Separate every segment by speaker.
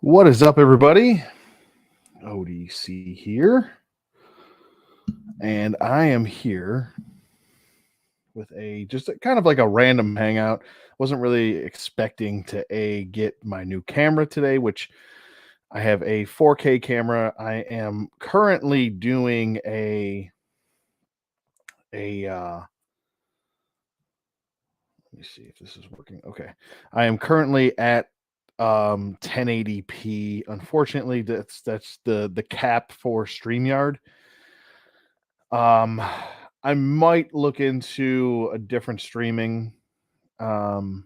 Speaker 1: What is up, everybody? ODC here, and I am here with kind of like a random hangout. Wasn't really expecting to get my new camera today, which I have a 4K camera. I am currently doing a let me see if this is working. Okay, I am currently at 1080p. Unfortunately, that's the cap for StreamYard. Um, I might look into a different streaming um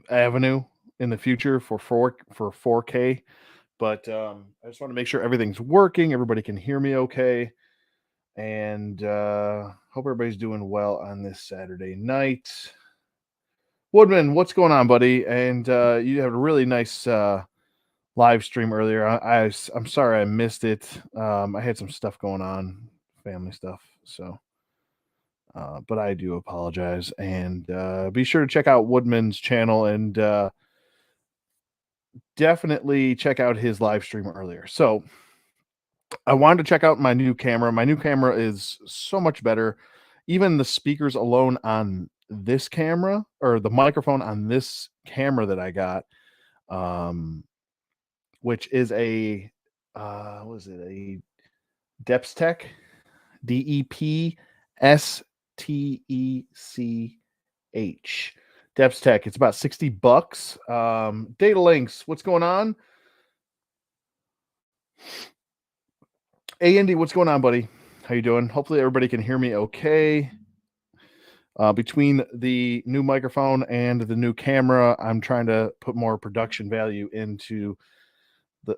Speaker 1: avenue in the future for 4K, but I just want to make sure everything's working, everybody can hear me okay, and hope everybody's doing well on this Saturday night. Woodman, what's going on, buddy? And you had a really nice live stream earlier. I'm sorry I missed it. I had some stuff going on, family stuff. So, but I do apologize. And be sure to check out Woodman's channel and definitely check out his live stream earlier. So, I wanted to check out my new camera. My new camera is so much better. Even the speakers alone on this camera, or the microphone on this camera that I got, um, which is what is it, a Depstech, DEPSTECH. Depstech. It's about $60. Data links. What's going on? Hey, Andy, what's going on, buddy? How you doing? Hopefully everybody can hear me okay. Between the new microphone and the new camera, I'm trying to put more production value into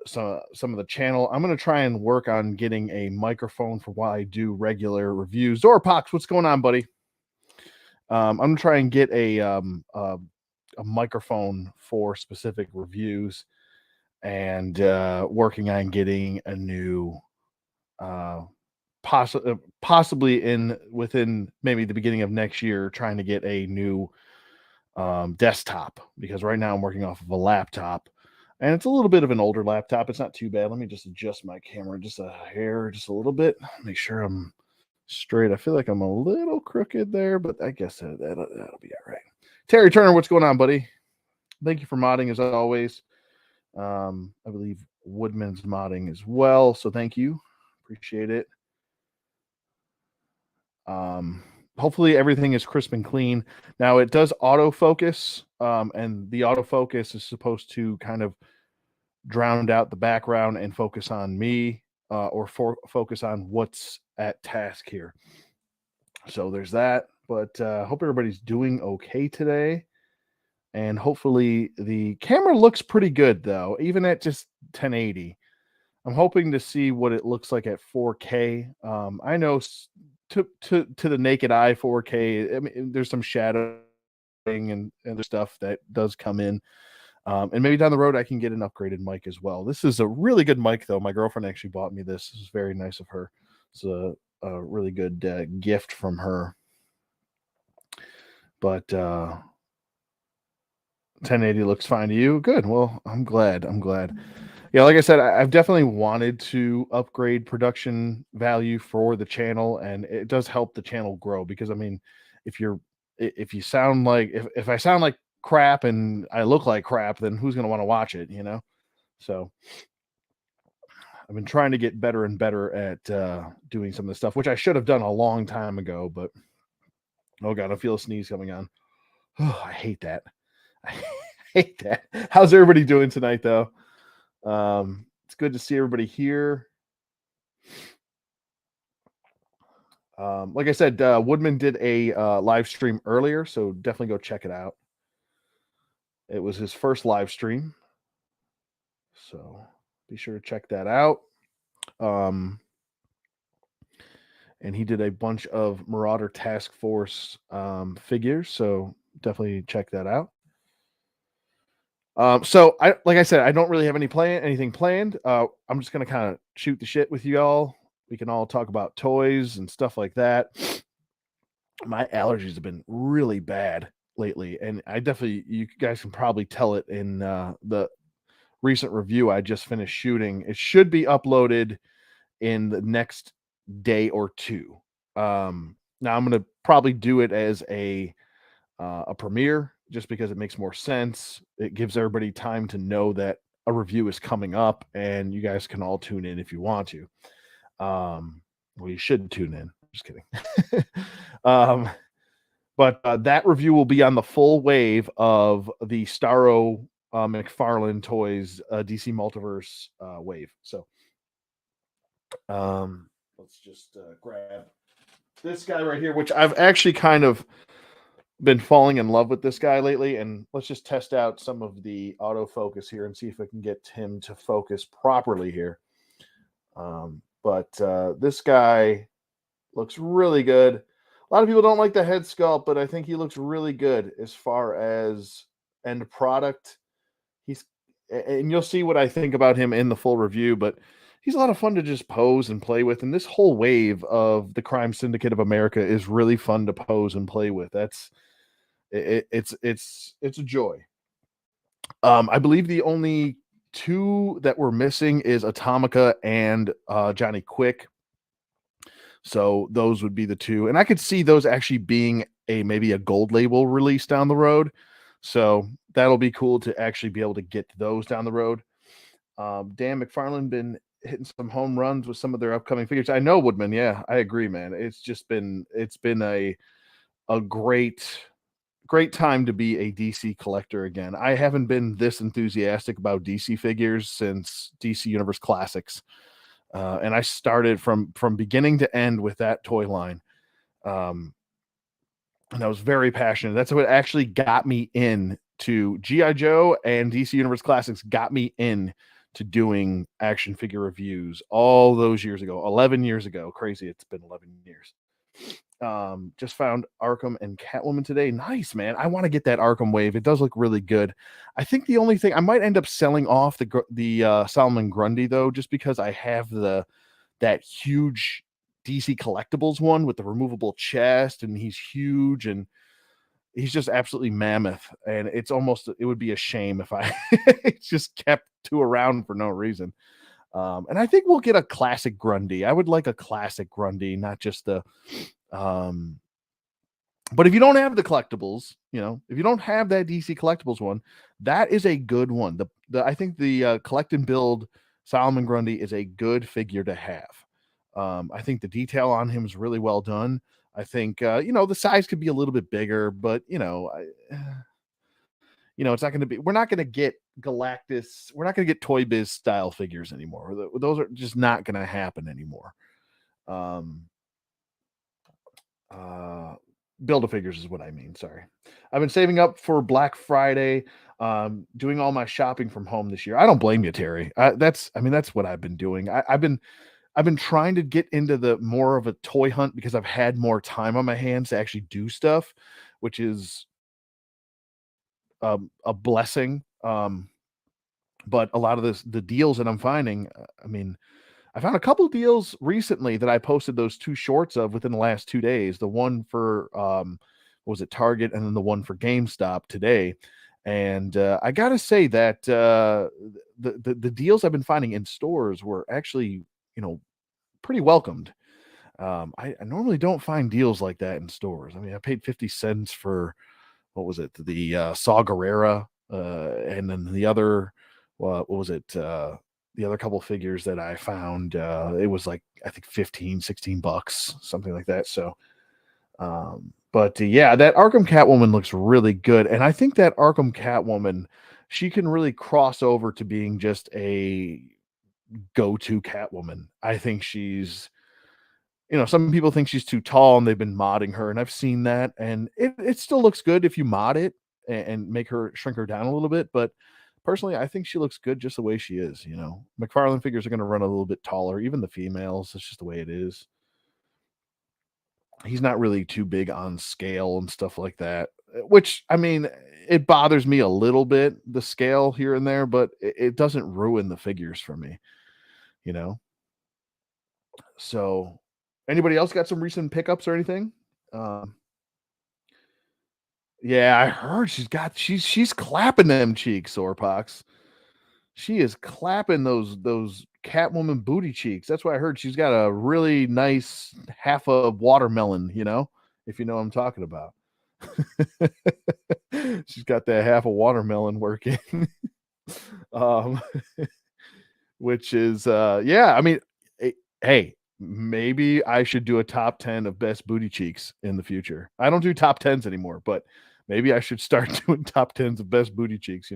Speaker 1: some of the channel. I'm going to try and work on getting a microphone for while I do regular reviews. Dorpox, what's going on, buddy? I'm going to try and get a microphone for specific reviews, and working on getting a new possibly within maybe the beginning of next year, trying to get a new desktop, because right now I'm working off of a laptop, and it's a little bit of an older laptop. It's not too bad. Let me just adjust my camera just a hair, just a little bit, make sure I'm straight. I feel like I'm a little crooked there, but I guess that'll be all right. Terry Turner, what's going on, buddy? Thank you for modding as always. I believe Woodman's modding as well, so thank you. Appreciate it. Hopefully everything is crisp and clean. Now it does autofocus, and the autofocus is supposed to kind of drown out the background and focus on me, or focus on what's at task here. So there's that. But hope everybody's doing okay today. And hopefully the camera looks pretty good, though, even at just 1080. I'm hoping to see what it looks like at 4K. I know to the naked eye, 4K, I mean, there's some shadowing and other stuff that does come in. And maybe down the road I can get an upgraded mic as well. This is a really good mic, though. My girlfriend actually bought me this. This is very nice of her. It's a really good gift from her. But 1080 looks fine to you. Good. Well, I'm glad. Yeah, like I said, I've definitely wanted to upgrade production value for the channel, and it does help the channel grow, because I mean, if you sound like, if I sound like crap and I look like crap, then who's going to want to watch it, you know? So I've been trying to get better and better at doing some of the stuff, which I should have done a long time ago, but oh God, I feel a sneeze coming on. Oh, I hate that. I hate that. How's everybody doing tonight, though? It's good to see everybody here. Like I said, Woodman did a live stream earlier, so definitely go check it out. It was his first live stream, so be sure to check that out. And he did a bunch of Marauder Task Force figures, so definitely check that out. So like I said, I don't really have anything planned. I'm just gonna kind of shoot the shit with you all. We can all talk about toys and stuff like that. My allergies have been really bad. lately, and I definitely you guys can probably tell it in the recent review I just finished shooting. It should be uploaded in the next day or two. Now I'm gonna probably do it as a premiere just because it makes more sense. It gives everybody time to know that a review is coming up, and you guys can all tune in if you want to. Well, you should tune in. Just kidding. um, but that review will be on the full wave of the Starro McFarlane Toys DC Multiverse wave. So let's just grab this guy right here, which I've actually kind of been falling in love with this guy lately. And let's just test out some of the autofocus here and see if I can get him to focus properly here. But this guy looks really good. A lot of people don't like the head sculpt, but I think he looks really good as far as end product. He's and you'll see what I think about him in the full review, but he's a lot of fun to just pose and play with. And this whole wave of the Crime Syndicate of America is really fun to pose and play with. It's a joy. I believe the only two that we're missing is Atomica and Johnny Quick. So those would be the two, and I could see those actually being maybe a gold label release down the road. So that'll be cool to actually be able to get those down the road. Dan McFarlane been hitting some home runs with some of their upcoming figures. I know, Woodman. Yeah, I agree, man. It's been a great time to be a DC collector again. I haven't been this enthusiastic about DC figures since DC Universe Classics. And I started from beginning to end with that toy line. And I was very passionate. That's what actually got me in to G.I. Joe, and DC Universe Classics got me in to doing action figure reviews all those years ago, 11 years ago. Crazy. It's been 11 years. Just found Arkham and Catwoman today. Nice, man. I want to get that Arkham wave. It does look really good. I think the only thing I might end up selling off the Solomon Grundy though, just because I have that huge DC Collectibles one with the removable chest, and he's huge and he's just absolutely mammoth. And it would be a shame if I just kept two around for no reason. And I think we'll get a classic Grundy. I would like a classic Grundy, not just the but if you don't have the collectibles, if you don't have that DC Collectibles one, that is a good one. I think the collect and build Solomon Grundy is a good figure to have. I think the detail on him is really well done. I think the size could be a little bit bigger, but it's not going to be. We're not going to get Galactus. We're not going to get Toy Biz style figures anymore. Those are just not going to happen anymore. Build-A-Figures is what I mean. Sorry. I've been saving up for Black Friday, doing all my shopping from home this year. I don't blame you, Terry. That's what I've been doing. I've been trying to get into the more of a toy hunt because I've had more time on my hands to actually do stuff, which is a blessing. But a lot of the deals that I'm finding, I found a couple deals recently that I posted those two shorts of within the last 2 days. The one for what was it, Target, and then the one for GameStop today. And I gotta say that the deals I've been finding in stores were actually, pretty welcomed. I normally don't find deals like that in stores. I paid 50 cents for what was it, the Saw Gerrera, and then the other, what was it? The other couple figures that I found, it was like, I think 15, 16 bucks, something like that. So, but yeah, that Arkham Catwoman looks really good. And I think that Arkham Catwoman, she can really cross over to being just a go-to Catwoman. I think she's, some people think she's too tall and they've been modding her, and I've seen that, and it still looks good if you mod it and make her shrink her down a little bit. But personally, I think she looks good just the way she is. McFarlane figures are going to run a little bit taller, even the females. It's just the way it is. He's not really too big on scale and stuff like that, which it bothers me a little bit, the scale here and there, but it doesn't ruin the figures for me, you know. So, anybody else got some recent pickups or anything? Um, Yeah, I heard she's clapping them cheeks, Sorpox. She is clapping those Catwoman booty cheeks. That's what I heard. She's got a really nice half a watermelon, if you know what I'm talking about. She's got that half a watermelon working. um, which is yeah, I mean, hey, maybe I should do a top 10 of best booty cheeks in the future. I don't do top 10s anymore, but maybe I should start doing top 10s of best booty cheeks.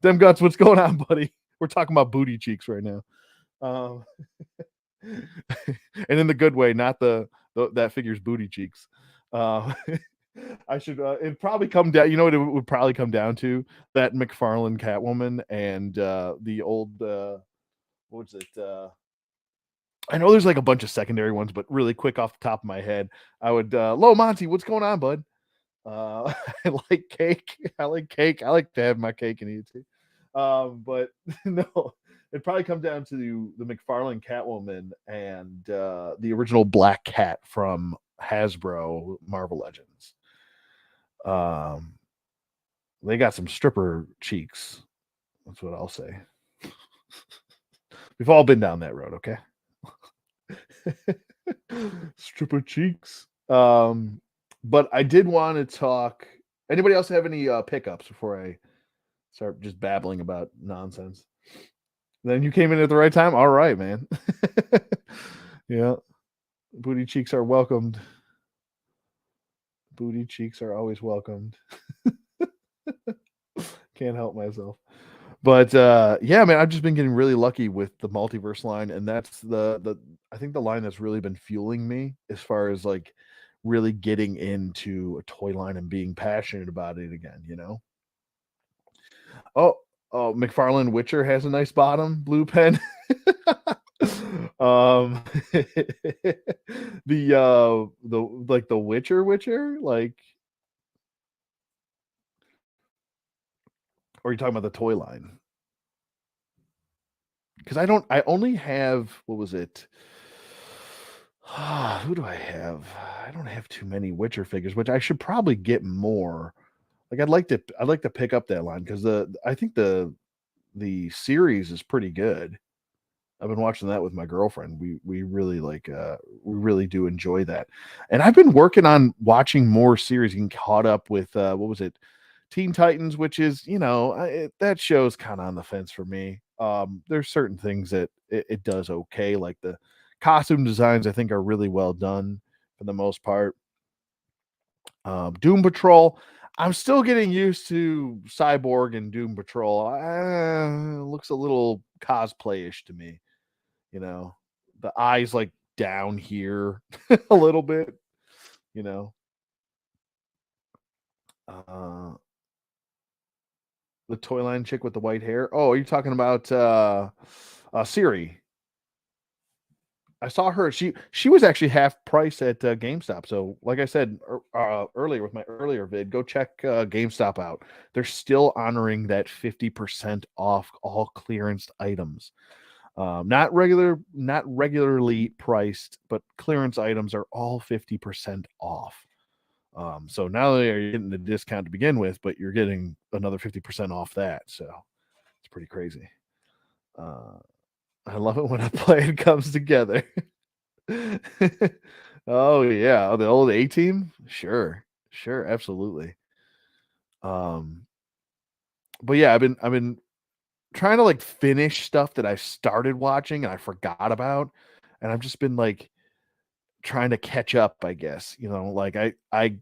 Speaker 1: Dem Guts, what's going on, buddy? We're talking about booty cheeks right now. Um, and in the good way, not the that figures booty cheeks. Uh, I should it'd probably come down, you know what it would probably come down to? That McFarlane Catwoman and the old what was it? I know there's like a bunch of secondary ones, but really quick off the top of my head, I would Lo Monty, what's going on, bud? I like cake. I like cake. I like to have my cake and eat it too. But no, it'd probably come down to the McFarlane Catwoman and the original Black Cat from Hasbro Marvel Legends. Um, they got some stripper cheeks. That's what I'll say. We've all been down that road, okay? Stripper cheeks. But I did want to talk. Anybody else have any pickups before I start just babbling about nonsense? Then you came in at the right time. All right, man. Yeah, booty cheeks are welcomed. Booty cheeks are always welcomed. Can't help myself. But yeah, man, I've just been getting really lucky with the multiverse line, and that's the I think the line that's really been fueling me as far as like really getting into a toy line and being passionate about it again. Oh, oh, McFarlane Witcher has a nice bottom, blue pen. um the like the Witcher, like, or are you talking about the toy line? Because I only have, what was it? Who do I have? I don't have too many Witcher figures, which I should probably get more. Like I'd like to pick up that line because I think the series is pretty good. I've been watching that with my girlfriend. We really we really do enjoy that. And I've been working on watching more series, getting caught up with what was it? Teen Titans, which is, that show's kind of on the fence for me. There's certain things that it does okay, like the costume designs I think are really well done for the most part. Doom Patrol, I'm still getting used to Cyborg and Doom Patrol. Looks a little cosplayish to me, you know. The eyes like down here a little bit, you know. Uh, the toy line chick with the white hair. Oh, are you talking about Siri? I saw her. She was actually half price at GameStop. So, like I said earlier with my earlier vid, go check GameStop out. They're still honoring that 50% off all clearance items. Not regularly priced, but clearance items are all 50% off. So not only are you getting the discount to begin with, but you're getting another 50% off that. So it's pretty crazy. Uh, I love it when a plan comes together. Oh yeah, the old A team. Sure, absolutely. Um, but yeah, I've been trying to like finish stuff that I started watching and I forgot about, and I've just been like trying to catch up. I guess like I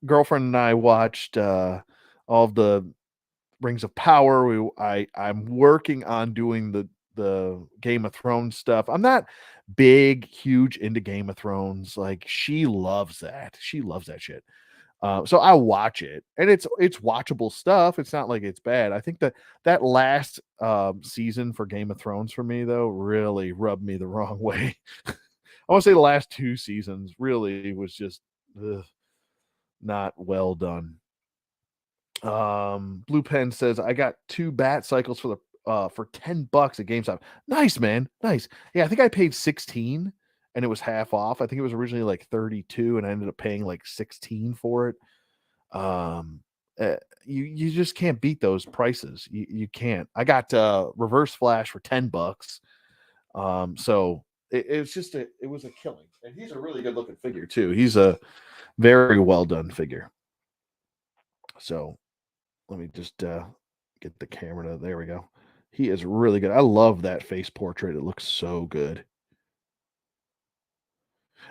Speaker 1: girlfriend and I watched all of the Rings of Power. I'm working on doing the Game of Thrones stuff. I'm not huge into Game of Thrones. Like she loves that. She loves that shit. So I watch it, and it's watchable stuff. It's not like it's bad. I think that last season for Game of Thrones for me though really rubbed me the wrong way. I want to say the last two seasons really was just not well done. Blue Pen says I got 2 bat cycles for $10 at GameStop. Nice, man. Nice. Yeah, I think I paid 16 and it was half off. I think it was originally like 32 and I ended up paying like 16 for it. Um, uh, you just can't beat those prices. You can't. I got Reverse Flash for $10. So it was a killing, and he's a really good looking figure too. He's a very well done figure. So let me just get the camera to there we go. He is really good. I love that face portrait. It looks so good.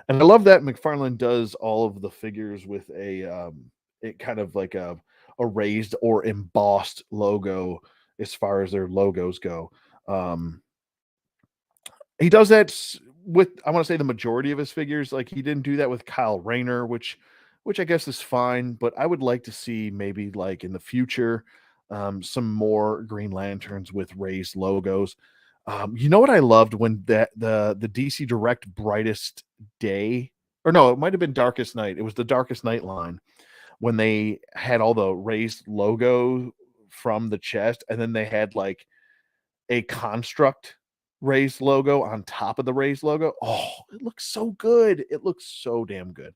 Speaker 1: And I love that McFarlane does all of the figures with a it kind of like a raised or embossed logo as far as their logos go. Um he does that with I want to say the majority of his figures. Like he didn't do that with Kyle Rayner, which I guess is fine, but I would like to see maybe like in the future some more Green Lanterns with raised logos. You know what I loved when the DC Direct Brightest Day, or no, it might have been Darkest Night. It was the Darkest Night line when they had all the raised logo from the chest, and then they had like a construct raised logo on top of the raised logo. Oh, it looks so good. It looks so damn good.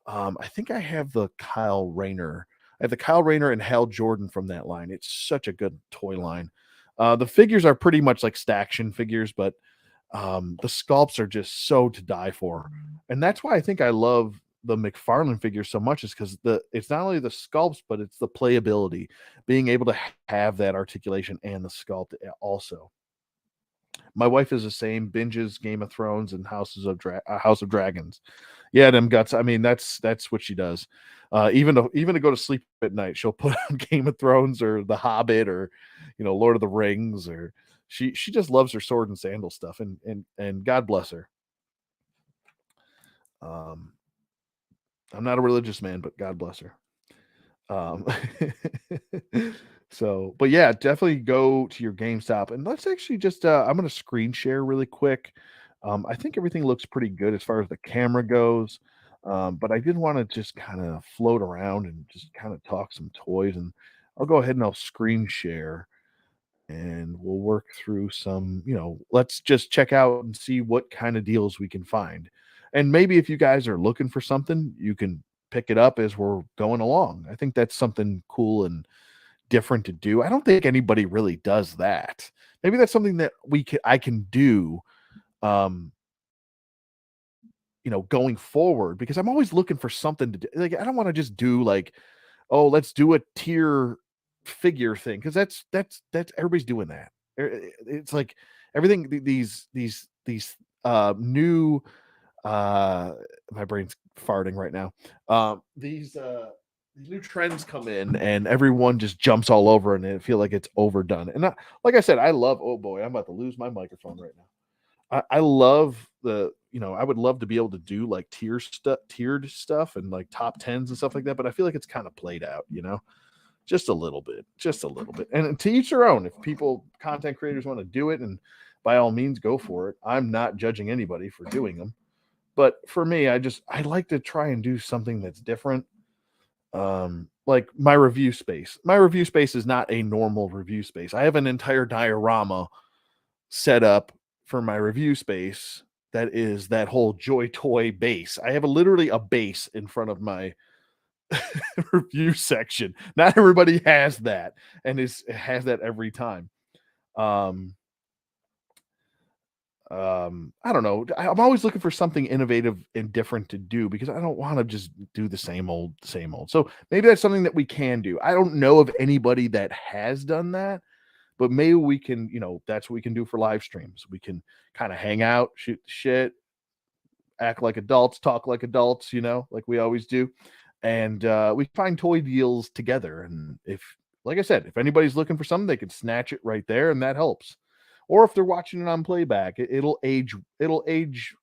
Speaker 1: I think I have the Kyle Rayner. I have the Kyle Rayner and Hal Jordan from that line. It's such a good toy line. The figures are pretty much like Staction figures, but the sculpts are just so to die for. And that's why I think I love the McFarlane figures so much, is because it's not only the sculpts, but it's the playability, being able to have that articulation and the sculpt also. My wife is the same, binges Game of Thrones and House of Dragons. Yeah, them guts. I mean, that's what she does. Even to go to sleep at night, she'll put on Game of Thrones or The Hobbit or Lord of the Rings, or she just loves her sword and sandal stuff, and God bless her. Um, I'm not a religious man, but God bless her. Um, so, but yeah, definitely go to your GameStop and let's actually just I'm gonna screen share really quick. I think everything looks pretty good as far as the camera goes. But I did want to just kind of float around and just kind of talk some toys, and I'll go ahead and I'll screen share and we'll work through some, let's just check out and see what kind of deals we can find. And maybe if you guys are looking for something, you can pick it up as we're going along. I think that's something cool and different to do. I don't think anybody really does that. Maybe that's something that I can do um going forward, because I'm always looking for something to do. Like I don't want to just do like, oh, let's do a tier figure thing, because that's everybody's doing that. It's like everything these new my brain's farting right now. These new trends come in and everyone just jumps all over and I feel like it's overdone. And like I said, I love, oh boy, I'm about to lose my microphone right now. I love I would love to be able to do like tiered stuff and like top tens and stuff like that, but I feel like it's kind of played out. Just a little bit, just a little bit. And to each their own. If content creators want to do it, and by all means go for it. I'm not judging anybody for doing them. But for me, I like to try and do something that's different. Like my review space. My review space is not a normal review space. I have an entire diorama set up for my review space that is that whole Joy Toy base. I have literally a base in front of my review section. Not everybody has that, and has that every time. Um, I don't know. I'm always looking for something innovative and different to do, because I don't want to just do the same old, same old. So maybe that's something that we can do. I don't know of anybody that has done that, but maybe we can, that's what we can do for live streams. We can kind of hang out, shoot the shit, act like adults, talk like adults, like we always do. And we find toy deals together. And if, like I said, if anybody's looking for something, they can snatch it right there, and that helps. Or if they're watching it on playback, it'll age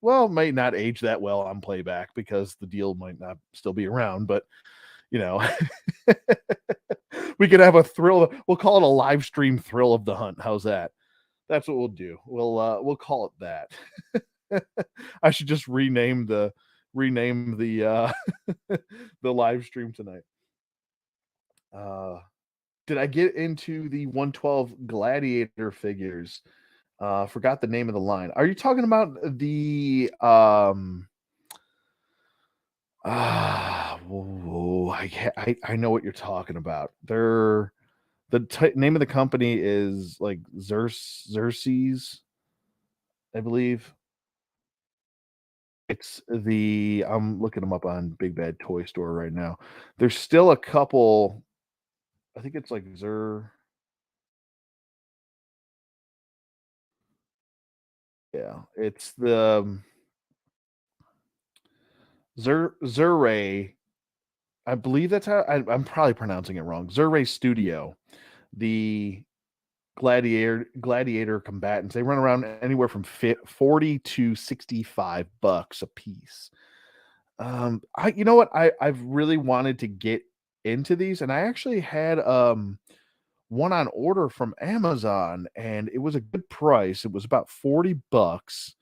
Speaker 1: well, might not age that well on playback because the deal might not still be around, but you know, we could have a thrill. We'll call it a live stream thrill of the hunt. How's that? That's what we'll do. We'll call it that. I should just rename the the live stream tonight. Did I get into the 112 Gladiator figures? Forgot the name of the line. Are you talking about the Oh, I know what you're talking about. Name of the company is like Xerxes, I believe. I'm looking them up on Big Bad Toy Store right now. There's still a couple. I think it's like yeah, it's the Zurray. I believe that's how I'm probably pronouncing it wrong. Zurray Studio, the gladiator combatants. They run around anywhere from 40 to 65 bucks a piece. You know what? I've really wanted to get into these, and I actually had one on order from Amazon, and it was a good price. It was about 40 bucks,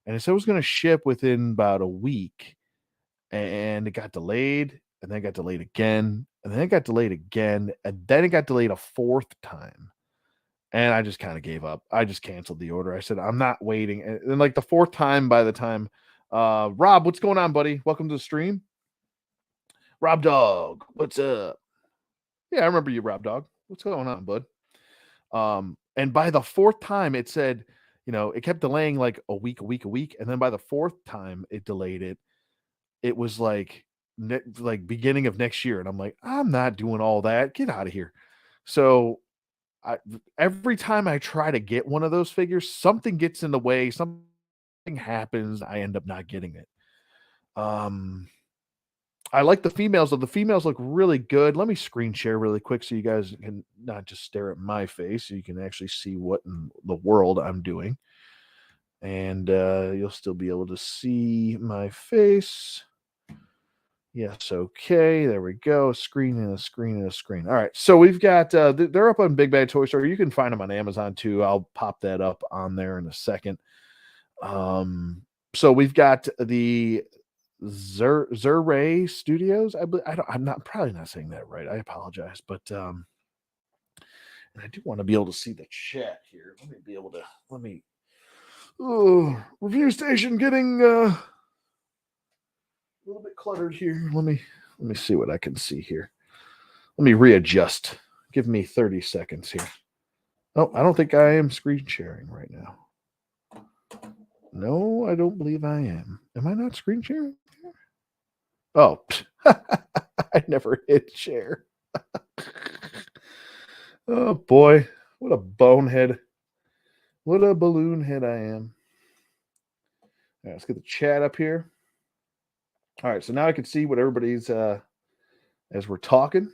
Speaker 1: and it said it was going to ship within about a week, and it got delayed, and then it got delayed again, and then it got delayed again, and then it got delayed a fourth time. And I just kind of gave up. I just canceled the order. I said, I'm not waiting. And then, like the fourth time, by the time, Rob, what's going on, buddy? Welcome to the stream. Rob Dog, what's up? Yeah, I remember you, Rob Dog. What's going on, bud? And by the fourth time, it said, it kept delaying like a week, a week, a week. And then by the fourth time it delayed it, it was like like beginning of next year. And I'm like, I'm not doing all that. Get out of here. So every time I try to get one of those figures, something gets in the way, something happens, I end up not getting it. I like the females, though. The females look really good. Let me screen share really quick so you guys can not just stare at my face, so you can actually see what in the world I'm doing. And you'll still be able to see my face. Yes, okay. There we go. A screen and a screen and a screen. All right. So we've got they're up on Big Bad Toy Store. You can find them on Amazon too. I'll pop that up on there in a second. So we've got the Zurray Studios. I'm not probably not saying that right. I apologize, but and I do want to be able to see the chat here. Let me oh, review station getting a little bit cluttered here. Let me see what I can see here. Let me readjust. Give me 30 seconds here. Oh, I don't think I am screen sharing right now. No, I don't believe I am. Am I not screen sharing? Oh, I never hit share. Oh boy, what a bonehead. What a balloon head I am. All right, let's get the chat up here. All right, so now I can see what everybody's as we're talking.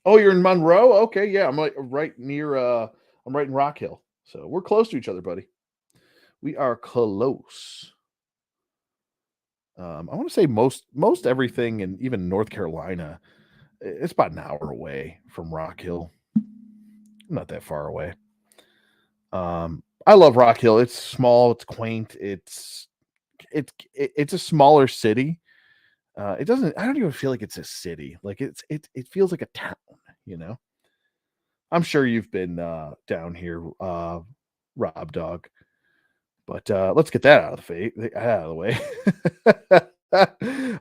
Speaker 1: Oh, you're in Monroe? Okay, yeah, I'm right near I'm right in Rock Hill. So we're close to each other, buddy. We are close. I want to say most everything, and even North Carolina, it's about an hour away from Rock Hill. Not that far away. I love Rock Hill. It's small, it's quaint, it's a smaller city. I don't even feel like it's a city. Like it feels like a town, you know. I'm sure you've been down here, Rob Dog. But let's get that out of the way.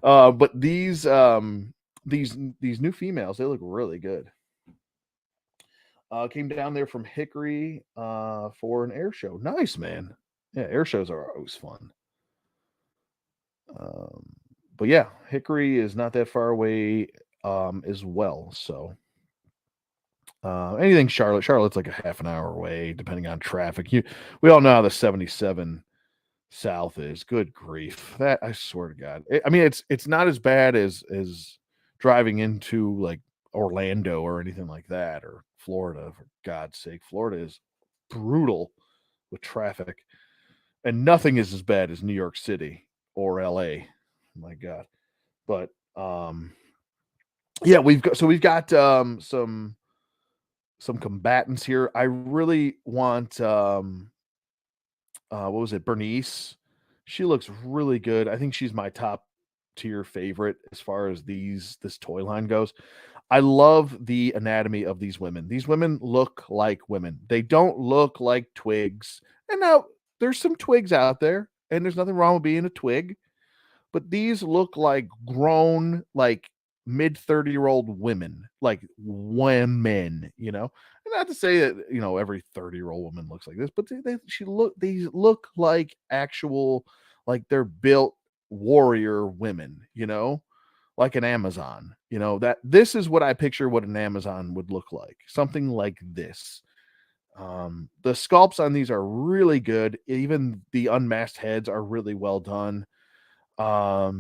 Speaker 1: But these new females, they look really good. Came down there from Hickory for an air show. Nice, man. Yeah, air shows are always fun. Um, but yeah, Hickory is not that far away as well. So anything Charlotte's like a half an hour away, depending on traffic. We all know how the 77 South is. Good grief. That I swear to God. I mean, it's not as bad as driving into like Orlando or anything like that, or Florida, for God's sake. Florida is brutal with traffic. And nothing is as bad as New York City or LA. My God. But yeah, we've got some combatants here. I really want what was it, Bernice? She looks really good. I think she's my top tier favorite as far as this toy line goes. I love the anatomy of these women. These women look like women. They don't look like twigs. And now there's some twigs out there, and there's nothing wrong with being a twig, but these look like grown, like mid 30-year-old women, like women, And not to say that every 30-year-old woman looks like this, but these look like actual, like they're built warrior women, like an Amazon. That this is what I picture what an Amazon would look like, something like this. The sculpts on these are really good. Even the unmasked heads are really well done. I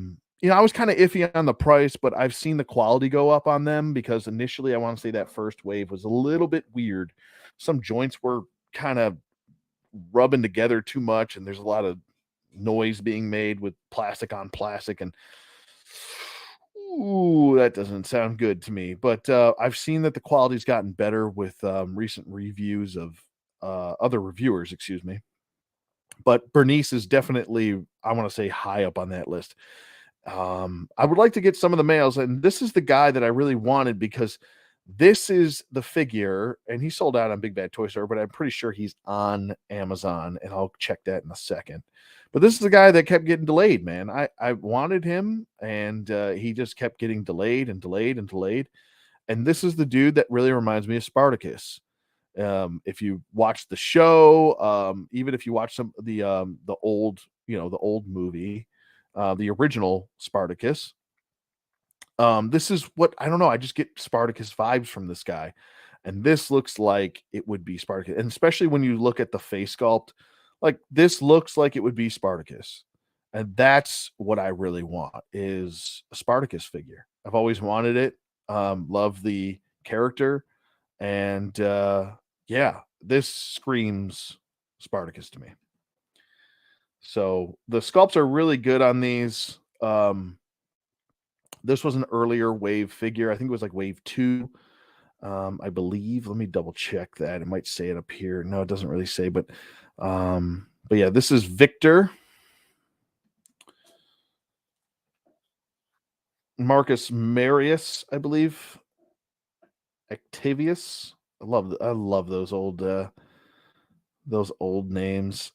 Speaker 1: was kind of iffy on the price, but I've seen the quality go up on them because initially I want to say that first wave was a little bit weird. Some joints were kind of rubbing together too much, and there's a lot of noise being made with plastic on plastic, and ooh, that doesn't sound good to me. But I've seen that the quality's gotten better with recent reviews of other reviewers, excuse me. But Bernice is definitely, I want to say, high up on that list. I would like to get some of the males, and this is the guy that I really wanted because this is the figure, and he sold out on Big Bad Toy Store, but I'm pretty sure he's on Amazon, and I'll check that in a second. But this is the guy that kept getting delayed, man. I wanted him, and he just kept getting delayed and delayed and delayed. And this is the dude that really reminds me of Spartacus. If you watch the show, even if you watch the old, the old movie, the original Spartacus, this is what I don't know. I just get Spartacus vibes from this guy, and this looks like it would be Spartacus. And especially when you look at the face sculpt, like this looks like it would be Spartacus, and that's what I really want is a Spartacus figure. I've always wanted it. Love the character, and yeah, this screams Spartacus to me. So the sculpts are really good on these. This was an earlier wave figure. I think it was like wave 2. I believe. Let me double check that. It might say it up here. No, it doesn't really say, but yeah, this is Victor Marcus Marius, I believe. Octavius. I love those old names.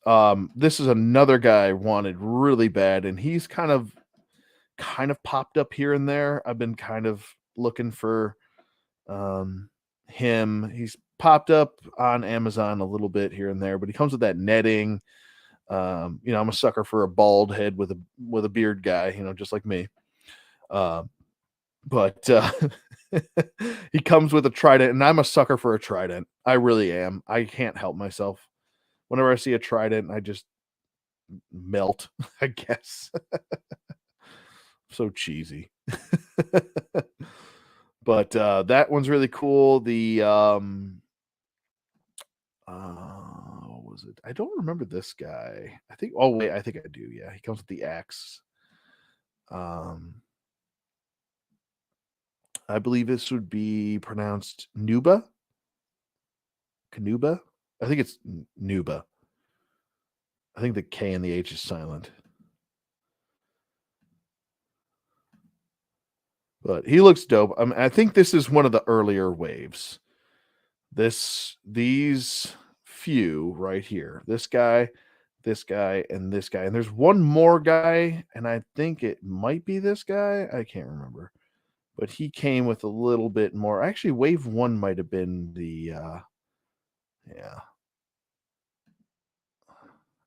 Speaker 1: This is another guy I wanted really bad, and he's kind of popped up here and there. I've been kind of looking for him. He's popped up on Amazon a little bit here and there, but he comes with that netting. I'm a sucker for a bald head with a beard guy, just like me. But he comes with a trident, and I'm a sucker for a trident. I really am. I can't help myself. Whenever I see a trident, I just melt, I guess. So cheesy. But that one's really cool. The what was it? I don't remember this guy. I think I think I do. Yeah, he comes with the axe. I believe this would be pronounced Nuba. Kanuba? I think it's Nuba. I think the K and the H is silent. But he looks dope. I think this is one of the earlier waves. These few right here. This guy, and this guy. And there's one more guy, and I think it might be this guy. I can't remember. But he came with a little bit more. Actually, wave 1 might have been the yeah.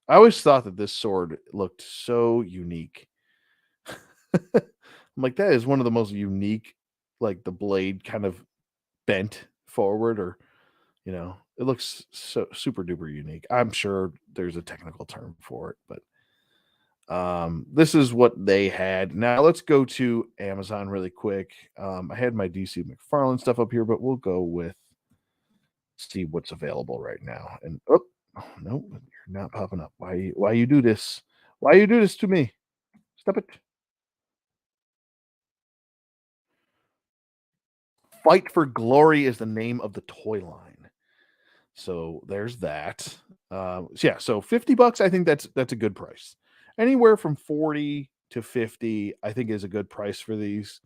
Speaker 1: I always thought that this sword looked so unique. I'm like, that is one of the most unique, like the blade kind of bent forward, or it looks so super duper unique. I'm sure there's a technical term for it, but this is what they had. Now let's go to Amazon really quick. I had my DC McFarlane stuff up here, but we'll go with see what's available right now. And no, you're not popping up. Why you do this? Why you do this to me? Stop it. Fight for Glory is the name of the toy line. So there's that. So yeah, so $50, I think that's a good price. Anywhere from 40 to 50, I think is a good price for these.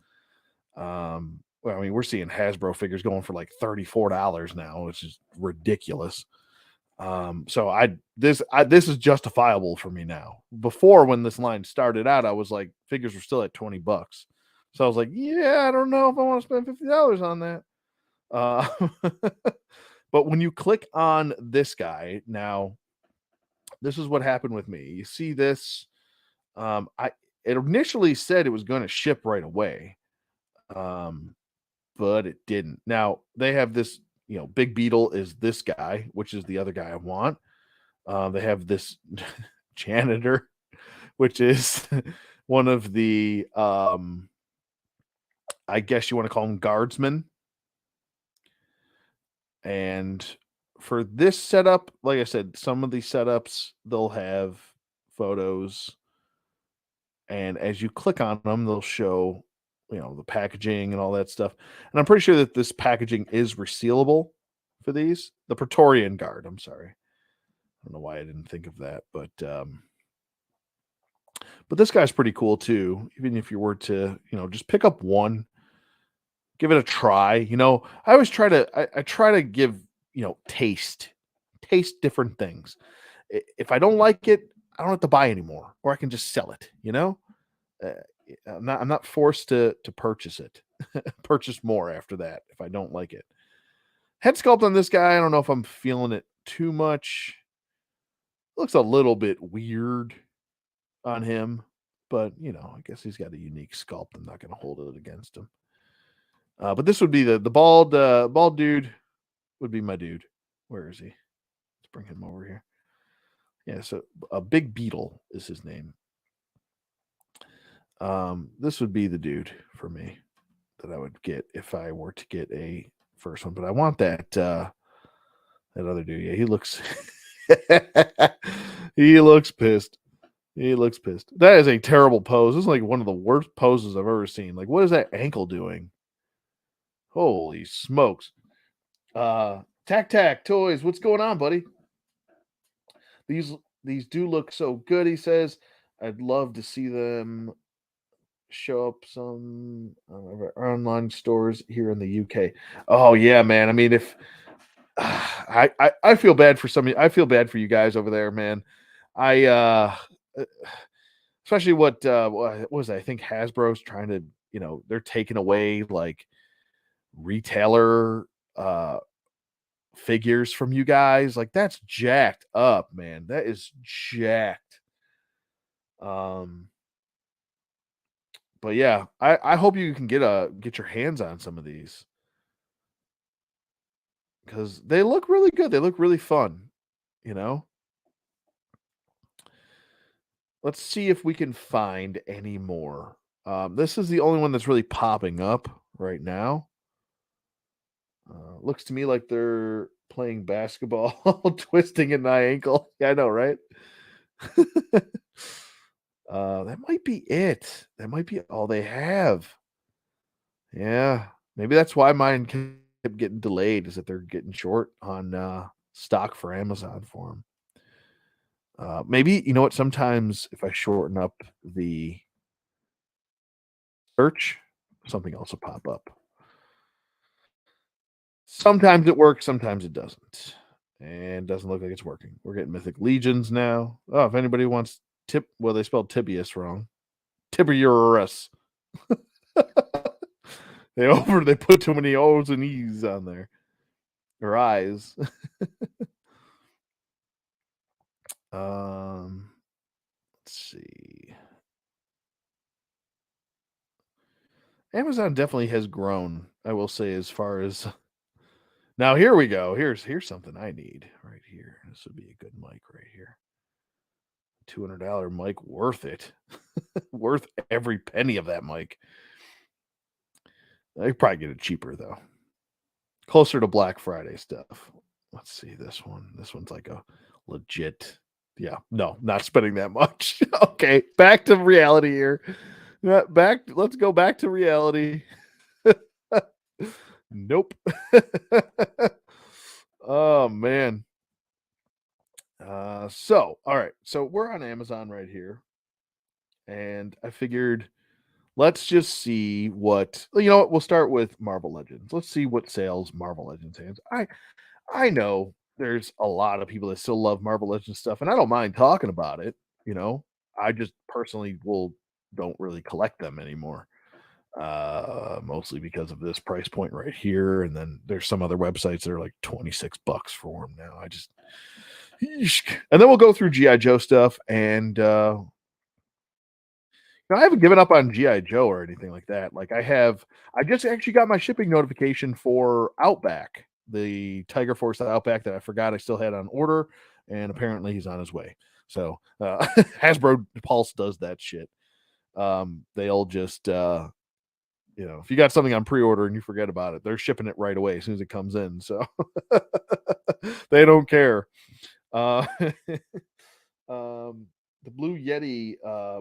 Speaker 1: Well, I mean, we're seeing Hasbro figures going for like $34 now, which is ridiculous. So this is justifiable for me now. Before, when this line started out, I was like, figures were still at $20. So I was like, yeah, I don't know if I want to spend $50 on that. Uh, but when you click on this guy now, this is what happened with me. You see this? I It initially said it was going to ship right away, um, but it didn't. Now they have this, Big Beetle is this guy, which is the other guy I want. They have this janitor, which is one of the, I guess you want to call them guardsmen. And for this setup, like I said, some of these setups they'll have photos, and as you click on them, they'll show, the packaging and all that stuff. And I'm pretty sure that this packaging is resealable for these. The Praetorian Guard. I'm sorry, I don't know why I didn't think of that, but this guy's pretty cool too. Even if you were to, just pick up one, give it a try. I always I try to give, taste different things. If I don't like it, I don't have to buy anymore, or I can just sell it. Uh, I'm not forced to purchase it, purchase more after that if I don't like it. Head sculpt on this guy, I don't know if I'm feeling it too much. Looks a little bit weird on him, but I guess he's got a unique sculpt. I'm not going to hold it against him. But this would be the bald dude would be my dude. Where is he? Let's bring him over here. Yeah, so a Big Beetle is his name. This would be the dude for me that I would get if I were to get a first one. But I want that other dude. Yeah, he looks he looks pissed. He looks pissed. That is a terrible pose. This is like one of the worst poses I've ever seen. Like, what is that ankle doing? Holy smokes. Tac Tac Toys, what's going on, buddy? These these do look so good, he says. I'd love to see them show up some of our online stores here in the UK. Oh yeah, man. I mean, if I feel bad for some of you. I feel bad for you guys over there, man. I especially what was it? I think Hasbro's trying to, they're taking away like retailer figures from you guys. Like, that's jacked up, man. That is jacked. But yeah, I hope you can get your hands on some of these, because they look really good. They look really fun, you know. Let's see if we can find any more. This is the only one that's really popping up right now. Looks to me like they're playing basketball, twisting in my ankle. Yeah, I know, right? That might be it. That might be all they have. Yeah, maybe that's why mine kept getting delayed. Is that they're getting short on stock for Amazon for them. Maybe, you know what? Sometimes if I shorten up the search, something else will pop up. Sometimes it works, sometimes it doesn't. And doesn't look like it's working. We're getting Mythic Legions now. Oh, if anybody wants well, they spelled Tibius wrong. Tiberius. They put too many O's and E's on there. Or I's. Let's see. Amazon definitely has grown, I will say, as far as now. Here we go. Here's something I need right here. This would be a good mic right here. $200 mic, worth it. Worth every penny of that mic. I could probably get it cheaper though. Closer to Black Friday stuff. Let's see this one. This one's like a legit. Yeah, no, not spending that much. Okay, back to reality here. Let's go back to reality. Nope. Oh man. All right. So we're on Amazon right here. And I figured, let's just see what, we'll start with Marvel Legends. Let's see what sales Marvel Legends has. I know there's a lot of people that still love Marvel Legends stuff, and I don't mind talking about it, you know? I just personally don't really collect them anymore, mostly because of this price point right here, and then there's some other websites that are like $26 for them now. I just Yeesh. And then we'll go through GI Joe stuff, and I haven't given up on GI Joe or anything like that. Like I just actually got my shipping notification for Outback, the Tiger Force Outback that I forgot I still had on order, and apparently he's on his way. So Hasbro Pulse does that shit. They'll just if you got something on pre-order and you forget about it, they're shipping it right away as soon as it comes in. So they don't care. Uh, the Blue Yeti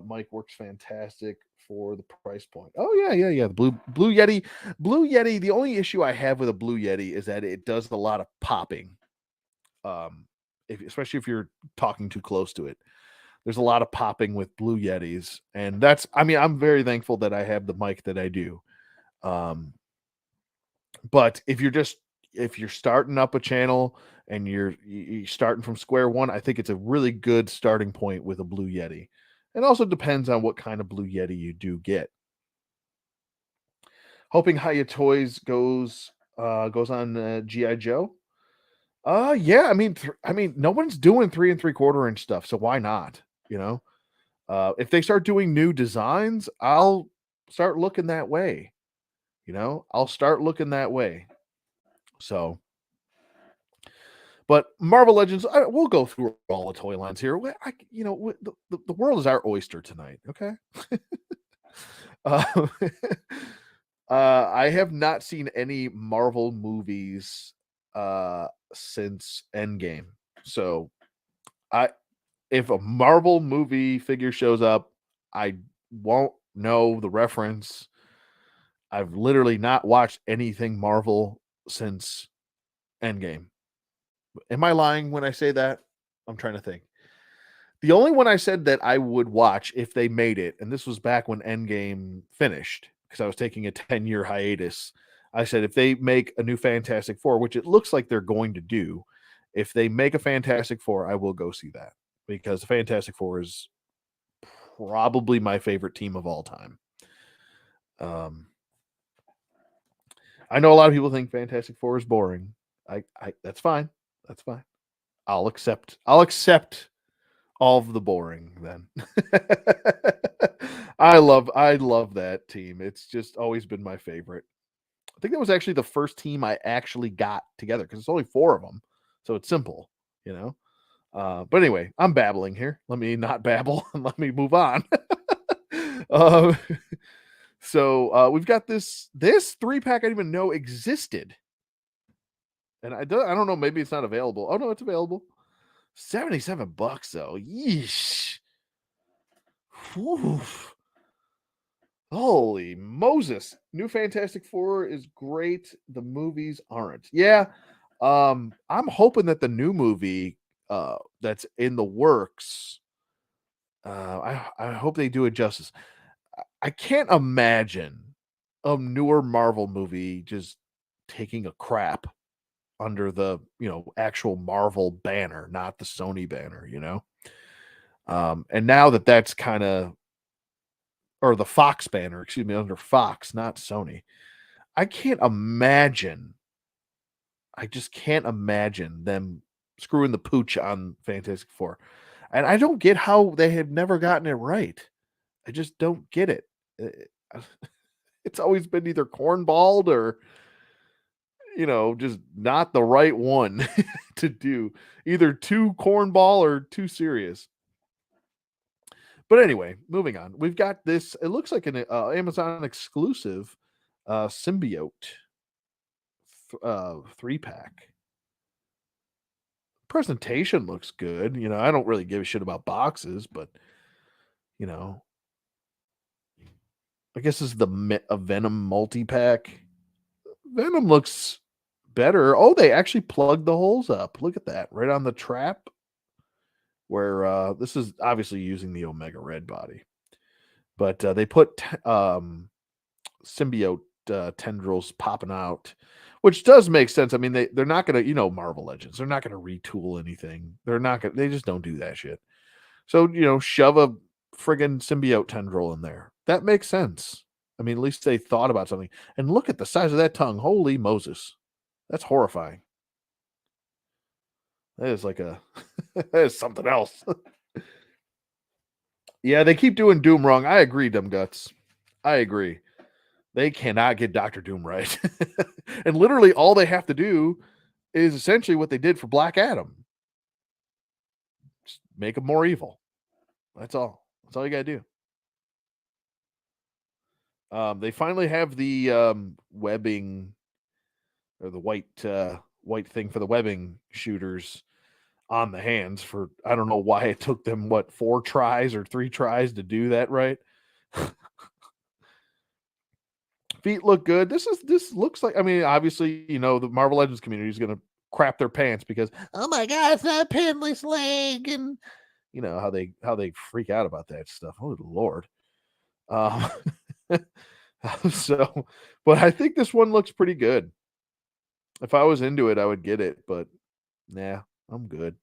Speaker 1: mic works fantastic for the price point. Oh yeah. The Blue Yeti. The only issue I have with a Blue Yeti is that it does a lot of popping. Especially if you're talking too close to it. There's a lot of popping with Blue Yetis, and I'm very thankful that I have the mic that I do. But if you're starting up a channel and you're starting from square one, I think it's a really good starting point with a Blue Yeti. It also depends on what kind of Blue Yeti you do get. Hoping Hiya Toys goes on GI Joe. Yeah, no one's doing 3 3/4 inch stuff, so why not? If they start doing new designs, I'll start looking that way. I'll start looking that way. So, but Marvel Legends, we'll go through all the toy lines here. The world is our oyster tonight. Okay. uh, I have not seen any Marvel movies since Endgame. So, if a Marvel movie figure shows up, I won't know the reference. I've literally not watched anything Marvel since Endgame. Am I lying when I say that? I'm trying to think. The only one I said that I would watch if they made it, and this was back when Endgame finished, because I was taking a 10-year hiatus. I said if they make a new Fantastic Four, which it looks like they're going to do, if they make a Fantastic Four, I will go see that, because the Fantastic Four is probably my favorite team of all time. I know a lot of people think Fantastic Four is boring. I that's fine. That's fine. I'll accept all of the boring then. I love that team. It's just always been my favorite. I think that was actually the first team I actually got together, because it's only 4 of them. So it's simple, But anyway, I'm babbling here. Let me not babble and let me move on. So we've got this 3-pack I didn't even know existed. And I don't know, maybe it's not available. Oh no, it's available. $77 though. Yeesh. Whew. Holy Moses. New Fantastic Four is great. The movies aren't. Yeah. I'm hoping that the new movie that's in the works, I hope they do it justice. I can't imagine a newer Marvel movie just taking a crap under the actual Marvel banner, not the Sony banner. And now that's kind of, or the Fox banner, excuse me, under Fox, not Sony. I just can't imagine them screwing the pooch on Fantastic Four. And I don't get how they have never gotten it right. I just don't get it. It's always been either cornballed or just not the right one to do. Either too cornball or too serious. But anyway, moving on. We've got this. It looks like an Amazon exclusive symbiote 3-pack. Presentation looks good. I don't really give a shit about boxes, but I guess this is a Venom multi-pack. Venom looks better. Oh, they actually plugged the holes up. Look at that. Right on the trap, where this is obviously using the Omega Red body. But they put symbiote tendrils popping out, which does make sense. I mean, they're not gonna, Marvel Legends. They're not gonna retool anything. They're not gonna. They just don't do that shit. So shove a friggin' symbiote tendril in there. That makes sense. I mean, at least they thought about something. And look at the size of that tongue. Holy Moses, that's horrifying. That is like that is something else. Yeah, they keep doing Doom wrong. I agree, dumb guts. I agree. They cannot get Doctor Doom right. And literally all they have to do is essentially what they did for Black Adam. Just make him more evil. That's all. That's all you gotta do. They finally have the webbing or the white thing for the webbing shooters on the hands for I don't know why it took them 4 tries or 3 tries to do that right. Feet look good. This looks like, I mean, obviously, the Marvel Legends community is gonna crap their pants because oh my god, it's not a pinless leg, and how they freak out about that stuff. Oh Lord. Um so but I think this one looks pretty good. If I was into it, I would get it, but nah, I'm good.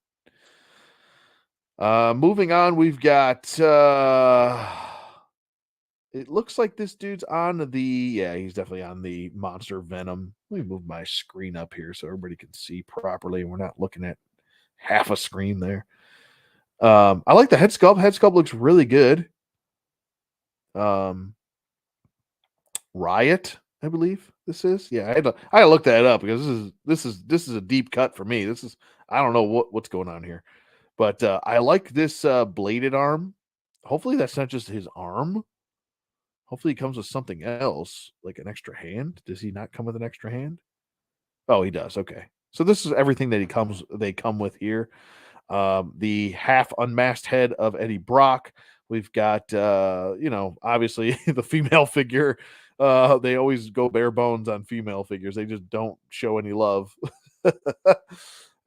Speaker 1: Moving on, we've got it looks like this dude's on he's definitely on the Monster Venom. Let me move my screen up here so everybody can see properly and we're not looking at half a screen there. I like the head sculpt. Head sculpt looks really good. Riot, I believe this is. Yeah, I had to look that up because this is a deep cut for me. I don't know what's going on here. But I like this bladed arm. Hopefully that's not just his arm. Hopefully he comes with something else, like an extra hand. Does he not come with an extra hand? Oh, he does. Okay. So this is everything that they come with here. The half unmasked head of Eddie Brock. We've got obviously the female figure. They always go bare bones on female figures. They just don't show any love.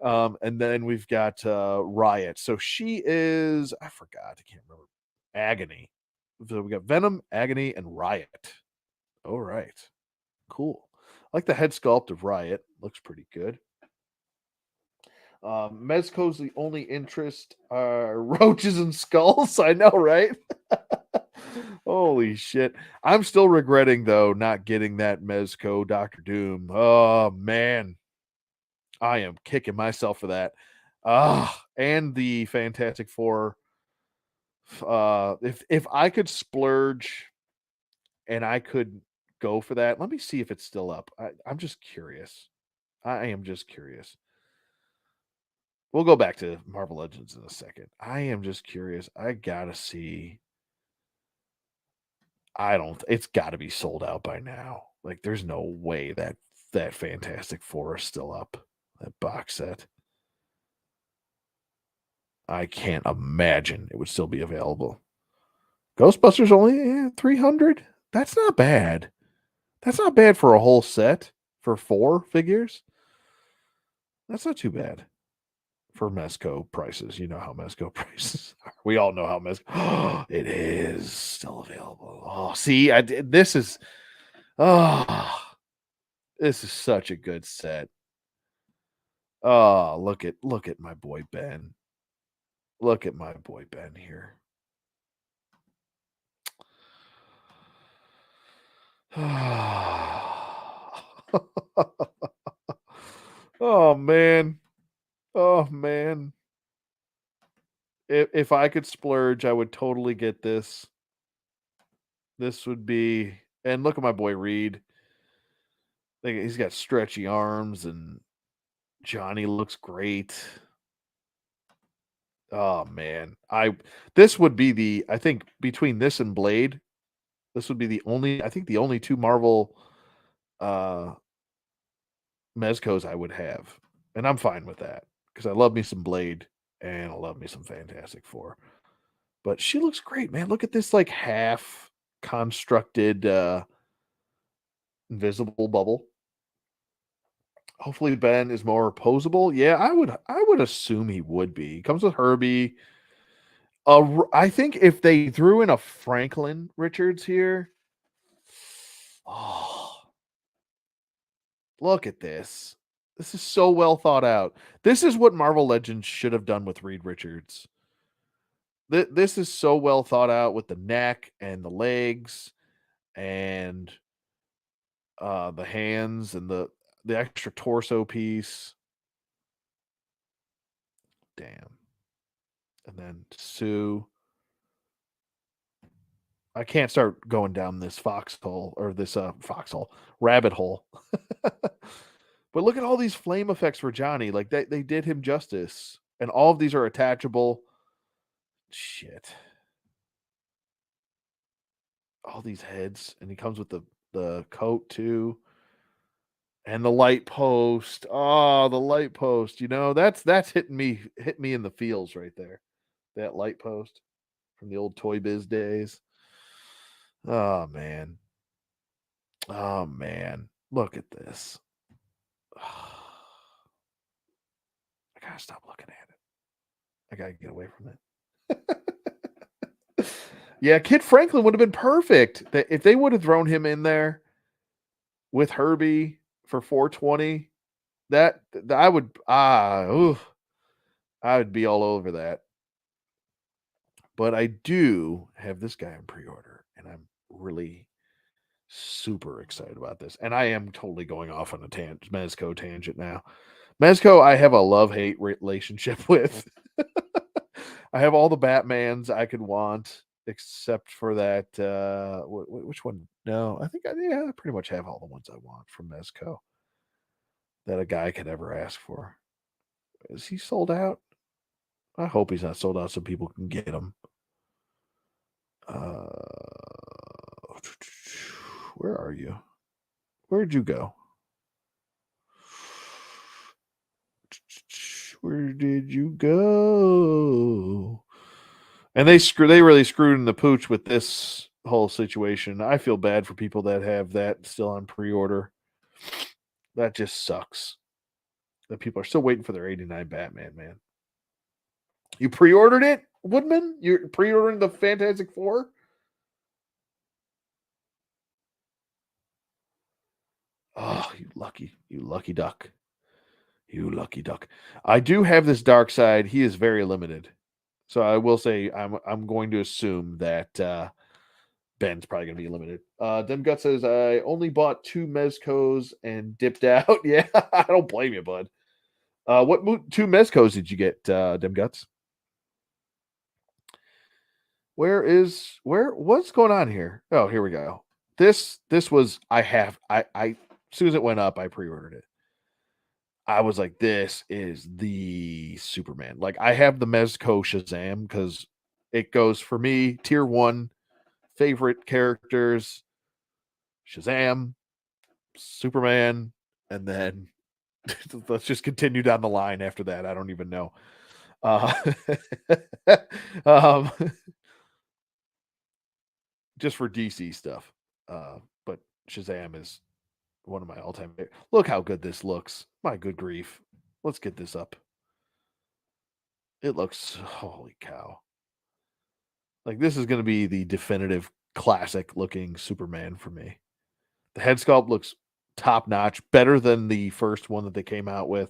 Speaker 1: And then we've got Riot. So she is, I forgot, I can't remember. Agony. So we got Venom, Agony, and Riot. All right. Cool. I like the head sculpt of Riot. Looks pretty good. Mezco's the only interest are roaches and skulls. I know, right? Holy shit. I'm still regretting, though, not getting that Mezco Doctor Doom. Oh, man. I am kicking myself for that. And the Fantastic Four. If I could splurge and I could go for that, let me see if it's still up. I'm just curious. I am just curious. We'll go back to Marvel Legends in a second. I am just curious. I gotta see. It's got to be sold out by now. Like, there's no way that Fantastic Four is still up. That box set. I can't imagine it would still be available. Ghostbusters only 300? That's not bad. That's not bad for a whole set for 4 figures. That's not too bad for Mezco prices. You know how Mezco prices are. We all know how Mezco. It is still available. Oh, see, this is such a good set. Oh, look at my boy Ben. Look at my boy Ben here. Oh man. Oh man. If I could splurge, I would totally get this. This would be, and look at my boy Reed. He's got stretchy arms and Johnny looks great. Oh man. This would be I think between this and Blade, this would be the only 2 Marvel Mezcos I would have. And I'm fine with that because I love me some Blade and I love me some Fantastic Four. But she looks great, man. Look at this like half constructed invisible bubble. Hopefully Ben is more posable. Yeah, I would assume he would be. He comes with Herbie. I think if they threw in a Franklin Richards here, oh, Look at this. This is so well thought out. This is what Marvel Legends should have done with Reed Richards. This is so well thought out with the neck and the legs and the hands and the extra torso piece. Damn. And then Sue. I can't start going down this foxhole or this foxhole rabbit hole. But look at all these flame effects for Johnny. Like they did him justice. And all of these are attachable. Shit. All these heads. And he comes with the coat too. And the light post. Oh, the light post. You know, that's hit me in the feels right there. That light post from the old Toy Biz days. Oh man. Oh man. Look at this. I gotta stop looking at it. I gotta get away from it. Yeah, Kid Franklin would have been perfect. If they would have thrown him in there with Herbie for 420, that I would I would be all over that. But I do have this guy in pre-order, and I'm really super excited about this. And I am totally going off on a Mezco tangent now. Mezco, I have a love-hate relationship with. I have all the Batmans I could want, except for that. Which one? No, I think I pretty much have all the ones I want from Mezco that a guy could ever ask for. Is he sold out? I hope he's not sold out so people can get him. Where are you? Where'd you go? Where did you go? And they really screwed in the pooch with this whole situation. I feel bad for people that have that still on pre-order. That just sucks. That people are still waiting for their 89 Batman, man. You pre-ordered it, Woodman? You're pre-ordering the Fantastic Four? Oh, you lucky duck. You lucky duck. I do have this Dark Side. He is very limited. So I will say I'm going to assume that Ben's probably going to be limited. Demgut says, I only bought 2 Mezcos and dipped out. Yeah, I don't blame you, bud. What 2 Mezcos did you get, Demguts? What's going on here? Oh, here we go. This was as soon as it went up, I pre-ordered it. I was like, this is the Superman. Like, I have the Mezco Shazam because it goes for me, tier 1 favorite characters, Shazam, Superman, and then let's just continue down the line after that. I don't even know. Um, just for DC stuff. But Shazam is one of my all-time favorite. Look how good this looks. My good grief. Let's get this up. It looks, holy cow. Like, this is going to be the definitive classic looking Superman for me. The head sculpt looks top notch, better than the first one that they came out with.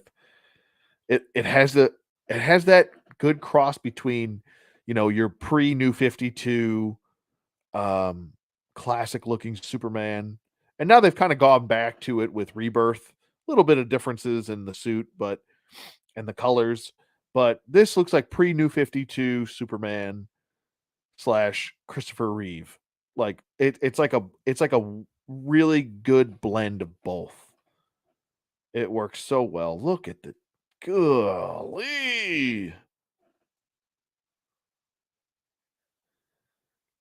Speaker 1: It has that good cross between, your pre New 52 classic looking Superman. And now they've kind of gone back to it with Rebirth. A little bit of differences in the suit, and the colors. But this looks like pre New 52 Superman / Christopher Reeve. Like it's like a really good blend of both. It works so well. Look at the golly.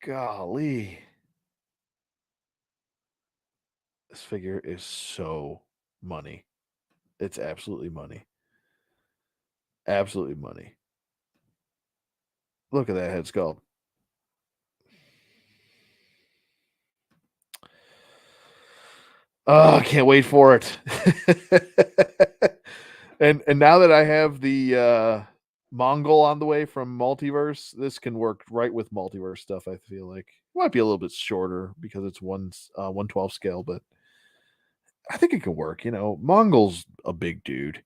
Speaker 1: Golly. This figure is so money. It's absolutely money. Absolutely money. Look at that head sculpt. Oh, I can't wait for it. and now that I have the Mongol on the way from Multiverse, this can work right with Multiverse stuff, I feel like. It might be a little bit shorter because it's 1/12 scale, but I think it could work. Mongol's a big dude.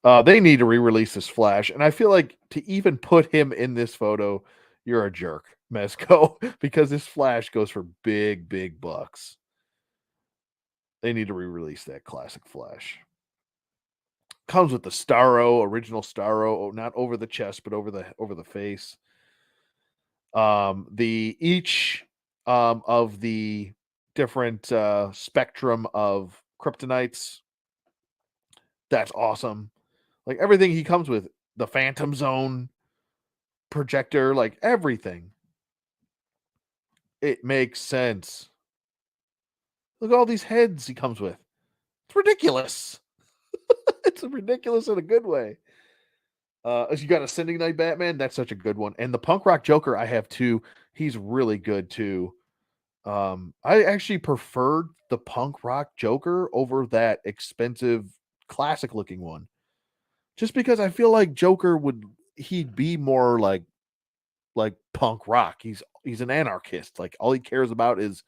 Speaker 1: They need to re-release this Flash, and I feel like to even put him in this photo, you're a jerk, Mezco, because this Flash goes for big, big bucks. They need to re-release that classic Flash. Comes with the Starro, original Starro, not over the chest, but over the face. The each of the different spectrum of kryptonites. That's awesome. Like everything he comes with, the Phantom Zone projector, like everything. It makes sense. Look at all these heads he comes with. It's ridiculous. It's ridiculous in a good way. You got Ascending Knight Batman. That's such a good one. And the Punk Rock Joker I have too. He's really good too. I actually preferred the Punk Rock Joker over that expensive classic looking one. Just because I feel like he'd be more like punk rock. He's an anarchist. Like all he cares about is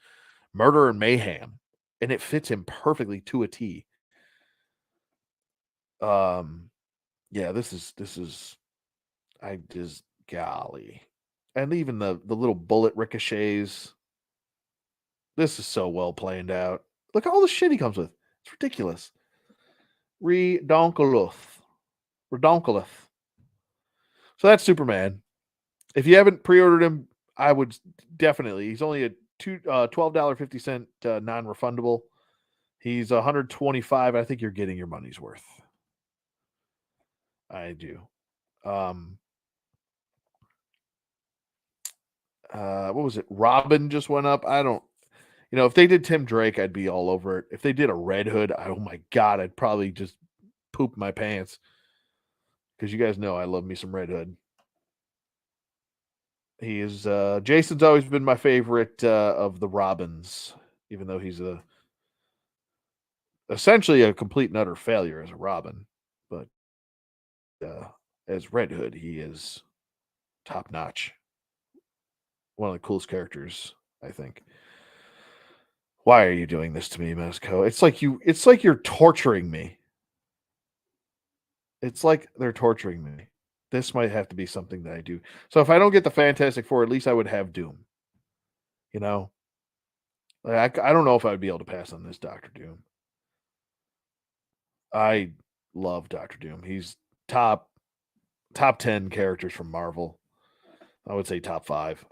Speaker 1: murder and mayhem, and it fits him perfectly to a T. Yeah, this is I just golly. And even the little bullet ricochets. This is so well planned out. Look at all the shit he comes with. It's ridiculous. Redonkulous. Redonkulous. So that's Superman. If you haven't pre-ordered him, I would definitely. He's only a $12.50 non-refundable. He's 125. I think you're getting your money's worth. I do. What was it? Robin just went up. I don't. If they did Tim Drake, I'd be all over it. If they did a Red Hood, oh my god, I'd probably just poop my pants. Because you guys know I love me some Red Hood. He is Jason's always been my favorite of the Robins, even though he's essentially a complete and utter failure as a Robin. But as Red Hood, he is top notch. One of the coolest characters, I think. Why are you doing this to me, Mesco? It's like you're torturing me. It's like they're torturing me. This might have to be something that I do. So if I don't get the Fantastic Four, at least I would have Doom. I don't know if I would be able to pass on this Doctor Doom. I love Doctor Doom. He's top 10 characters from Marvel. I would say top 5.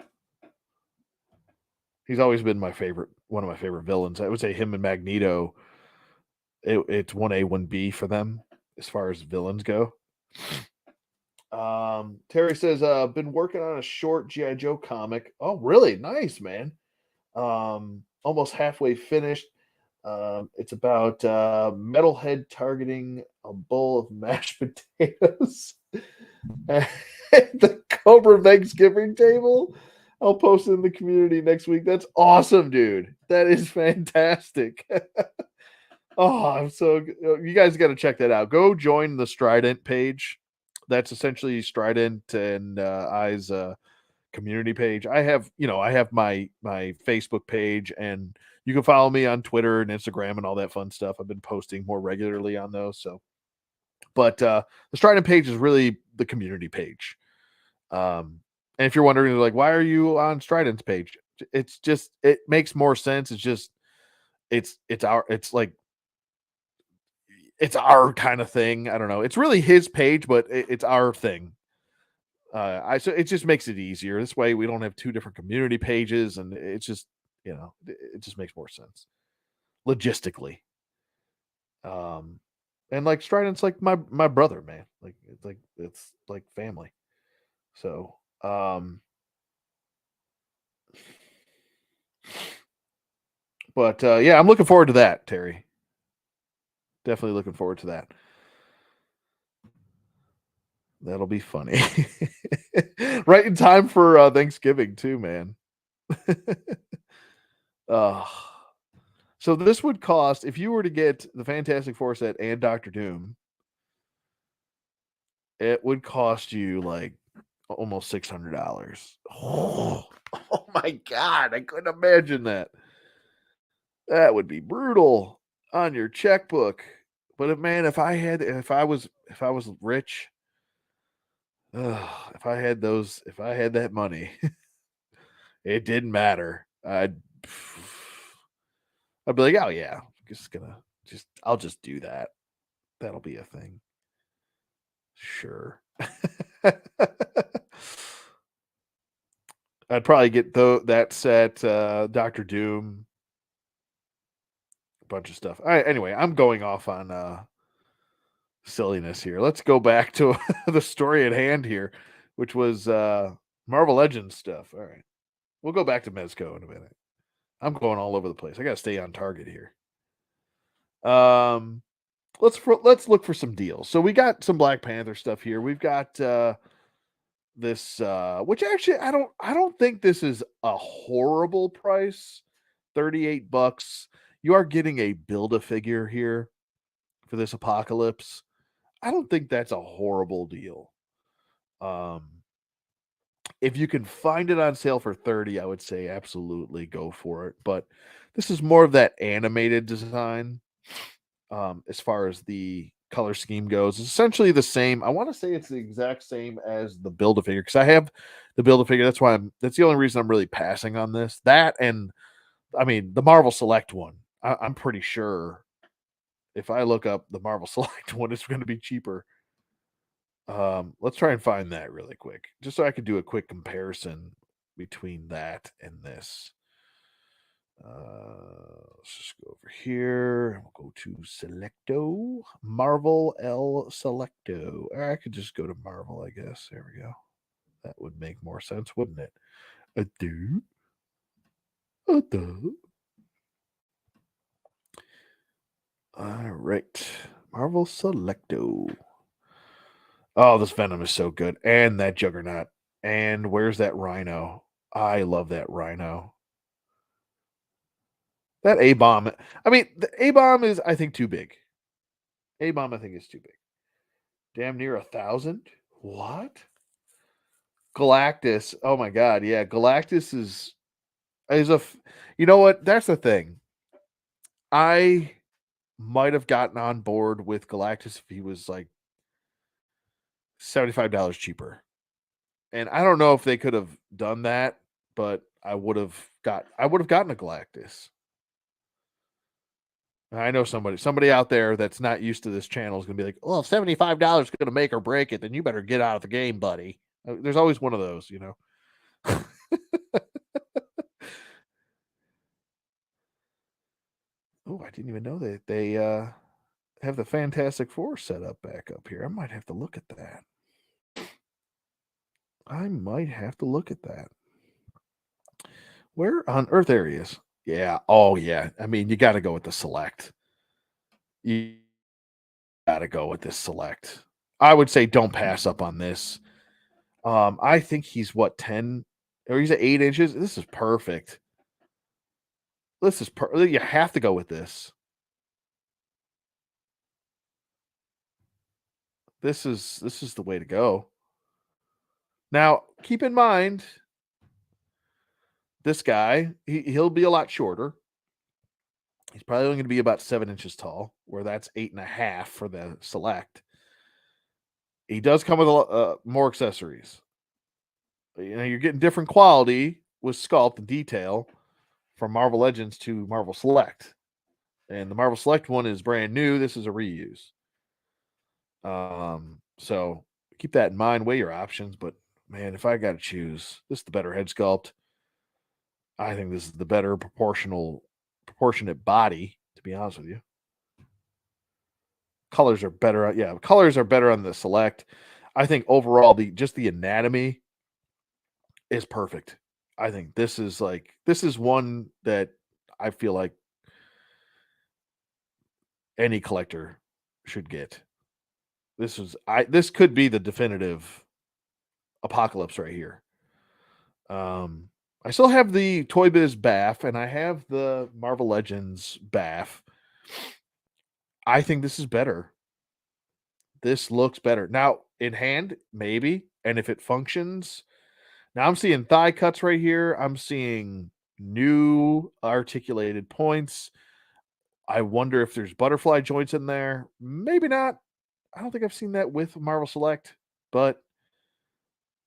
Speaker 1: He's always been one of my favorite villains. I would say him and Magneto. It's 1A, 1B for them as far as villains go. Terry says, been working on a short G.I. Joe comic. Oh, really? Nice, man. Almost halfway finished. It's about Metalhead targeting a bowl of mashed potatoes at the Cobra Thanksgiving table. I'll post it in the community next week. That's awesome, dude. That is fantastic. Oh, I'm so you guys got to check that out. Go join the Strident page. That's essentially Strident and I's community page. I have my Facebook page, and you can follow me on Twitter and Instagram and all that fun stuff. I've been posting more regularly on those. But the Strident page is really the community page. And if you're wondering, like, why are you on Strident's page? It's just it makes more sense. It's our kind of thing. I don't know. It's really his page, but it's our thing. So it just makes it easier. This way we don't have 2 different community pages, and it's just, it just makes more sense logistically. And like Strident's like my brother, man. It's like family. So, but yeah, I'm looking forward to that, Terry. Definitely looking forward to that. That'll be funny. Right in time for Thanksgiving too, man. So this would cost, if you were to get the Fantastic Four set and Doctor Doom, it would cost you like almost $600. Oh my god, I couldn't imagine that. That would be brutal. on your checkbook. But if I was rich, if I had that money, it didn't matter. I'd be like, oh yeah, I'll just do that. That'll be a thing. Sure. I'd probably get that set, Doctor Doom, a bunch of stuff. All right, anyway, I'm going off on silliness here. Let's go back to the story at hand here, which was Marvel Legends stuff. All right. We'll go back to Mezco in a minute. I'm going all over the place. I got to stay on target here. Um let's look for some deals. So we got some Black Panther stuff here. We've got this which actually I don't think this is a horrible price. $38. You are getting a build a figure here for this apocalypse. I don't think that's a horrible deal. Um if you can find it on sale for 30, I would say absolutely go for it. But this is more of that animated design. As far as the color scheme goes, it's essentially the same. I want to say it's the exact same as the build a figure because I have the build a figure. That's the only reason I'm really passing on this. That and I mean the Marvel Select one. I'm pretty sure if I look up the Marvel Select one, it's going to be cheaper. Let's try and find that really quick, just so I could do a quick comparison between that and this. Let's just go over here. We'll go to Selecto. Marvel L Selecto. Or I could just go to Marvel, I guess. There we go. That would make more sense, wouldn't it? A do. A do. All right. Marvel Selecto. Oh, this Venom is so good. And that Juggernaut. And where's that Rhino? I love that Rhino. That A bomb. I mean, the A bomb is, I think, too big. A bomb, I think, is too big. Damn near 1,000. What? Galactus. Oh my god, yeah. Galactus is you know what? That's the thing. I might have gotten on board with Galactus if he was like $75 cheaper. And I don't know if they could have done that, but I would have gotten a Galactus. I know somebody out there that's not used to this channel is going to be like, "Oh, if $75 is going to make or break it, then you better get out of the game, buddy." There's always one of those, you know. Oh, I didn't even know that they have the Fantastic Four set up back up here. I might have to look at that. I might have to look at that. Where on Earth areas? Yeah. Oh, yeah. I mean, you got to go with the Select. You got to go with this Select. I would say don't pass up on this. I think he's what 10 or he's at 8 inches. This is perfect. You have to go with this. This is the way to go. Now, keep in mind, this guy, he'll be a lot shorter. He's probably only going to be about 7 inches tall, where that's 8.5 for the Select. He does come with more accessories. You know, you're getting different quality with sculpt and detail from Marvel Legends to Marvel Select. And the Marvel Select one is brand new. This is a reuse. So keep that in mind. Weigh your options, but man, if I got to choose, this is the better head sculpt. I think this is the better proportionate body. To be honest with you, colors are better. Yeah, colors are better on the Select. I think overall, the anatomy is perfect. I think this is one that I feel like any collector should get. This could be the definitive apocalypse right here. I still have the Toy Biz Baff and I have the Marvel Legends Baff. I think this is better. This looks better. Now, in hand, maybe. And if it functions, now I'm seeing thigh cuts right here. I'm seeing new articulated points. I wonder if there's butterfly joints in there. Maybe not. I don't think I've seen that with Marvel Select, but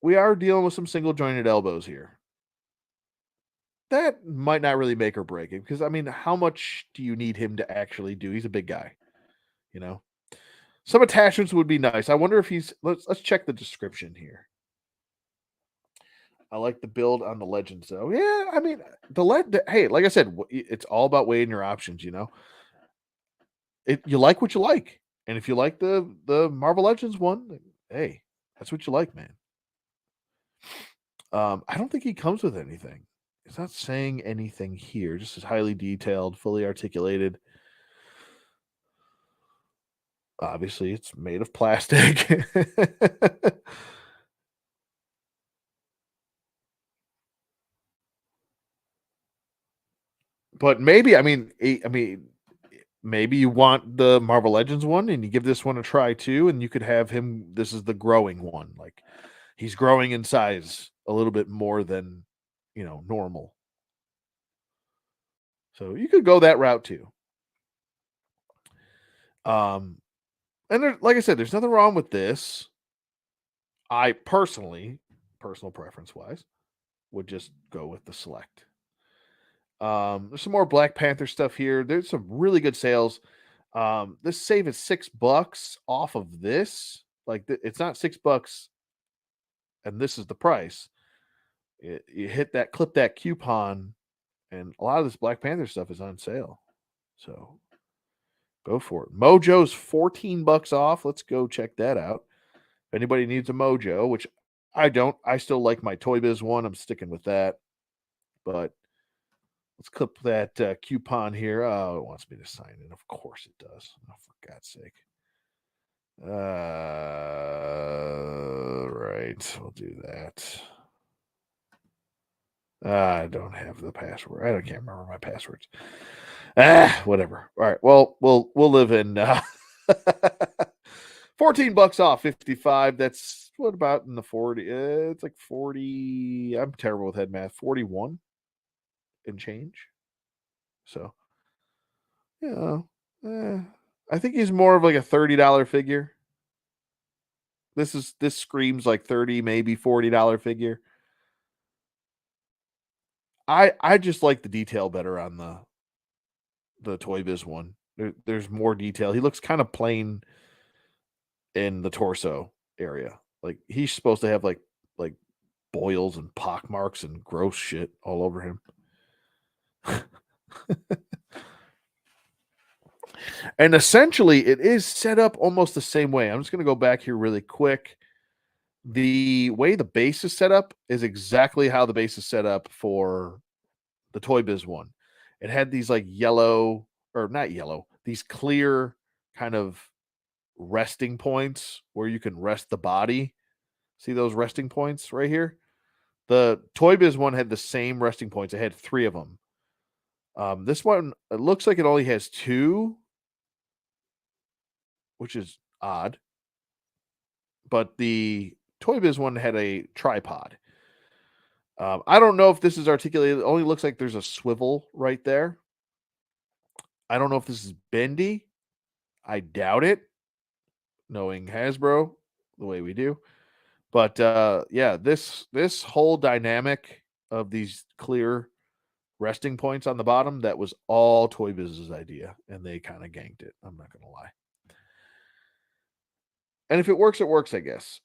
Speaker 1: we are dealing with some single jointed elbows here. That might not really make or break it because I mean, how much do you need him to actually do? He's a big guy, you know. Some attachments would be nice. I wonder if he's let's check the description here. I like the build on the Legends though. Yeah, I mean hey, like I said, it's all about weighing your options, you know. You like what you like. And if you like the Marvel Legends one, then, hey, that's what you like, man. I don't think he comes with anything. It's not saying anything here. Just as highly detailed, fully articulated. Obviously, it's made of plastic. But maybe, I mean, maybe you want the Marvel Legends one and you give this one a try too, and you could have him. This is the growing one. Like he's growing in size a little bit more than normal. So you could go that route too. Um, and like I said, there's nothing wrong with this. I personally, personal preference wise, would just go with the select. There's some more Black Panther stuff here. There's some really good sales. This save is $6 off of this. Like it's not $6, and this is the price. You hit that, clip that coupon, and a lot of this Black Panther stuff is on sale. So go for it. Mojo's $14 off. Let's go check that out. If anybody needs a Mojo, which I don't, I still like my Toy Biz one. I'm sticking with that. But let's clip that coupon here. Oh, it wants me to sign in. Of course it does. Oh, for God's sake. Right. We'll do that. I don't have the password. I can't remember my passwords. Whatever. All right. Well, we'll live in $14 off 55. That's what about in the 40? It's like 40. I'm terrible with head math. 41 and change. So, yeah. I think he's more of like a $30 figure. This screams like 30, maybe $40 figure. I just like the detail better on the Toy Biz one. There's more detail. He looks kind of plain in the torso area. Like he's supposed to have like boils and pock marks and gross shit all over him. And essentially it is set up almost the same way. I'm just going to go back here really quick. The way the base is set up is exactly how the base is set up for the Toy Biz one. It had these like yellow, or not yellow, these clear kind of resting points where you can rest the body. See those resting points right here? The Toy Biz one had the same resting points. It had 3 of them. This one, it looks like it only has 2, which is odd. But the Toy Biz one had a tripod. I don't know if this is articulated. It only looks like there's a swivel right there. I don't know if this is bendy. I doubt it, knowing Hasbro the way we do. But yeah, this whole dynamic of these clear resting points on the bottom, that was all Toy Biz's idea, and they kind of ganked it. I'm not gonna lie. And if it works, it works, I guess.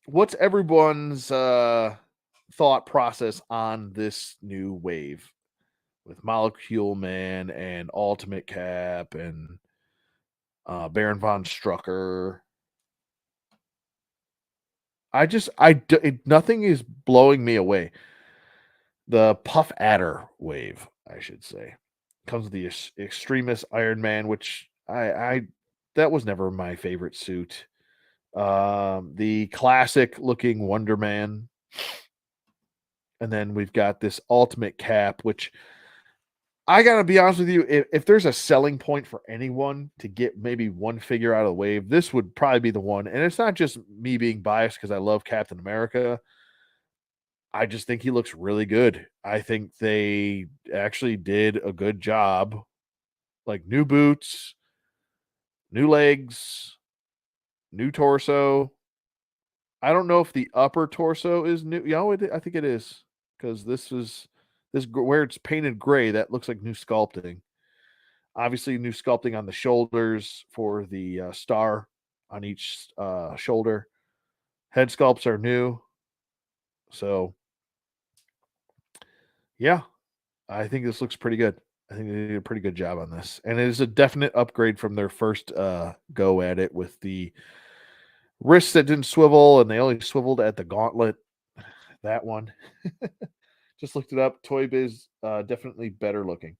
Speaker 1: What's everyone's thought process on this new wave with Molecule Man and Ultimate Cap and Baron von Strucker? Nothing is blowing me away. The Puff Adder wave, I should say, comes with the Extremis Iron Man, which I that was never my favorite suit. The classic looking Wonder Man, and then we've got this Ultimate Cap, which I gotta be honest with you, if there's a selling point for anyone to get maybe one figure out of the wave, this would probably be the one. And it's not just me being biased because I love Captain America. I just think he looks really good. I think they actually did a good job like new boots, new legs, new torso. I don't know if the upper torso is new. Yeah, I think it is because where it's painted gray. That looks like new sculpting. Obviously, new sculpting on the shoulders for the star on each shoulder. Head sculpts are new. So, yeah, I think this looks pretty good. I think they did a pretty good job on this. And it is a definite upgrade from their first go at it with the wrists that didn't swivel and they only swiveled at the gauntlet. That one. Just looked it up. Toy Biz definitely better looking.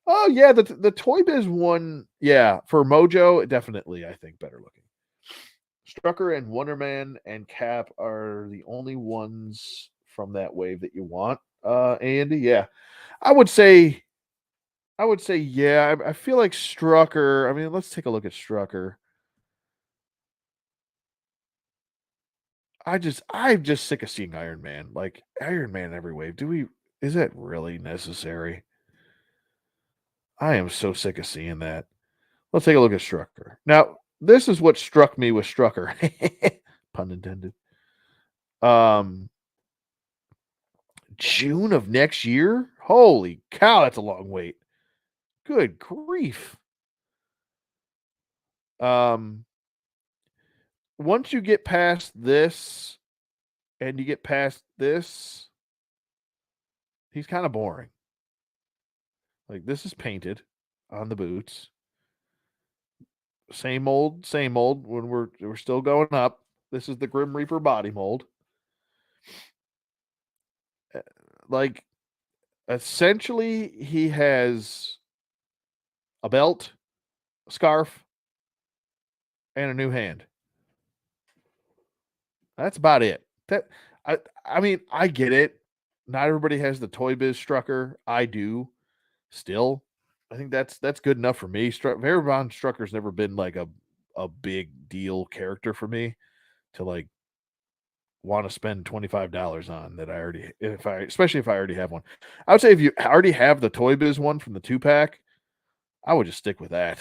Speaker 1: Oh yeah, the Toy Biz one, yeah, for Mojo, definitely I think better looking. Strucker and Wonderman and Cap are the only ones from that wave that you want. Andy, yeah. I would say yeah. I feel like Strucker. I mean, let's take a look at Strucker. I'm just sick of seeing Iron Man. Like Iron Man every wave. Is that really necessary? I am so sick of seeing that. Let's take a look at Strucker. Now, this is what struck me with Strucker. Pun intended. Um June of next year? Holy cow, that's a long wait. Good grief. Um Once you get past this and you get past this, he's kind of boring. Like this is painted on the boots. Same old when we're still going up. This is the Grim Reaper body mold. Uh, Like essentially he has a belt, a scarf, and a new hand. That's about it. That I mean, I get it. Not everybody has the Toy Biz Strucker. I do still. I think that's good enough for me. Von Strucker's never been like a big deal character for me to like want to spend $25 on that I already if I especially if I already have one. I would say if you already have the Toy Biz one from the 2-pack, I would just stick with that.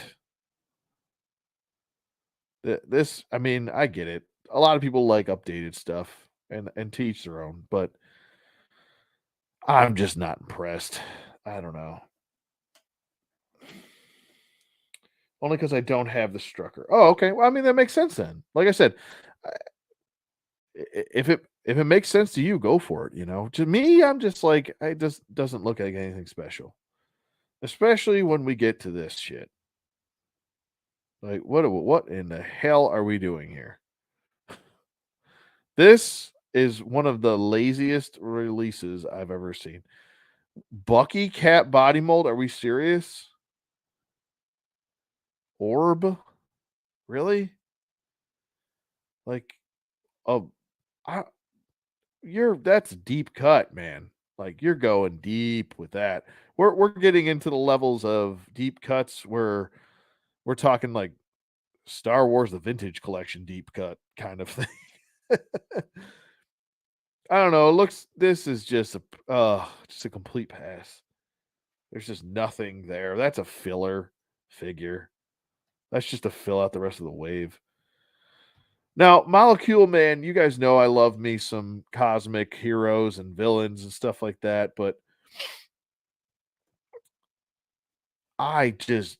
Speaker 1: This I mean, I get it. A lot of people like updated stuff and teach their own, but I'm just not impressed. I don't know. Only because I don't have the Strucker. Oh, okay. Well, I mean that makes sense then. Like I said, if it makes sense to you, go for it. You know, to me, I'm just like it just doesn't look like anything special, especially when we get to this shit. Like, what in the hell are we doing here? This is one of the laziest releases I've ever seen. Bucky Cat body mold. Are we serious? Orb? Really? Like, oh, I, that's deep cut, man. Like you're going deep with that. We're getting into the levels of deep cuts where we're talking like Star Wars the Vintage Collection deep cut kind of thing. I don't know. It looks this is just a complete pass. There's just nothing there. That's a filler figure. That's just to fill out the rest of the wave. Now, Molecule Man, you guys know I love me some cosmic heroes and villains and stuff like that, but I just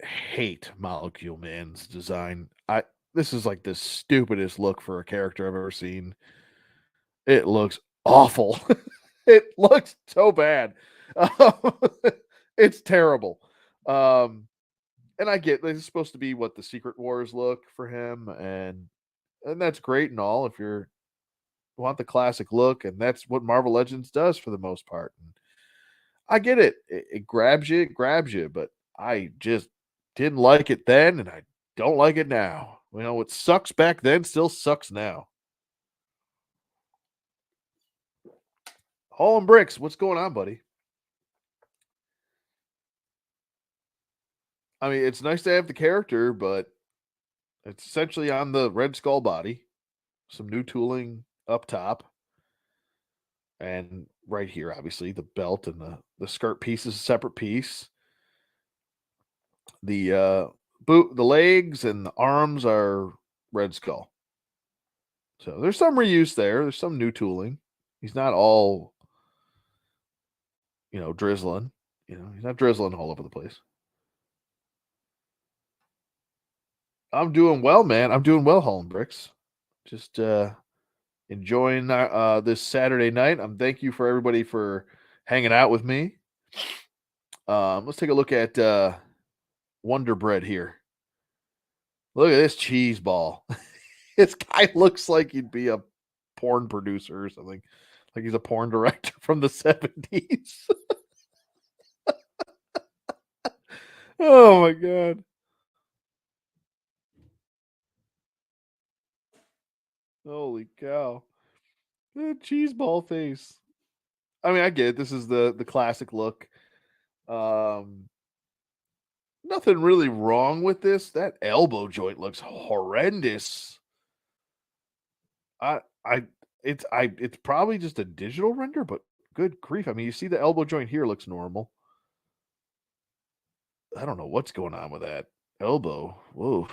Speaker 1: hate Molecule Man's design. I This is like the stupidest look for a character I've ever seen. It looks awful. It looks so bad. Um, it's terrible. Um, and I get this is supposed to be what the Secret Wars look for him, and that's great and all if you're want the classic look, and that's what Marvel Legends does for the most part. And I get it. It grabs you, but I just didn't like it then, and I don't like it now. You know, what sucks back then still sucks now. Hall and Bricks, what's going on, buddy? I mean, it's nice to have the character, but it's essentially on the Red Skull body. Some new tooling up top. And right here, obviously, the belt and the skirt piece is a separate piece. The the legs and the arms are Red Skull. So there's some reuse there. There's some new tooling. He's not all, drizzling. He's not drizzling all over the place. I'm doing well, man. I'm doing well, hauling bricks. Just enjoying this Saturday night. Thank you for everybody for hanging out with me. Let's take a look at Wonder Bread here. Look at this cheese ball. This guy looks like he'd be a porn producer or something. Like he's a porn director from the 70s. Oh my god. Holy cow. The cheese ball face. I mean, I get it. This is the classic look. Um Nothing really wrong with this. That elbow joint looks horrendous. I I it's probably just a digital render, but good grief. I mean, you see the elbow joint here looks normal. I don't know what's going on with that elbow. Whoa.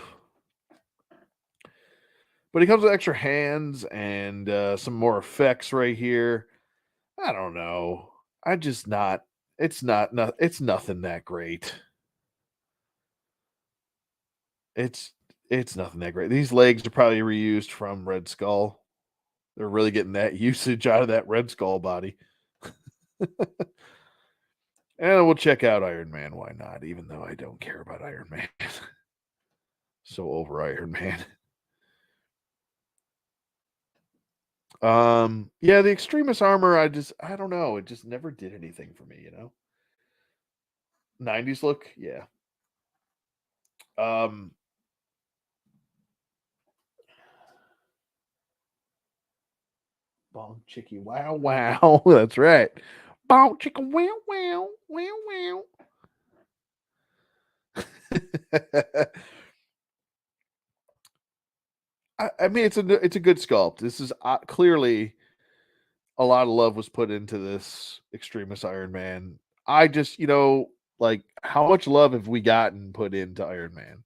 Speaker 1: But he comes with extra hands and some more effects right here. I don't know. I just not. It's not. No, it's nothing that great. It's it's nothing that great. These legs are probably reused from Red Skull. They're really getting that usage out of that Red Skull body. And we'll check out Iron Man. Why not? Even though I don't care about Iron Man. So over Iron Man. Yeah, the extremist armor, I don't know. It just never did anything for me. 90s look, yeah. Um Bong Chicky Wow Wow. That's right. Bong Chicka Wow Wow Wow Wow. I mean, it's a good sculpt. This is clearly a lot of love was put into this Extremis Iron Man. I just, like how much love have we gotten put into Iron Man?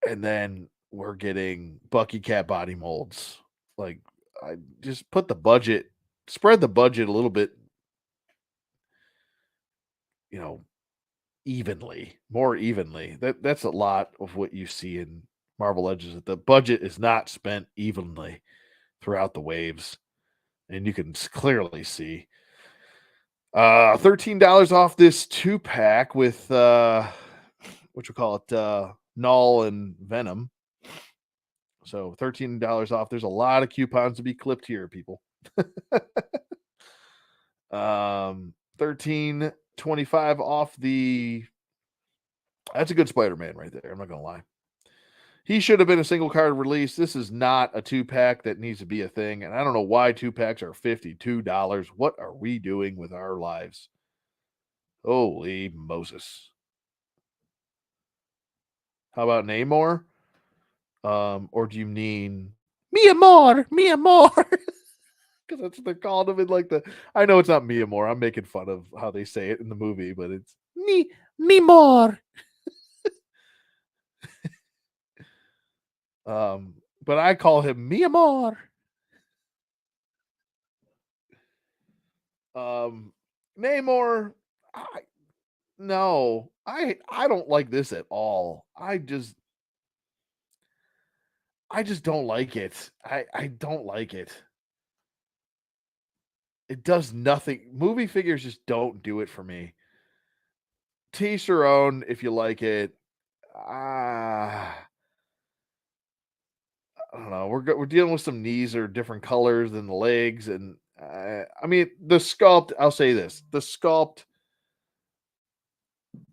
Speaker 1: And then we're getting Bucky Cat body molds. Like, I just spread the budget a little bit, you know, more evenly. That's a lot of what you see in Marvel Legends. That the budget is not spent evenly throughout the waves, and you can clearly see. $13 off this 2-pack with what you call it, Null and Venom. So $13 off. There's a lot of coupons to be clipped here, people. 13.25 off the. That's a good Spider-Man right there. I'm not gonna lie. He should have been a single card release. This is not a 2-pack that needs to be a thing. And I don't know why 2-packs are $52. What are we doing with our lives? Holy Moses. How about Namor? Or do you mean Mia Moore? Mia Moore. Because that's what they're calling him in like the. I know it's not Mia Moore. I'm making fun of how they say it in the movie, but it's me more. But I call him Mia Moore. Namor. No, I don't like this at all. I just don't like it. I don't like it. It does nothing. Movie figures just don't do it for me. Teach your own if you like it. Ah, I don't know. We're dealing with some knees are different colors than the legs, and I mean the sculpt. I'll say this: the sculpt.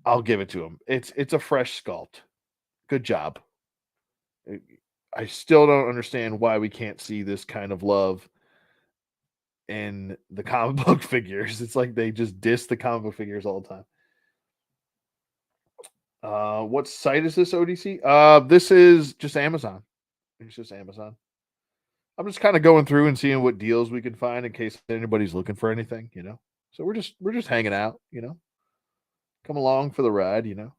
Speaker 1: I'll give it to him. It's a fresh sculpt. Good job. I still don't understand why we can't see this kind of love in the comic book figures. It's like they just diss the comic book figures all the time. What site is this ODC? This is just Amazon. It's just Amazon. I'm just kind of going through and seeing what deals we can find in case anybody's looking for anything. So we're just hanging out. Come along for the ride, you know.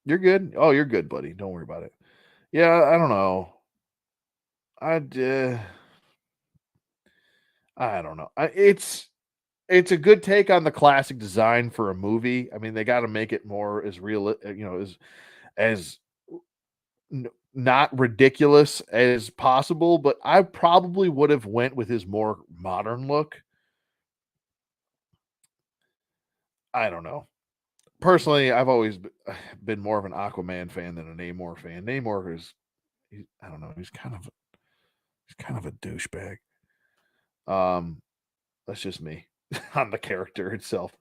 Speaker 1: You're good. Oh, you're good, buddy. Don't worry about it. Yeah, I don't know. I'd I don't know. It's a good take on the classic design for a movie. I mean, they got to make it more as real, as not ridiculous as possible. But I probably would have went with his more modern look. I don't know. Personally, I've always been more of an Aquaman fan than a Namor fan. Namor is, I don't know, he's kind of a douchebag. Um, that's just me on the character itself.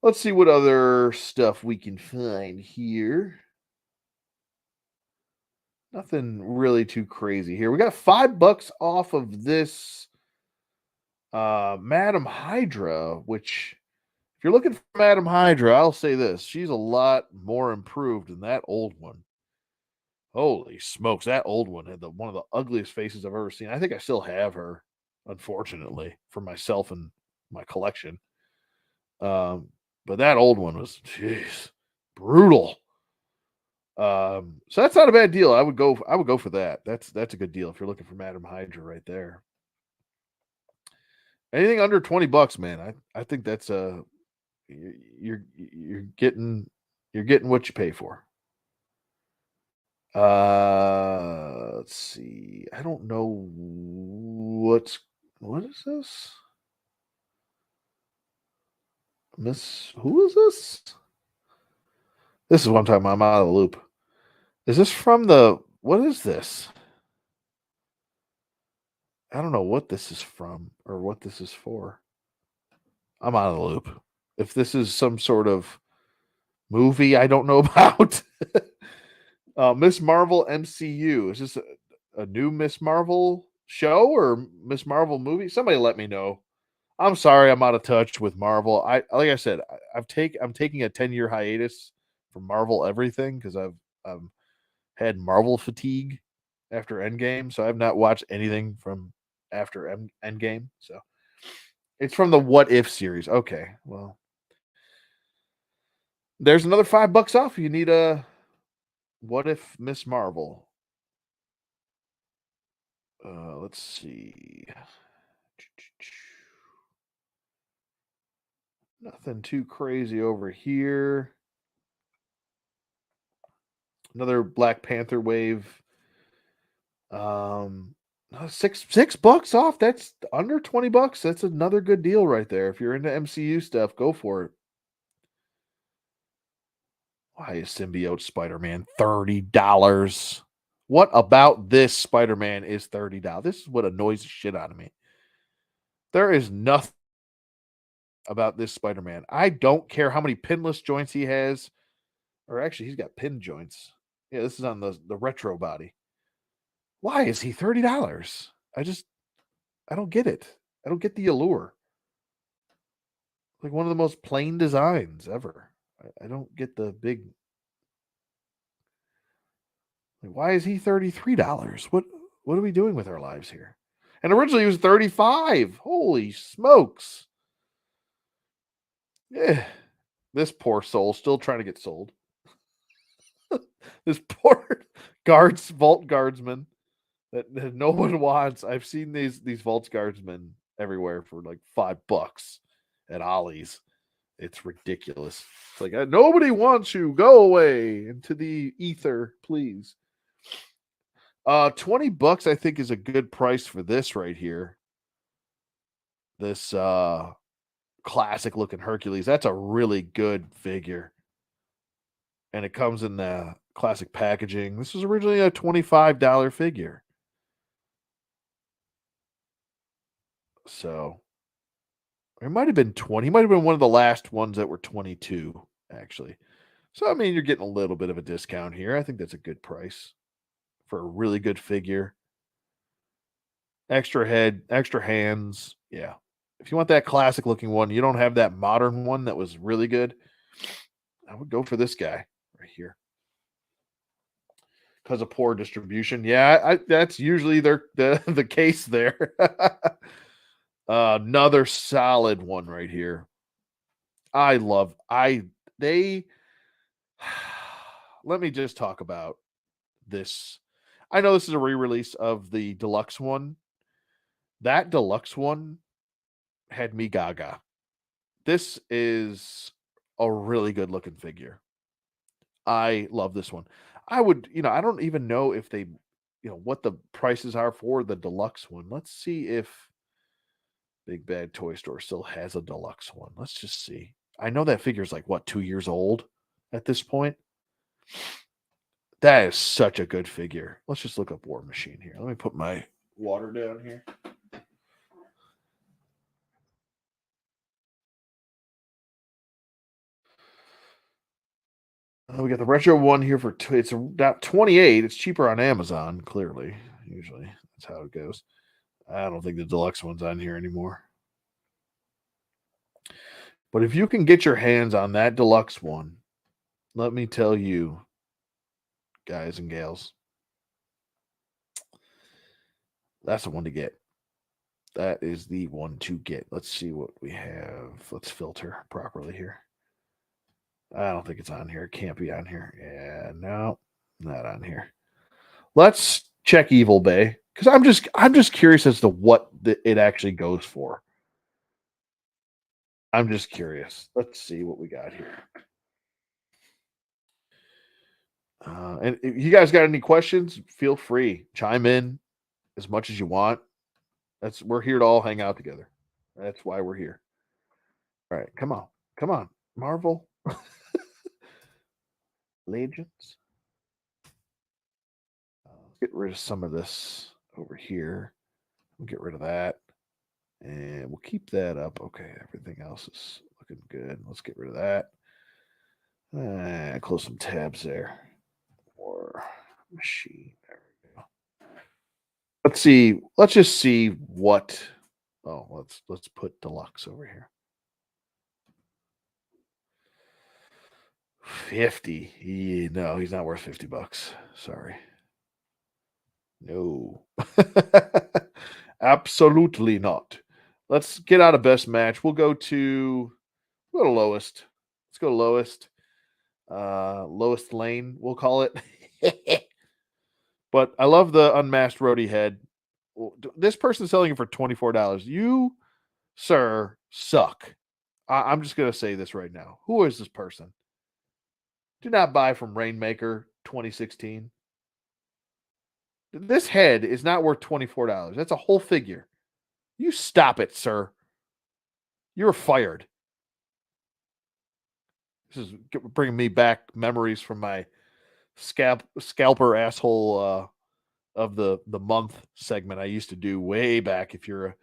Speaker 1: Let's see what other stuff we can find here. Nothing really too crazy here. We got $5 off of this Madam Hydra, which if you're looking for Madam Hydra, I'll say this. She's a lot more improved than that old one. Holy smokes, that old one had one of the ugliest faces I've ever seen. I think I still have her, unfortunately, for myself and my collection. But that old one was, jeez, brutal. So that's not a bad deal. I would go for that. That's a good deal if you're looking for Madam Hydra right there. Anything under $20, man. I think that's you're getting what you pay for. Let's see. I don't know what is this? Who is this? This is what I'm talking about. I'm out of the loop. Is this from what is this? I don't know what this is from or what this is for. I'm out of the loop. If this is some sort of movie I don't know about. Miss Marvel MCU. Is this a new Miss Marvel show or Miss Marvel movie? Somebody let me know. I'm sorry, I'm out of touch with Marvel. Like I said, I'm taking a 10-year hiatus from Marvel everything because I've had Marvel fatigue after Endgame, so I've not watched anything from after Endgame. So it's from the What If series. Okay, well, there's another $5 off. You need a What If Miss Marvel. Let's see. Nothing too crazy over here. Another Black Panther wave. $6 off. That's under $20. That's another good deal right there. If you're into MCU stuff, go for it. Why is Symbiote Spider-Man $30? What about this Spider-Man is $30? This is what annoys the shit out of me. There is nothing about this Spider-Man. I don't care how many pinless joints he has. Or actually, he's got pin joints. Yeah, this is on the retro body. Why is he $30? I don't get it. I don't get the allure. Like one of the most plain designs ever. I don't get the big. Like, why is he $33? What are we doing with our lives here? And originally he was 35. Holy smokes. Yeah. This poor soul still trying to get sold. This poor vault guardsman that no one wants. I've seen these vault guardsmen everywhere for like $5 at Ollie's. It's ridiculous. It's like nobody wants you. Go away into the ether, please. $20 I think is a good price for this right here. This classic looking Hercules. That's a really good figure. And it comes in the classic packaging. This was originally a $25 figure. So it might have been 20. He might have been one of the last ones that were 22, actually. So I mean, you're getting a little bit of a discount here. I think that's a good price for a really good figure. Extra head, extra hands. Yeah. If you want that classic looking one, you don't have that modern one that was really good. I would go for this guy right here. Because of poor distribution. Yeah, that's usually the case there. Another solid one right here. They let me just talk about this. I know this is a re-release of the deluxe one. That deluxe one had me gaga. This is a really good looking figure. I love this one. I don't even know if they, what the prices are for the deluxe one. Let's see if Big Bad Toy Store still has a deluxe one. Let's just see. I know that figure is like what, 2 years old at this point. That is such a good figure. Let's just look up War Machine here. Let me put my water down here. We got the retro one here for it's about 28. It's cheaper on Amazon, clearly. Usually that's how it goes. I don't think the deluxe one's on here anymore. But if you can get your hands on that deluxe one, let me tell you, guys and gals, that's the one to get. That is the one to get. Let's see what we have. Let's filter properly here. I don't think it's on here. It can't be on here. Yeah, no, not on here. Let's check Evil Bay because I'm just curious as to what it actually goes for. I'm just curious. Let's see what we got here. And if you guys got any questions, feel free chime in as much as you want. We're here to all hang out together. That's why we're here. All right, come on, Marvel Legends. Let's get rid of some of this over here. We'll get rid of that, and we'll keep that up. Okay, everything else is looking good. Let's get rid of that. And close some tabs there. Or machine. There we go. Let's see. Let's just see what. Oh, let's put deluxe over here. 50. No, he's not worth $50. Sorry. No. Absolutely not. Let's get out of best match. We'll go to lowest. Let's go to lowest. Lowest lane, we'll call it. But I love the unmasked roadie head. This person's selling it for $24. You, sir, suck. I'm just gonna say this right now. Who is this person? Do not buy from Rainmaker 2016. This head is not worth $24. That's a whole figure. You stop it, sir. You're fired. This is bringing me back memories from my scalper asshole of the month segment I used to do way back. If you're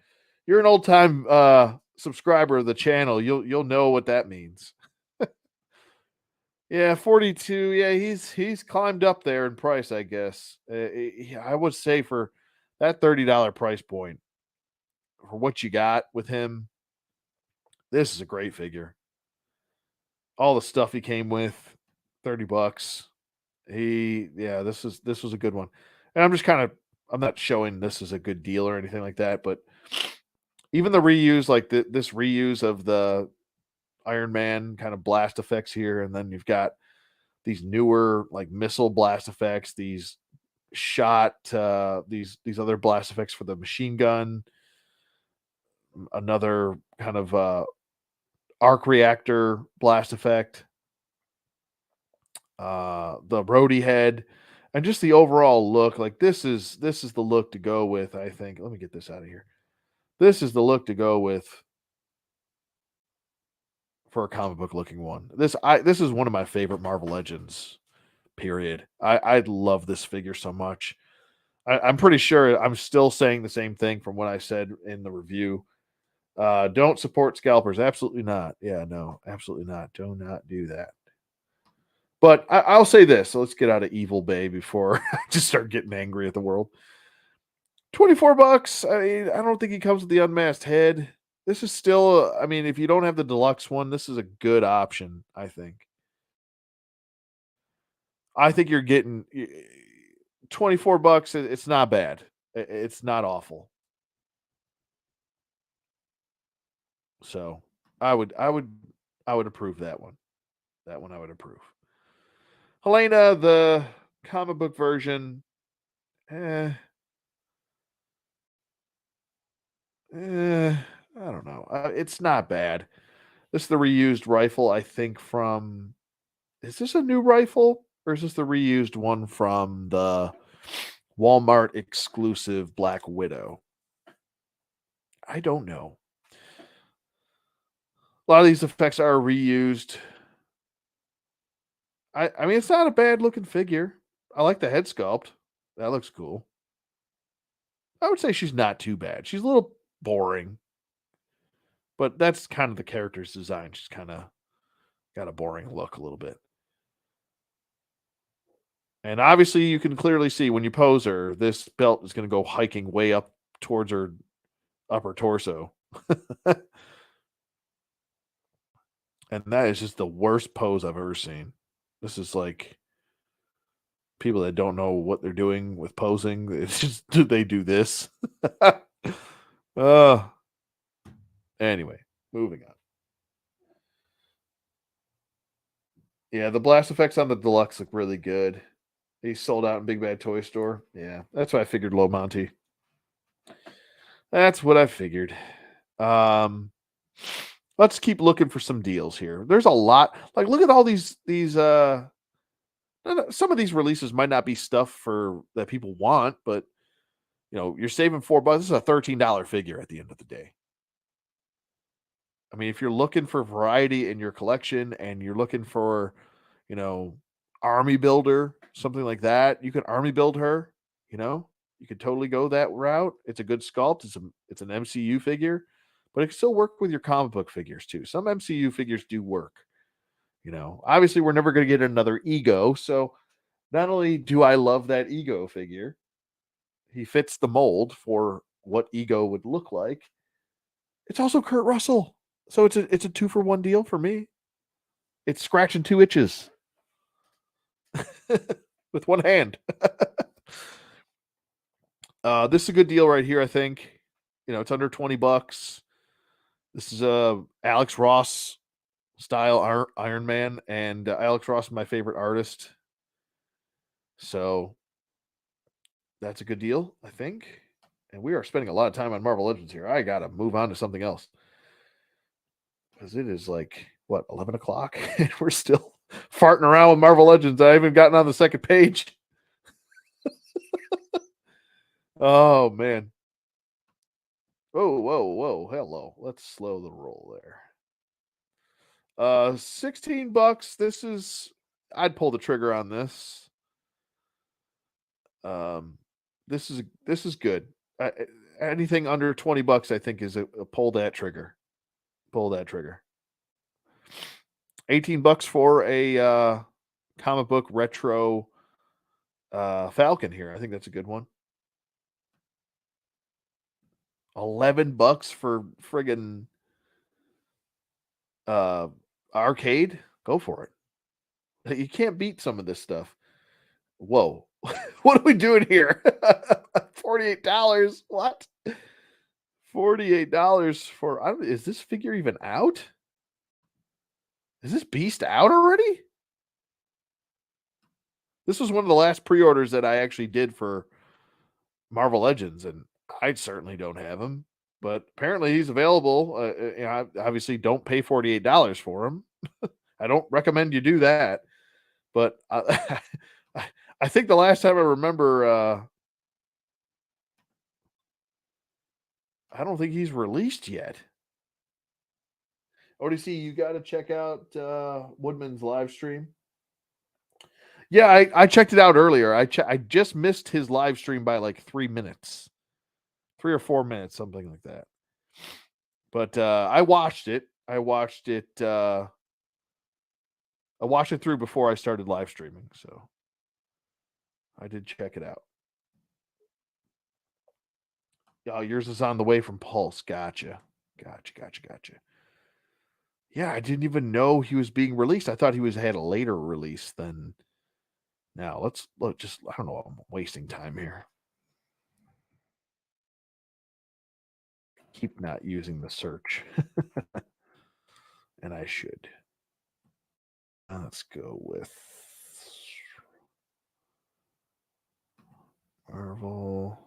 Speaker 1: an old time subscriber of the channel, you'll know what that means. Yeah, 42. Yeah, he's climbed up there in price, I guess. I would say for that $30 price point for what you got with him, this is a great figure. All the stuff he came with, $30. This was a good one. And I'm not showing this as a good deal or anything like that, but even the reuse, like this reuse of the Iron Man kind of blast effects here, and then you've got these newer like missile blast effects, these these other blast effects for the machine gun, another kind of arc reactor blast effect, the roadie head, and just the overall look. Like this is the look to go with, I think. Let me get this out of here. This is the look to go with for a comic book looking one. This is one of my favorite Marvel Legends. Period. I love this figure so much. I'm pretty sure I'm still saying the same thing from what I said in the review. Don't support scalpers. Absolutely not. Yeah, no, absolutely not. Do not do that. But I'll say this. So let's get out of Evil Bay before I just start getting angry at the world. $24. I don't think he comes with the unmasked head. This is still, I mean, if you don't have the deluxe one, this is a good option, I think. I think you're getting $24. It's not bad. It's not awful. So I would I would approve that one. That one I would approve. Helena, the comic book version, eh, I don't know. It's not bad. This is the reused rifle, I think, from. Is this a new rifle? Or is this the reused one from the Walmart exclusive Black Widow? I don't know. A lot of these effects are reused. I mean, it's not a bad looking figure. I like the head sculpt. That looks cool. I would say she's not too bad. She's a little boring, but that's kind of the character's design. She's kind of got a boring look a little bit. And obviously, you can clearly see when you pose her, this belt is going to go hiking way up towards her upper torso. And that is just the worst pose I've ever seen. This is like people that don't know what they're doing with posing. It's just they do this. uh anyway, moving on. Yeah, the blast effects on the deluxe look really good. He sold out in Big Bad Toy Store. Yeah, that's what I figured, Low Monty. That's what I figured. Um let's keep looking for some deals here. There's a lot. Like look at all these some of these releases might not be stuff for that people want, but you're saving $4. This is a $13 figure at the end of the day. I mean, if you're looking for variety in your collection and you're looking for, you know, army builder, something like that, you can army build her, you know, you could totally go that route. It's a good sculpt. It's an MCU figure, but it can still work with your comic book figures too. Some MCU figures do work. Obviously we're never going to get another Ego. So not only do I love that Ego figure, he fits the mold for what Ego would look like. It's also Kurt Russell. So it's a 2-for-1 deal for me. It's scratching 2 itches with one hand. This is a good deal right here, I think. It's under $20. This is a Alex Ross style Iron Man, and Alex Ross is my favorite artist. So that's a good deal, I think. And we are spending a lot of time on Marvel Legends here. I gotta move on to something else. Because it is like, what, 11 o'clock? And we're still farting around with Marvel Legends. I haven't gotten on the second page. Oh, man. Whoa, whoa, whoa. Hello. Let's slow the roll there. $16. I'd pull the trigger on this. This is good. Anything under $20, I think, is a pull that trigger. Pull that trigger. $18 for a comic book retro Falcon here. I think that's a good one. $11 for friggin' arcade. Go for it. You can't beat some of this stuff. Whoa. What are we doing here? $48. What? $48 for is this figure even out? Is this beast out already? This was one of the last pre-orders that I actually did for Marvel Legends, and I certainly don't have him, but apparently he's available. Obviously, don't pay $48 for him. I don't recommend you do that. But I think the last time I remember, I don't think he's released yet. ODC, you got to check out Woodman's live stream. Yeah, I checked it out earlier. I just missed his live stream by like 3 minutes, 3 or 4 minutes, something like that. But I watched it. I watched it through before I started live streaming, so I did check it out. Oh, yours is on the way from Pulse. Gotcha. Yeah, I didn't even know he was being released. I thought he had a later release than now. Let's look. Just I don't know. I'm wasting time here. Keep not using the search. and I should. Let's go with Marvel.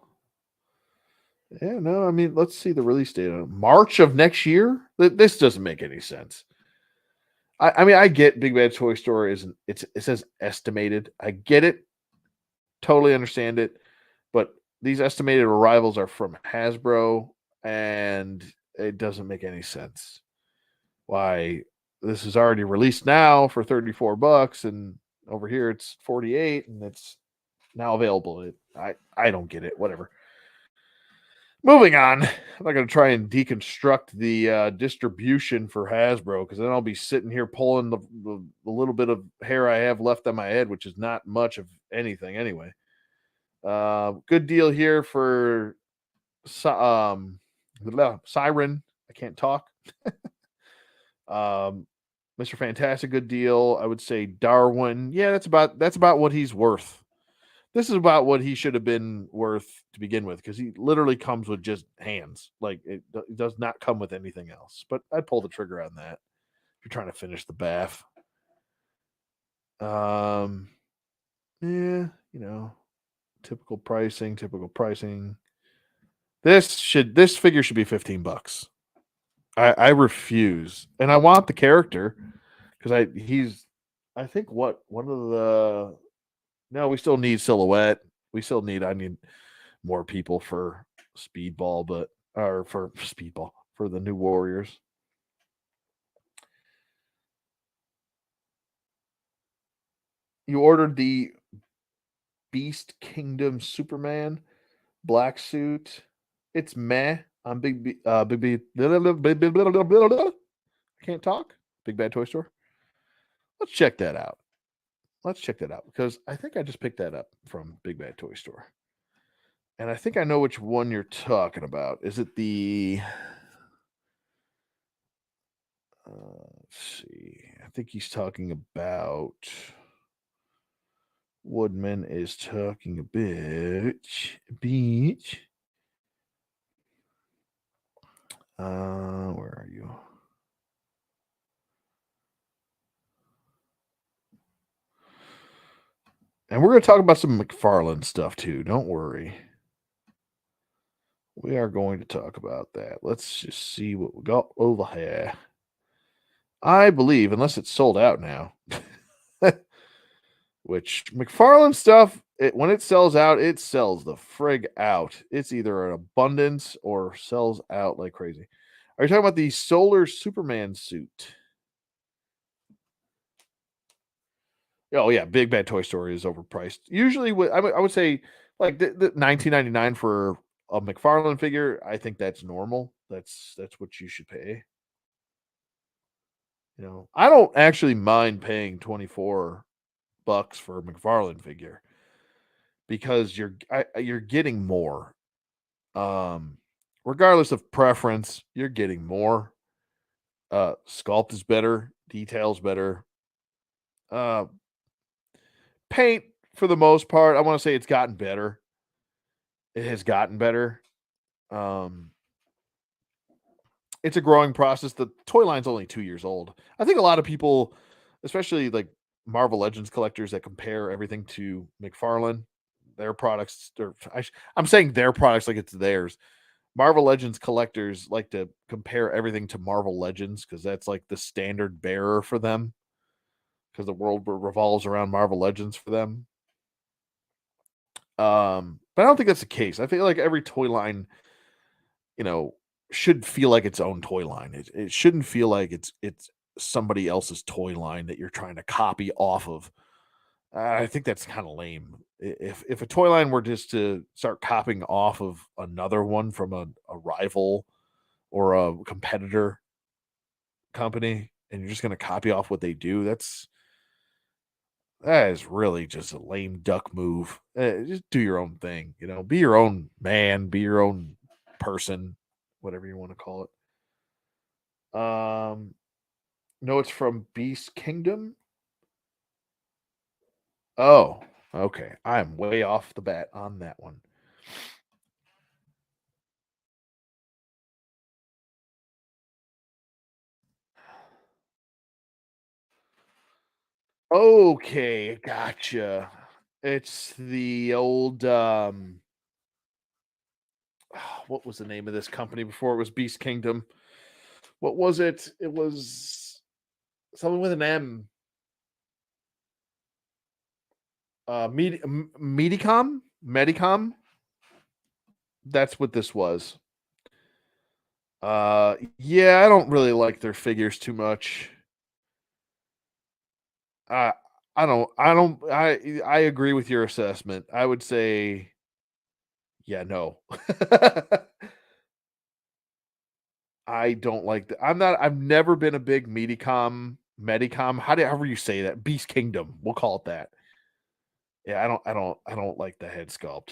Speaker 1: Yeah, no, I mean, let's see the release date. March of next year? This doesn't make any sense. I mean, I get Big Bad Toy Store isn't it says estimated. I get it, totally understand it, but these estimated arrivals are from Hasbro, and it doesn't make any sense. Why this is already released now for $34, and over here it's 48, and it's now available. I don't get it. Whatever. Moving on, I'm not going to try and deconstruct the distribution for Hasbro because then I'll be sitting here pulling the little bit of hair I have left on my head, which is not much of anything anyway. Good deal here for Siren. I can't talk. Mr. Fantastic, good deal. I would say Darwin. Yeah, that's about what he's worth. This is about what he should have been worth to begin with because he literally comes with just hands. Like it does not come with anything else. But I'd pull the trigger on that if you're trying to finish the bath. Yeah, typical pricing. This figure should be $15. I refuse, and I want the character because I think what one of the no, we still need silhouette. I need more people for speedball, or for speedball for the new Warriors. You ordered the Beast Kingdom Superman black suit. It's meh on Big B. Big B. I can't talk. Big Bad Toy Store. Let's check that out. Because I think I just picked that up from Big Bad Toy Store. And I think I know which one you're talking about. Is it the let's see. I think he's talking about Woodman is talking about beach. Where are you? And we're going to talk about some McFarlane stuff too. Don't worry. We are going to talk about that. Let's just see what we got over here. I believe, unless it's sold out now, which McFarlane stuff, when it sells out, it sells the frig out. It's either an abundance or sells out like crazy. Are you talking about the Solar Superman suit? Oh yeah, Big Bad Toy Story is overpriced. Usually, I would say like the $19.99 for a McFarlane figure. I think that's normal. That's what you should pay. I don't actually mind paying $24 for a McFarlane figure because you're getting more. Regardless of preference, you're getting more. Sculpt is better, details better. Paint for the most part, I want to say it's gotten better. It has gotten better. It's a growing process. The toy line's only 2 years old. I think a lot of people, especially like Marvel Legends collectors that compare everything to McFarlane, their products, I'm saying their products like it's theirs. Marvel Legends collectors like to compare everything to Marvel Legends because that's like the standard bearer for them because the world revolves around Marvel Legends for them. But I don't think that's the case. I feel like every toy line, should feel like its own toy line. It shouldn't feel like it's somebody else's toy line that you're trying to copy off of. I think that's kind of lame. If a toy line were just to start copying off of another one from a rival or a competitor company, and you're just going to copy off what they do, that is really just a lame duck move. Just do your own thing, be your own man, be your own person, whatever you want to call it. No, it's from Beast Kingdom. Oh, okay. I'm way off the bat on that one. Okay, gotcha. It's the old what was the name of this company before it was Beast Kingdom? What was it? It was something with an M. Medicom? Medicom? That's what this was. Yeah, I don't really like their figures too much. I I agree with your assessment. I would say yeah, no. I don't like the I've never been a big Medicom, however you say that, Beast Kingdom, we'll call it that. Yeah, I don't like the head sculpt.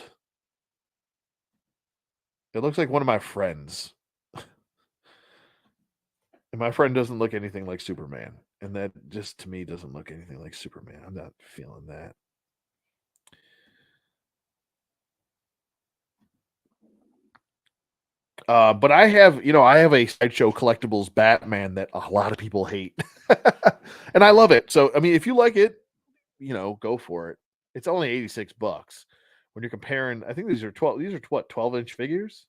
Speaker 1: It looks like one of my friends, and my friend doesn't look anything like Superman, and that just to me doesn't look anything like Superman. I'm not feeling that. But I have, I have a Sideshow Collectibles Batman that a lot of people hate, and I love it. So, I mean, if you like it, go for it. It's only $86 when you're comparing. I think these are 12. These are what 12-inch figures,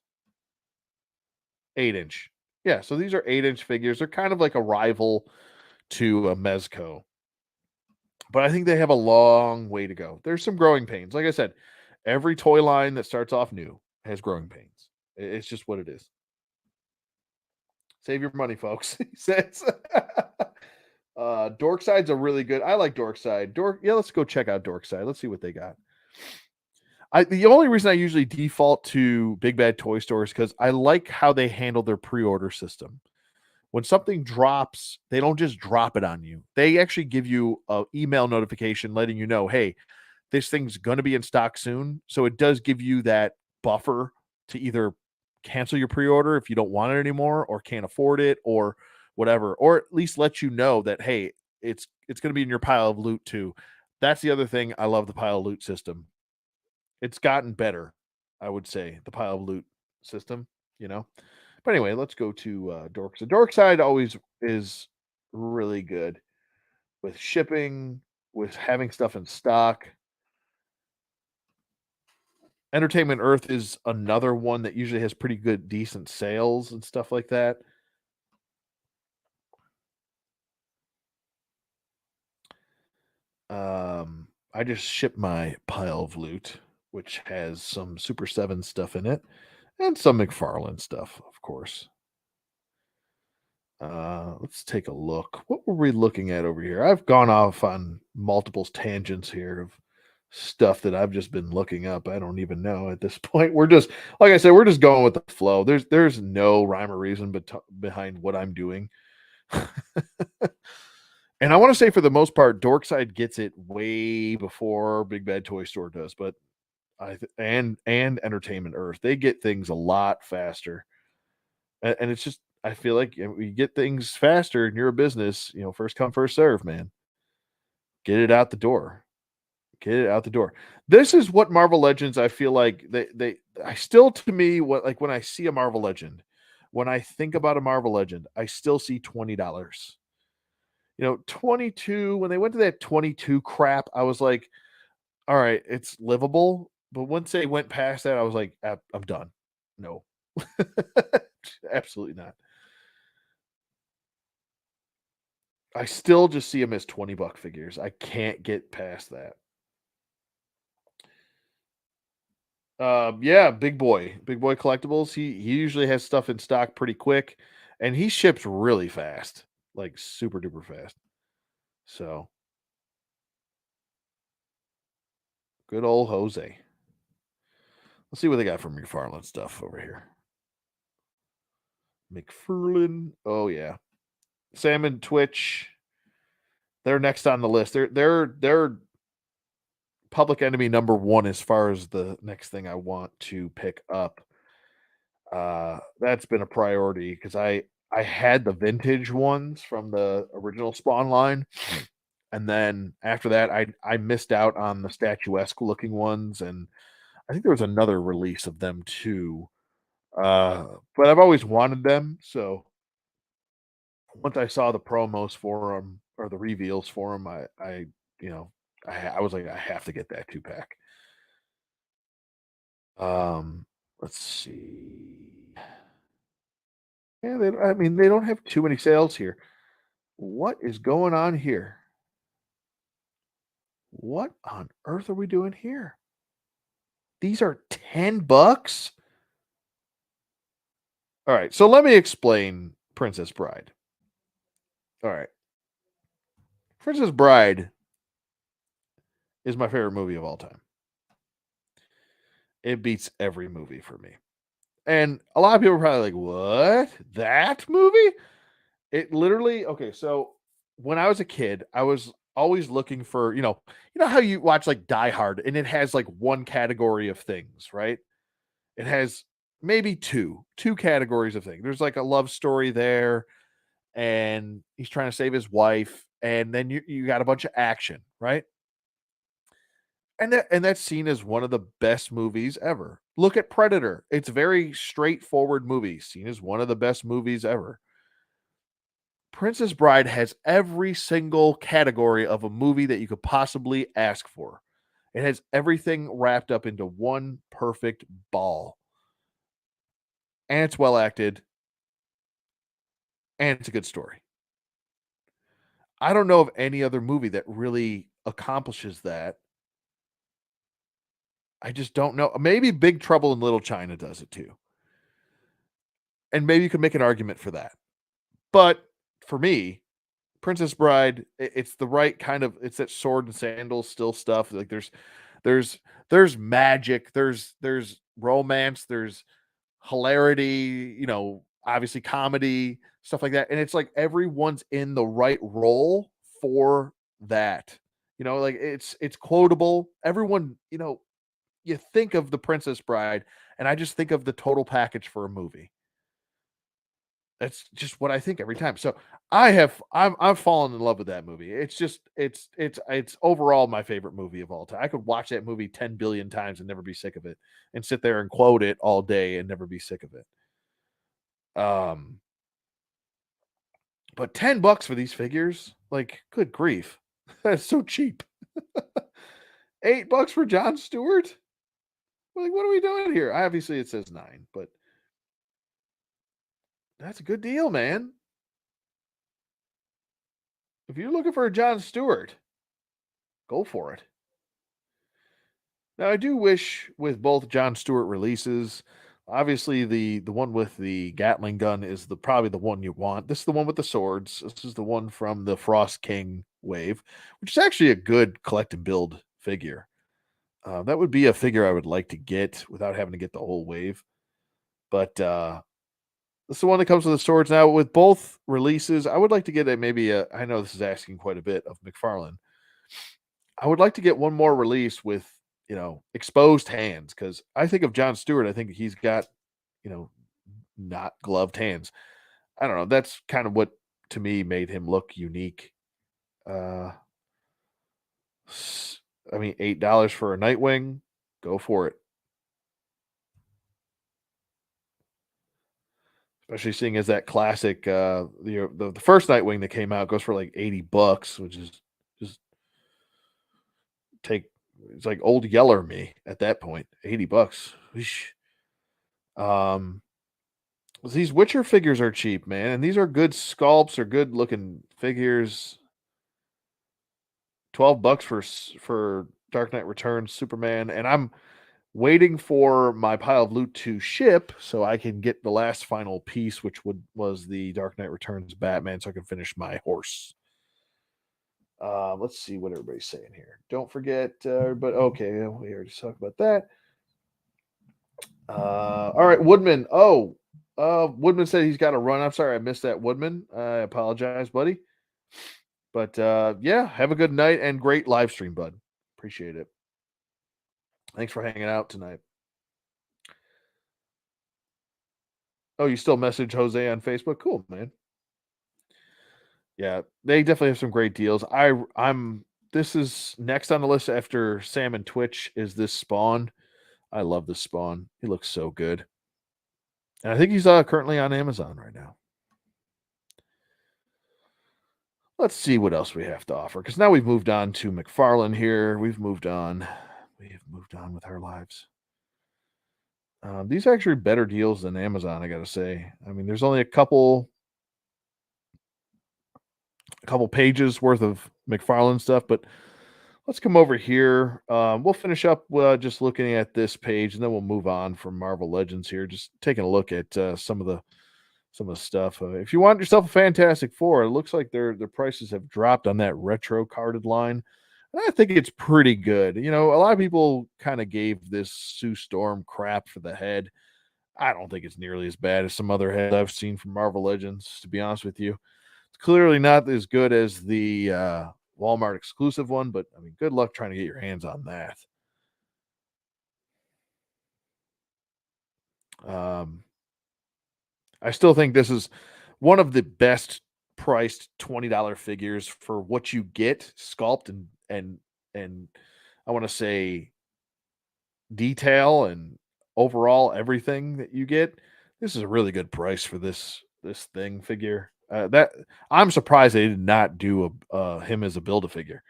Speaker 1: 8-inch. Yeah, so these are 8-inch figures. They're kind of like a rival to a Mezco, but I think they have a long way to go. There's some growing pains. Like I said, every toy line that starts off new has growing pains. It's just what it is. Save your money, folks. He says. Dorkside's a really good. I like Dorkside. Yeah, let's go check out Dorkside. Let's see what they got. The only reason I usually default to Big Bad Toy Store is because I like how they handle their pre-order system. When something drops, they don't just drop it on you. They actually give you a email notification letting you know, hey, this thing's going to be in stock soon. So it does give you that buffer to either cancel your pre-order if you don't want it anymore or can't afford it or whatever, or at least let you know that hey, it's going to be in your pile of loot too. That's the other thing. I love the pile of loot system. It's gotten better, I would say, the pile of loot system, you know. But anyway, let's go to Dorkside. Dorkside always is really good with shipping, with having stuff in stock. Entertainment Earth is another one that usually has pretty good, decent sales and stuff like that. I just shipped my pile of loot, which has some Super 7 stuff in it and some McFarlane stuff, of course. Let's take a look. What were we looking at over here? I've gone off on multiple tangents here of stuff that I've just been looking up. I don't even know at this point. We're just like I said, we're just going with the flow. There's no rhyme or reason behind what I'm doing. And I want to say for the most part, Dorkside gets it way before Big Bad Toy Store does, but and Entertainment Earth, they get things a lot faster. And it's just I feel like you get things faster and you're a business, first come, first serve, man. Get it out the door. Get it out the door. This is what Marvel Legends I feel like I still to me what like when I see a Marvel Legend, when I think about a Marvel Legend, I still see $20. 22 when they went to that 22 crap, I was like, all right, it's livable. But once they went past that, I was like, I'm done. No. Absolutely not. I still just see them as 20 buck figures. I can't get past that. Yeah, Big Boy Collectibles. He usually has stuff in stock pretty quick, and he ships really fast, like super duper fast. So good old Jose. Let's see what they got from McFarlane stuff over here. McFarlane. Oh yeah, Salmon Twitch. They're next on the list. They're public enemy number one as far as the next thing I want to pick up. That's been a priority because I had the vintage ones from the original Spawn line, and then after that, I missed out on the statuesque looking ones, and I think there was another release of them too. But I've always wanted them, so once I saw the promos for them or the reveals for them, I I was like, I have to get that 2-pack. Let's see. Yeah, I mean, they don't have too many sales here. What is going on here? What on earth are we doing here? These are $10? All right, so let me explain Princess Bride. All right. Princess Bride is my favorite movie of all time. It beats every movie for me. And a lot of people are probably like, "What? That movie?" It literally okay, so when I was a kid, I was always looking for, how you watch like Die Hard and it has like one category of things, right? It has maybe two categories of things. There's like a love story there, and he's trying to save his wife, and then you got a bunch of action, right? And that's seen as one of the best movies ever. Look at Predator. It's a very straightforward movie, seen as one of the best movies ever. Princess Bride has every single category of a movie that you could possibly ask for. It has everything wrapped up into one perfect ball. And it's well acted, and it's a good story. I don't know of any other movie that really accomplishes that. I just don't know. Maybe Big Trouble in Little China does it too. And maybe you could make an argument for that. But for me, Princess Bride, it's the right kind of it's that sword and sandals still stuff. Like there's there's magic, there's romance, there's hilarity, obviously comedy, stuff like that. And it's like everyone's in the right role for that. Like it's quotable. Everyone, you think of the Princess Bride, and I just think of the total package for a movie. That's just what I think every time. So I've fallen in love with that movie. It's just it's overall my favorite movie of all time. I could watch that movie 10 billion times and never be sick of it, and sit there and quote it all day and never be sick of it. Um, but $10 for these figures, like, good grief, that's so cheap. $8 for John Stewart. Like, what are we doing here? Obviously, it says 9, but that's a good deal, man. If you're looking for a John Stewart, go for it. Now, I do wish with both John Stewart releases, obviously the one with the Gatling gun is probably the one you want. This is the one with the swords. This is the one from the Frost King wave, which is actually a good collect and build figure. That would be a figure I would like to get without having to get the whole wave. But this is the one that comes with the swords. Now, with both releases, I would like to get I know this is asking quite a bit of McFarlane. I would like to get one more release with, exposed hands, because I think of John Stewart. I think he's got, you know, not gloved hands. I don't know. That's kind of what to me made him look unique. Uh, I mean, $8 for a Nightwing, go for it. Especially seeing as that classic, the first Nightwing that came out goes for like $80, which is just take. It's like old Yeller me at that point. $80. Whoosh. Um, these Witcher figures are cheap, man, and these are good sculpts or good looking figures. $12 for Dark Knight Returns Superman, and I'm waiting for my pile of loot to ship so I can get the last final piece, which was the Dark Knight Returns Batman, so I can finish my horse. Let's see what everybody's saying here. Don't forget, but okay, we already talked about that. All right, Woodman. Woodman said he's got to run. I'm sorry I missed that, Woodman. I apologize, buddy. But yeah, have a good night and great live stream, bud. Appreciate it. Thanks for hanging out tonight. Oh, you still message Jose on Facebook? Cool, man. Yeah, they definitely have some great deals. I'm this is next on the list after Sam and Twitch is this Spawn. I love this Spawn. He looks so good. And I think he's currently on Amazon right now. Let's see what else we have to offer, because now we've moved on to McFarlane here. We've moved on. We have moved on with our lives. These are actually better deals than Amazon, I gotta say. I mean, there's only a couple pages worth of McFarlane stuff, but let's come over here. We'll finish up just looking at this page, and then we'll move on from Marvel Legends here. Just taking a look at some of the stuff. If you want yourself a Fantastic Four, it looks like their prices have dropped on that retro carded line. And I think it's pretty good. A lot of people kind of gave this Sue Storm crap for the head. I don't think it's nearly as bad as some other heads I've seen from Marvel Legends, to be honest with you. It's clearly not as good as the Walmart exclusive one, but I mean, good luck trying to get your hands on that. Um, I still think this is one of the best priced $20 figures for what you get, sculpt and I want to say detail and overall everything that you get. This is a really good price for this thing figure. That I'm surprised they did not do him as a build a figure.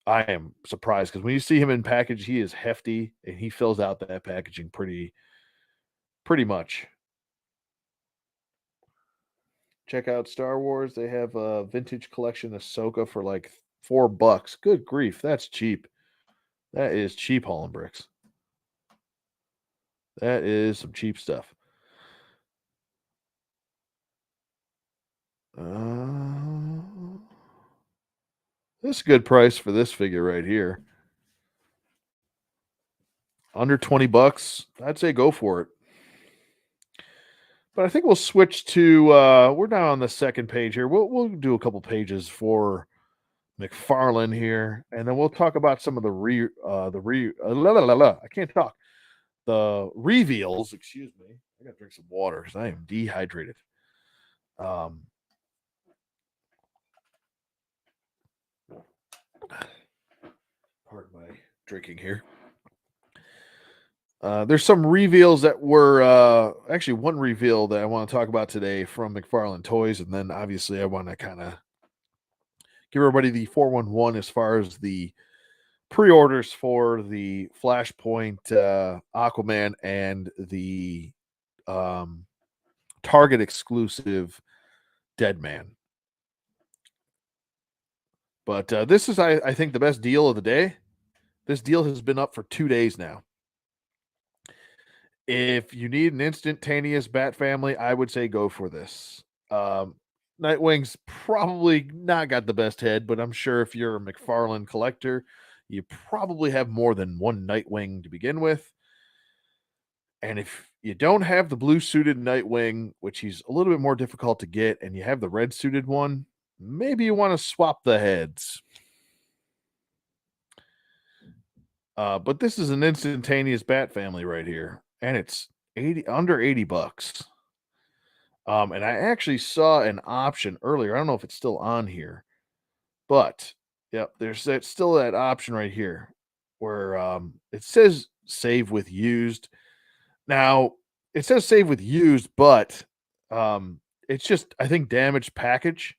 Speaker 1: I am surprised because when you see him in package, he is hefty and he fills out that packaging pretty much. Check out Star Wars. They have a vintage collection Ahsoka for like $4. Good grief, that's cheap. That is cheap hauling bricks. That is some cheap stuff. Uh, this is a good price for this figure right here. Under $20. I'd say go for it. But I think we'll switch to we're now on the second page here. We'll do a couple pages for McFarlane here, and then we'll talk about some of I can't talk. The reveals, excuse me. I gotta drink some water because I am dehydrated. Um Pardon my drinking here. There's some reveals that were actually one reveal that I want to talk about today from McFarlane Toys, and then obviously I want to kind of give everybody the 411 as far as the pre-orders for the Flashpoint Aquaman and the um, Target exclusive Dead Man. But this is, I think, the best deal of the day. This deal has been up for 2 days now. If you need an instantaneous Bat Family, I would say go for this. Nightwing's probably not got the best head, but I'm sure if you're a McFarlane collector, you probably have more than one Nightwing to begin with. And if you don't have the blue suited Nightwing, which he's a little bit more difficult to get, and you have the red suited one, maybe you want to swap the heads. But this is an instantaneous Bat Family right here, and it's under $80. And I actually saw an option earlier. I don't know if it's still on here, but yep, there's still that option right here where it says save with used. Now it says save with used, but it's just I think damaged package.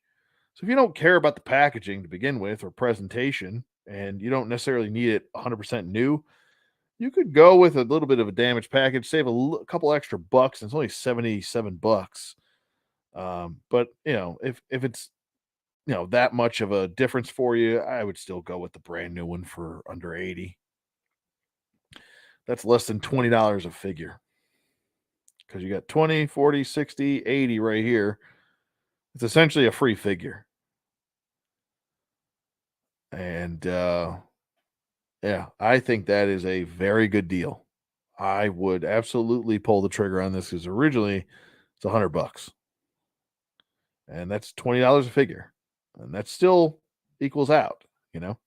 Speaker 1: So if you don't care about the packaging to begin with or presentation, and you don't necessarily need it 100% new, you could go with a little bit of a damaged package, save couple extra bucks. And it's only $77. But if it's that much of a difference for you, I would still go with the brand new one for under 80. That's less than $20 a figure. Because you got 20, 40, 60, 80 right here. It's essentially a free figure. And yeah, I think that is a very good deal. I would absolutely pull the trigger on this because originally it's $100. And that's $20 a figure. And that still equals out, you know.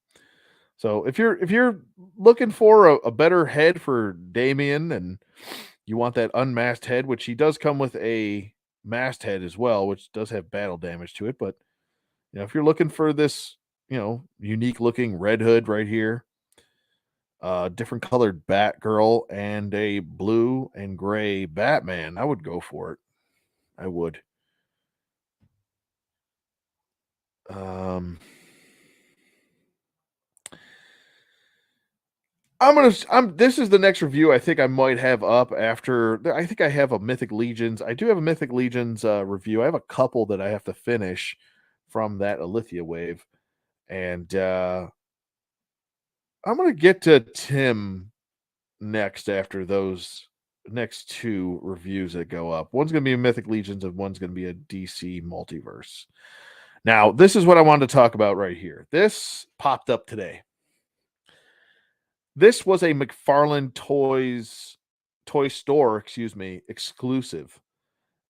Speaker 1: So if you're looking for a better head for Damien and you want that unmasked head, which he does come with a masked head as well, which does have battle damage to it, but if you're looking for this, unique looking Red Hood right here, different colored Batgirl and a blue and gray Batman, I would go for it. I would. Um, this is the next review I think I might have up after. I think I have a Mythic Legions. I do have a Mythic Legions review. I have a couple that I have to finish from that Alithia wave, and I'm gonna get to Tim next after those next two reviews that go up. One's gonna be a Mythic Legions, and one's gonna be a DC Multiverse. Now, this is what I wanted to talk about right here. This popped up today. This was a McFarlane toy store, exclusive.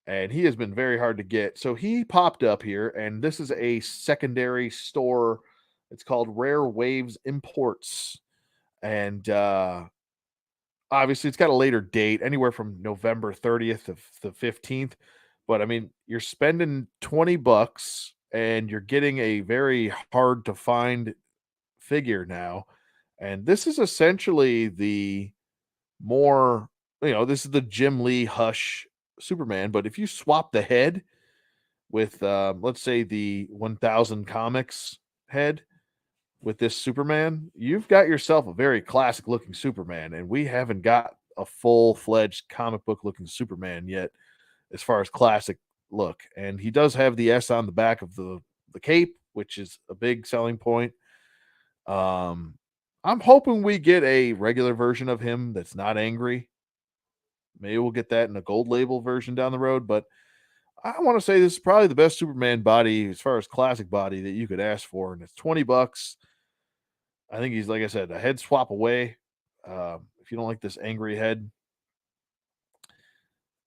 Speaker 1: And he has been very hard to get. So he popped up here, and this is a secondary store. It's called Rare Waves Imports. And obviously it's got a later date, anywhere from November 30th to the 15th. But I mean, you're spending $20 and you're getting a very hard to find figure now. And this is essentially the more, this is the Jim Lee Hush Superman. But if you swap the head with, let's say, the 1000 Comics head with this Superman, you've got yourself a very classic looking Superman. And we haven't got a full fledged comic book looking Superman yet, as far as classic look. And he does have the S on the back of the cape, which is a big selling point. I'm hoping we get a regular version of him that's not angry. Maybe we'll get that in a gold label version down the road, but I want to say this is probably the best Superman body as far as classic body that you could ask for, and it's $20. I think he's, like I said, a head swap away. If you don't like this angry head,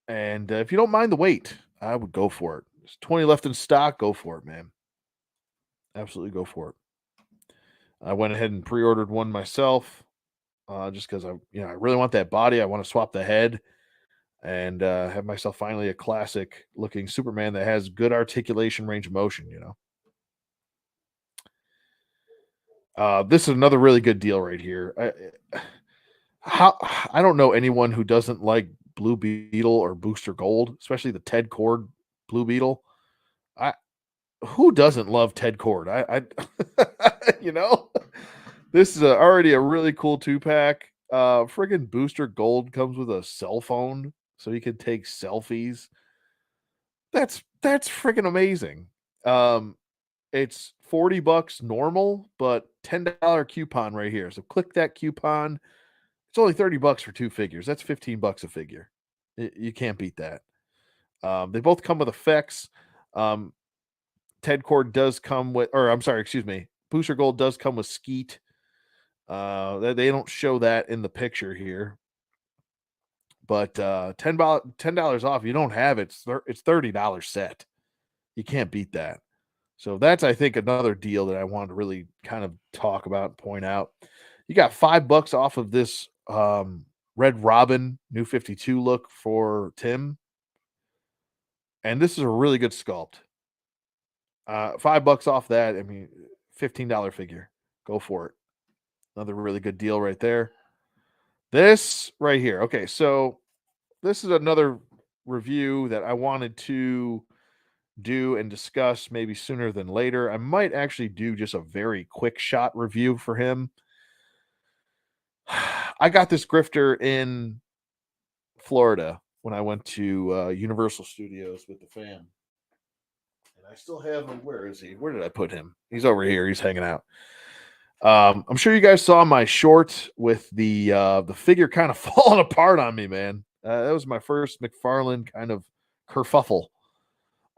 Speaker 1: and if you don't mind the weight, I would go for it. There's 20 left in stock. Go for it, man. Absolutely go for it. I went ahead and pre-ordered one myself, just because I really want that body. I want to swap the head and have myself finally a classic looking Superman that has good articulation, range of motion. This is another really good deal right here. I don't know anyone who doesn't like Blue Beetle or Booster Gold, especially the Ted Cord Blue Beetle. I Who doesn't love Ted Cord? You know, this is already a really cool 2-pack. Friggin' Booster Gold comes with a cell phone, so you can take selfies. That's friggin' amazing. It's $40 normal, but $10 coupon right here. So click that coupon. It's only $30 for two figures. That's $15 a figure. You can't beat that. They both come with effects. Ted Cord does come with, or I'm sorry, excuse me. Booster Gold does come with Skeet. They don't show that in the picture here, but $10 off. You don't have it. It's $30 set. You can't beat that. So that's, I think, another deal that I wanted to really kind of talk about and point out. You got $5 off of this Red Robin New 52 look for Tim, and this is a really good sculpt. $5 off that. I mean, $15 figure. Go for it. Another really good deal right there. This right here. Okay, so this is another review that I wanted to do and discuss maybe sooner than later. I might actually do just a very quick shot review for him. I got this grifter in Florida when I went to Universal Studios with the fam. And I still have him. Where is he? Where did I put him? He's over here. He's hanging out. I'm sure you guys saw my short with the figure kind of falling apart on me, man. That was my first McFarlane kind of kerfuffle.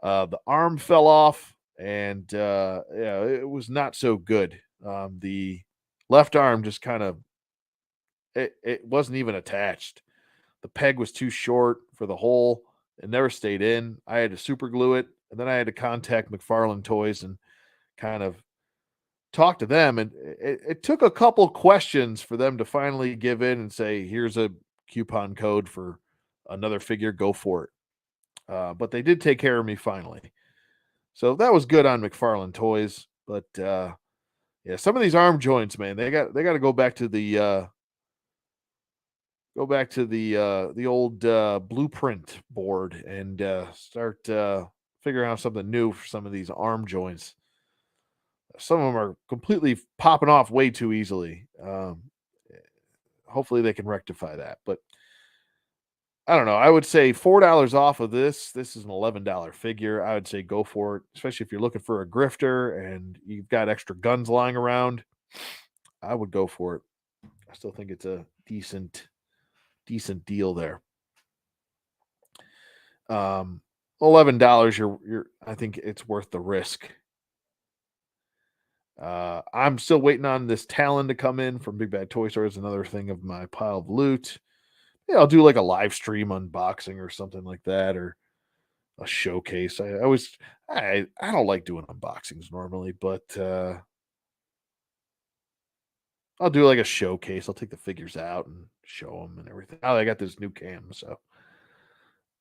Speaker 1: The arm fell off, and yeah, it was not so good. The left arm just kind of it wasn't even attached. The peg was too short for the hole. It never stayed in. I had to super glue it, and then I had to contact McFarlane Toys and kind of talk to them. And it took a couple questions for them to finally give in and say, "Here's a coupon code for another figure. Go for it." But they did take care of me finally. So that was good on McFarlane Toys. But yeah, some of these arm joints, man, they got to go back to the the old blueprint board and start figuring out something new for some of these arm joints. some of them are completely popping off way too easily. Hopefully they can rectify that. But I don't know. I would say $4 off of this. This is an $11 figure. I would say go for it, especially if you're looking for a grifter and you've got extra guns lying around. I would go for it. I still think it's a decent deal there. $11. You're. I think it's worth the risk. I'm still waiting on this Talon to come in from Big Bad Toy Store. Is another thing of my pile of loot. Yeah, I'll do like a live stream unboxing or something like that, or a showcase. I don't like doing unboxings normally, but I'll do like a showcase. I'll take the figures out and show them and everything. Oh, I got this new cam, so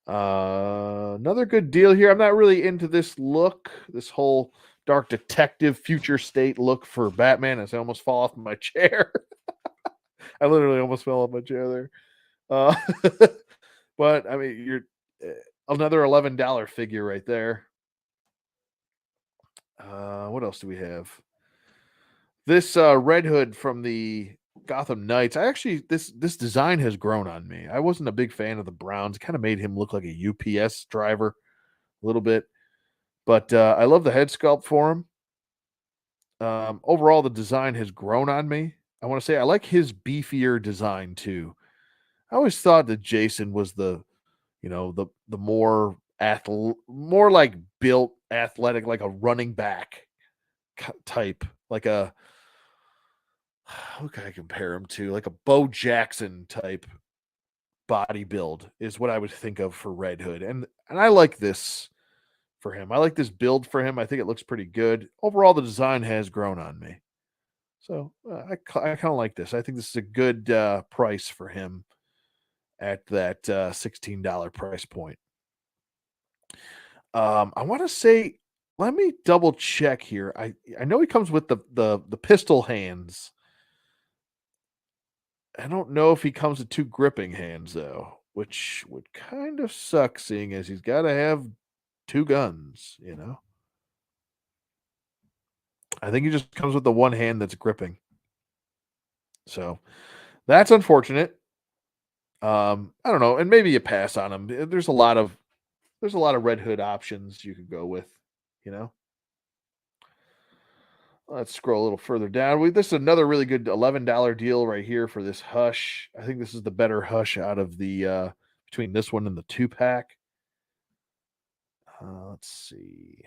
Speaker 1: another good deal here. I'm not really into this look, this whole dark detective future state look for Batman, as I almost fall off my chair. I literally almost fell off my chair there. Uh, but I mean, you're another $11 figure right there. What else do we have? This Red Hood from the Gotham Knights. I actually this design has grown on me. I wasn't a big fan of the Browns. It kind of made him look like a UPS driver a little bit, but I love the head sculpt for him. Overall, the design has grown on me. I want to say I like his beefier design too. I always thought that Jason was the more more like built athletic, like a running back type, like a who can I compare him to? Like a Bo Jackson type body build is what I would think of for Red Hood. And I like this for him. I like this build for him. I think it looks pretty good. Overall, the design has grown on me. So I kind of like this. I think this is a good price for him at that $16 price point. I want to say, let me double check here. I know he comes with the pistol hands. I don't know if he comes with 2 gripping hands though, which would kind of suck seeing as he's got to have 2 guns, you know? I think he just comes with the one hand that's gripping. So, that's unfortunate. I don't know, and maybe you pass on him. There's a lot of Red Hood options you could go with, you know? Let's scroll a little further down. This is another really good $11 deal right here for this Hush. I think this is the better Hush out of the between this one and the 2-pack. Let's see.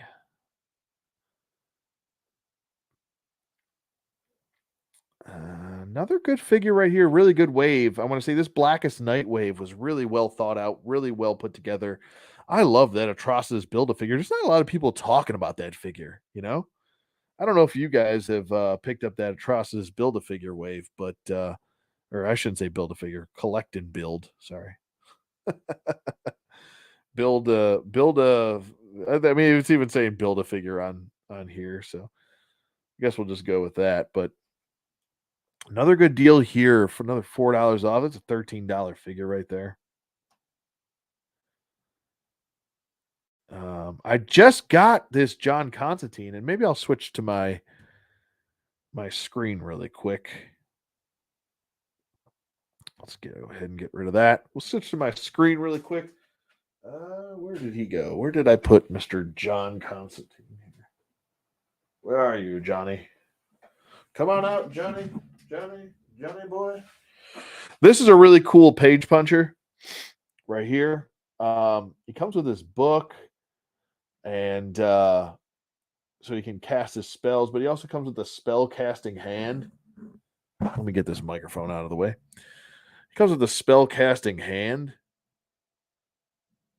Speaker 1: Another good figure right here. Really good wave. I want to say this Blackest Night wave was really well thought out, really well put together. I love that Atrocitus build a figure. There's not a lot of people talking about that figure, you know? I don't know if you guys have picked up that Atrocitus build a figure wave, but or I shouldn't say build a figure, collect and build. Sorry. build a I mean it's even saying build a figure on here, so I guess we'll just go with that. But another good deal here for another $4 off. It's a $13 figure right there. I just got this John Constantine, and maybe I'll switch to my screen really quick. Let's go ahead and get rid of that. We'll switch to my screen really quick. Where did he go? Where did I put Mr. John Constantine here? Where are you, Johnny? Come on out, Johnny. Johnny boy. This is a really cool page puncher right here. He comes with this book, and so he can cast his spells, but he also comes with a spell casting hand. Let me get this microphone out of the way. He comes with a spell casting hand.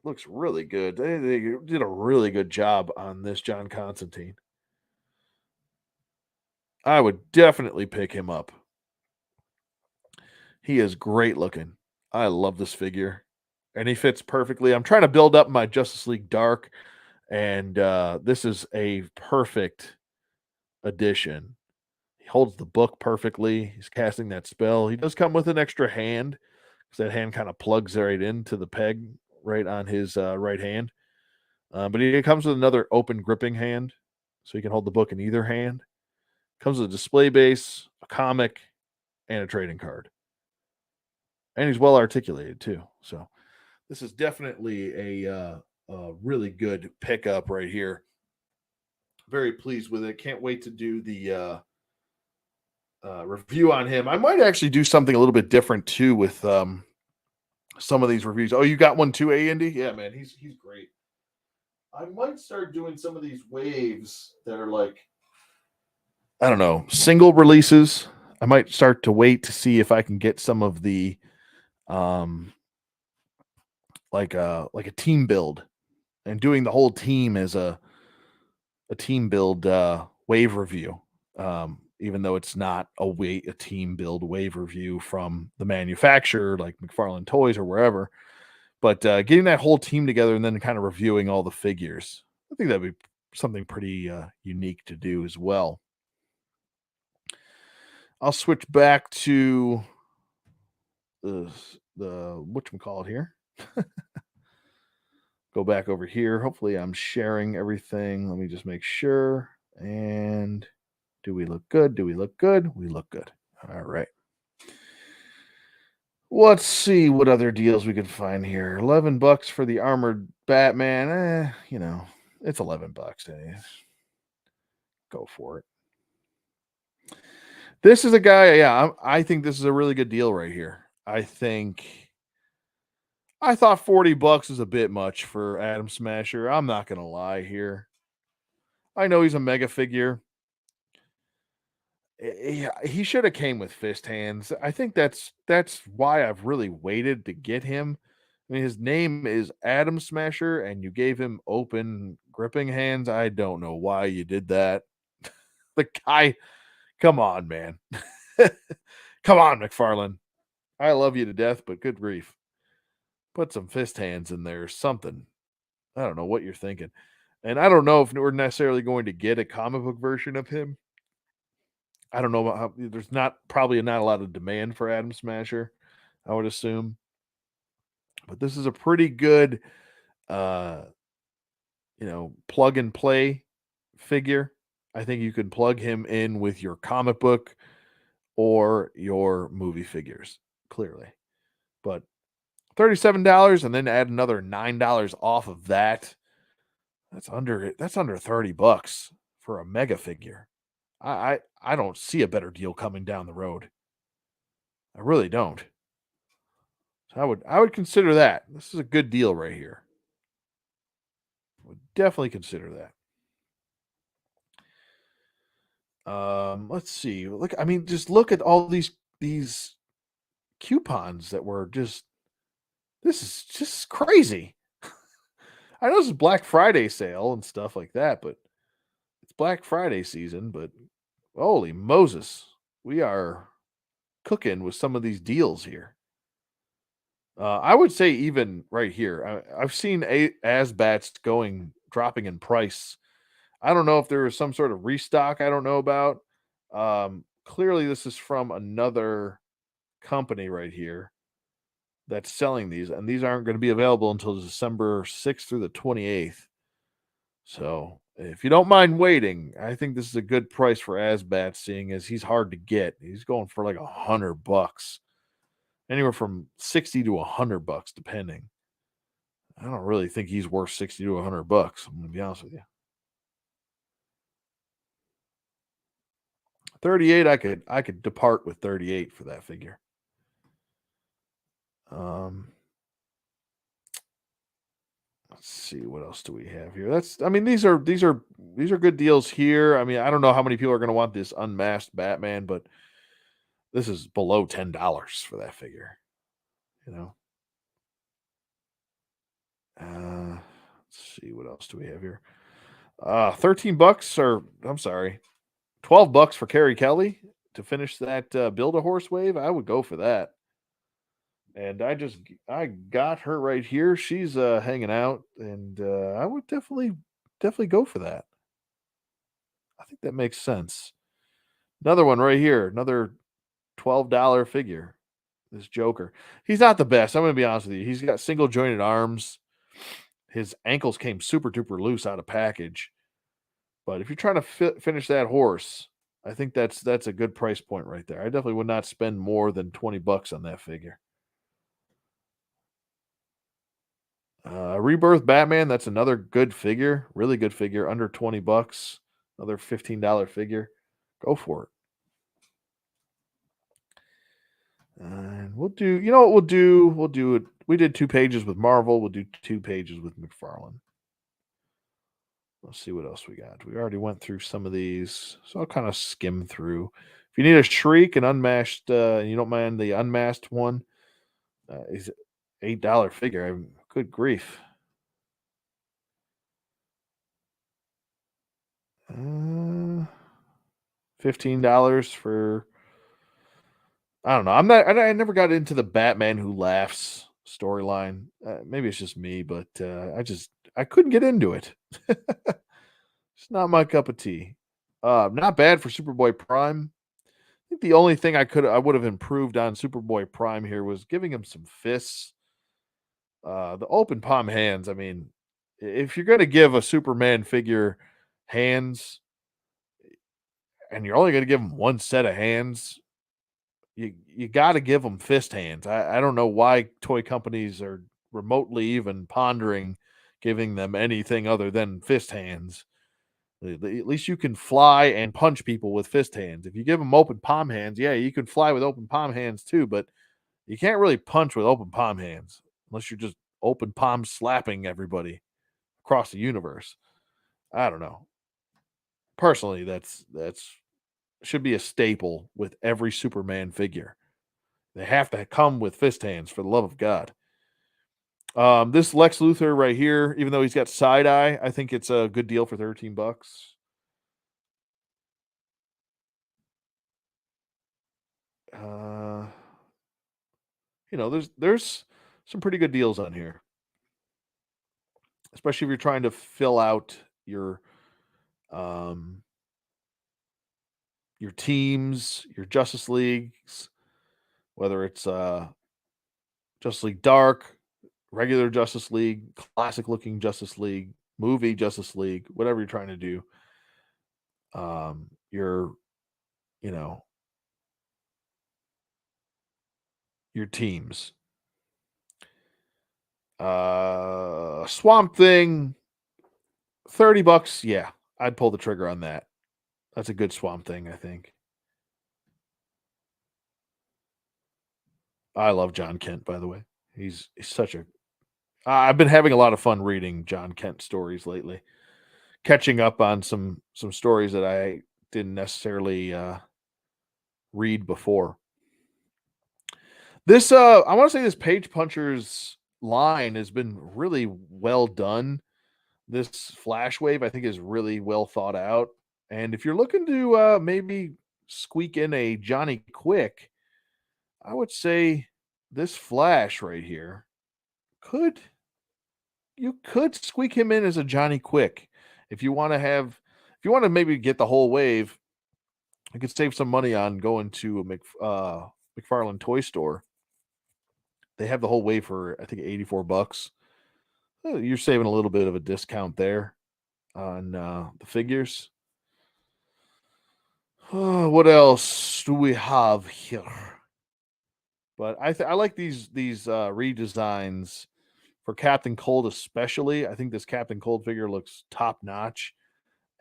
Speaker 1: Looks really good. They did a really good job on this John Constantine. I would definitely pick him up. He is great looking. I love this figure. And he fits perfectly. I'm trying to build up my Justice League Dark, and this is a perfect addition. He holds the book perfectly. He's casting that spell. He does come with an extra hand because that hand kind of plugs right into the peg right on his right hand. But he comes with another open gripping hand, so he can hold the book in either hand. Comes with a display base, a comic, and a trading card. And he's well articulated too. So this is definitely a really good pickup right here. Very pleased with it. Can't wait to do the review on him. I might actually do something a little bit different too with some of these reviews. Oh, you got one too, Andy? Yeah, man, he's great. I might start doing some of these waves that are like, I don't know, single releases. I might start to wait to see if I can get some of the um like a team build and doing the whole team as a team build wave review. Even though it's not a team build wave review from the manufacturer like McFarlane Toys or wherever, but getting that whole team together and then kind of reviewing all the figures. I think that'd be something pretty unique to do as well. I'll switch back to the whatchamacallit here. Go back over here. Hopefully I'm sharing everything. Let me just make sure. And do we look good? Do we look good? We look good. All right. Let's see what other deals we can find here. $11 for the armored Batman. It's $11. Go for it. This is a guy, yeah, I think this is a really good deal right here. I thought $40 is a bit much for Adam Smasher. I'm not going to lie here. I know he's a mega figure. He should have came with fist hands. I think that's why I've really waited to get him. I mean, his name is Adam Smasher, and you gave him open gripping hands. I don't know why you did that. The guy, come on, man. Come on, McFarlane. I love you to death, but good grief. Put some fist hands in there or something. I don't know what you're thinking. And I don't know if we're necessarily going to get a comic book version of him. I don't know about how there's probably not a lot of demand for Adam Smasher, I would assume. But this is a pretty good uh plug and play figure. I think you can plug him in with your comic book or your movie figures, clearly. But $37 and then add another $9 off of that. That's under $30 for a mega figure. I don't see a better deal coming down the road. I really don't. So I would consider that. This is a good deal right here. Would definitely consider that. Let's see. Look, I mean, just look at all these coupons that were just. This is just crazy. I know this is Black Friday sale and stuff like that, but it's Black Friday season. But holy Moses, we are cooking with some of these deals here. I would say even right here, I've seen Asbats dropping in price. I don't know if there was some sort of restock I don't know about. Clearly, this is from another company right here that's selling these, and these aren't going to be available until December 6th through the 28th. So, if you don't mind waiting, I think this is a good price for Asbat, seeing as he's hard to get. He's going for like $100, anywhere from 60 to $100, depending. I don't really think he's worth 60 to $100. I'm going to be honest with you. 38, I could depart with 38 for that figure. Let's see, what else do we have here? These are good deals here. I mean, I don't know how many people are going to want this unmasked Batman, but this is below $10 for that figure. Let's see, what else do we have here? $13, or I'm sorry, $12 for Carrie Kelly to finish that Build-A-Horse wave. I would go for that. And I got her right here. She's hanging out, and I would definitely go for that. I think that makes sense. Another one right here, another $12 figure. This Joker. He's not the best. I'm going to be honest with you. He's got single jointed arms. His ankles came super duper loose out of package. But if you're trying to finish that horse, I think that's a good price point right there. I definitely would not spend more than $20 on that figure. Rebirth Batman, that's another good figure, really good figure, under $20, another $15 figure. Go for it. And we'll do, you know what we'll do? We'll do it. We did 2 pages with Marvel. We'll do 2 pages with McFarlane. Let's see what else we got. We already went through some of these, so I'll kind of skim through. If you need a Shriek, an unmasked, and you don't mind the unmasked one, is $8 figure. Good grief. Uh, $15 for. I don't know. I'm not. I never got into the Batman Who Laughs storyline. Maybe it's just me, but I couldn't get into it. It's not my cup of tea. Not bad for Superboy Prime. I think the only thing I would have improved on Superboy Prime here was giving him some fists. The open palm hands. I mean, if you're going to give a Superman figure hands, and you're only going to give him one set of hands, you got to give them fist hands. I don't know why toy companies are remotely even pondering giving them anything other than fist hands. At least you can fly and punch people with fist hands. If you give them open palm hands, yeah, you can fly with open palm hands too, but you can't really punch with open palm hands unless you're just open palm slapping everybody across the universe. I don't know. Personally, that's should be a staple with every Superman figure. They have to come with fist hands for the love of God. This Lex Luthor right here, even though he's got side eye, I think it's a good deal for $13. Uh, there's some pretty good deals on here, especially if you're trying to fill out um your teams, your Justice Leagues, whether it's Justice League Dark, regular Justice League, classic looking Justice League, movie Justice League, whatever you're trying to do. Your you know your teams. Swamp Thing, $30. Yeah, I'd pull the trigger on that. That's a good Swamp Thing, I think. I love John Kent, by the way. He's such a. I've been having a lot of fun reading John Kent stories lately, catching up on some stories that I didn't necessarily read before. This I want to say this Page Punchers line has been really well done. This Flash Wave, I think, is really well thought out. And if you're looking to maybe squeak in a Johnny Quick, I would say this Flash right here could you could squeak him in as a Johnny Quick if you want to have if you want to maybe get the whole wave. You could save some money on going to a McFarlane toy store. They have the whole wave for I think $84. You're saving a little bit of a discount there on the figures. What else do we have here? But I like these redesigns for Captain Cold especially. I think this Captain Cold figure looks top notch,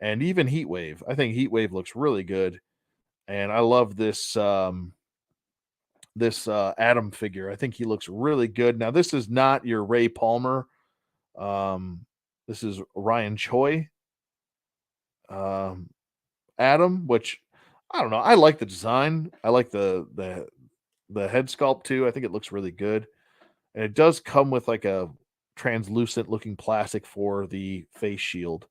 Speaker 1: and even Heatwave. I think Heatwave looks really good, and I love this Atom figure. I think he looks really good. Now this is not your Ray Palmer. This is Ryan Choi Atom, which I don't know. I like the design. I like the head sculpt too. I think it looks really good. And it does come with like a translucent looking plastic for the face shield.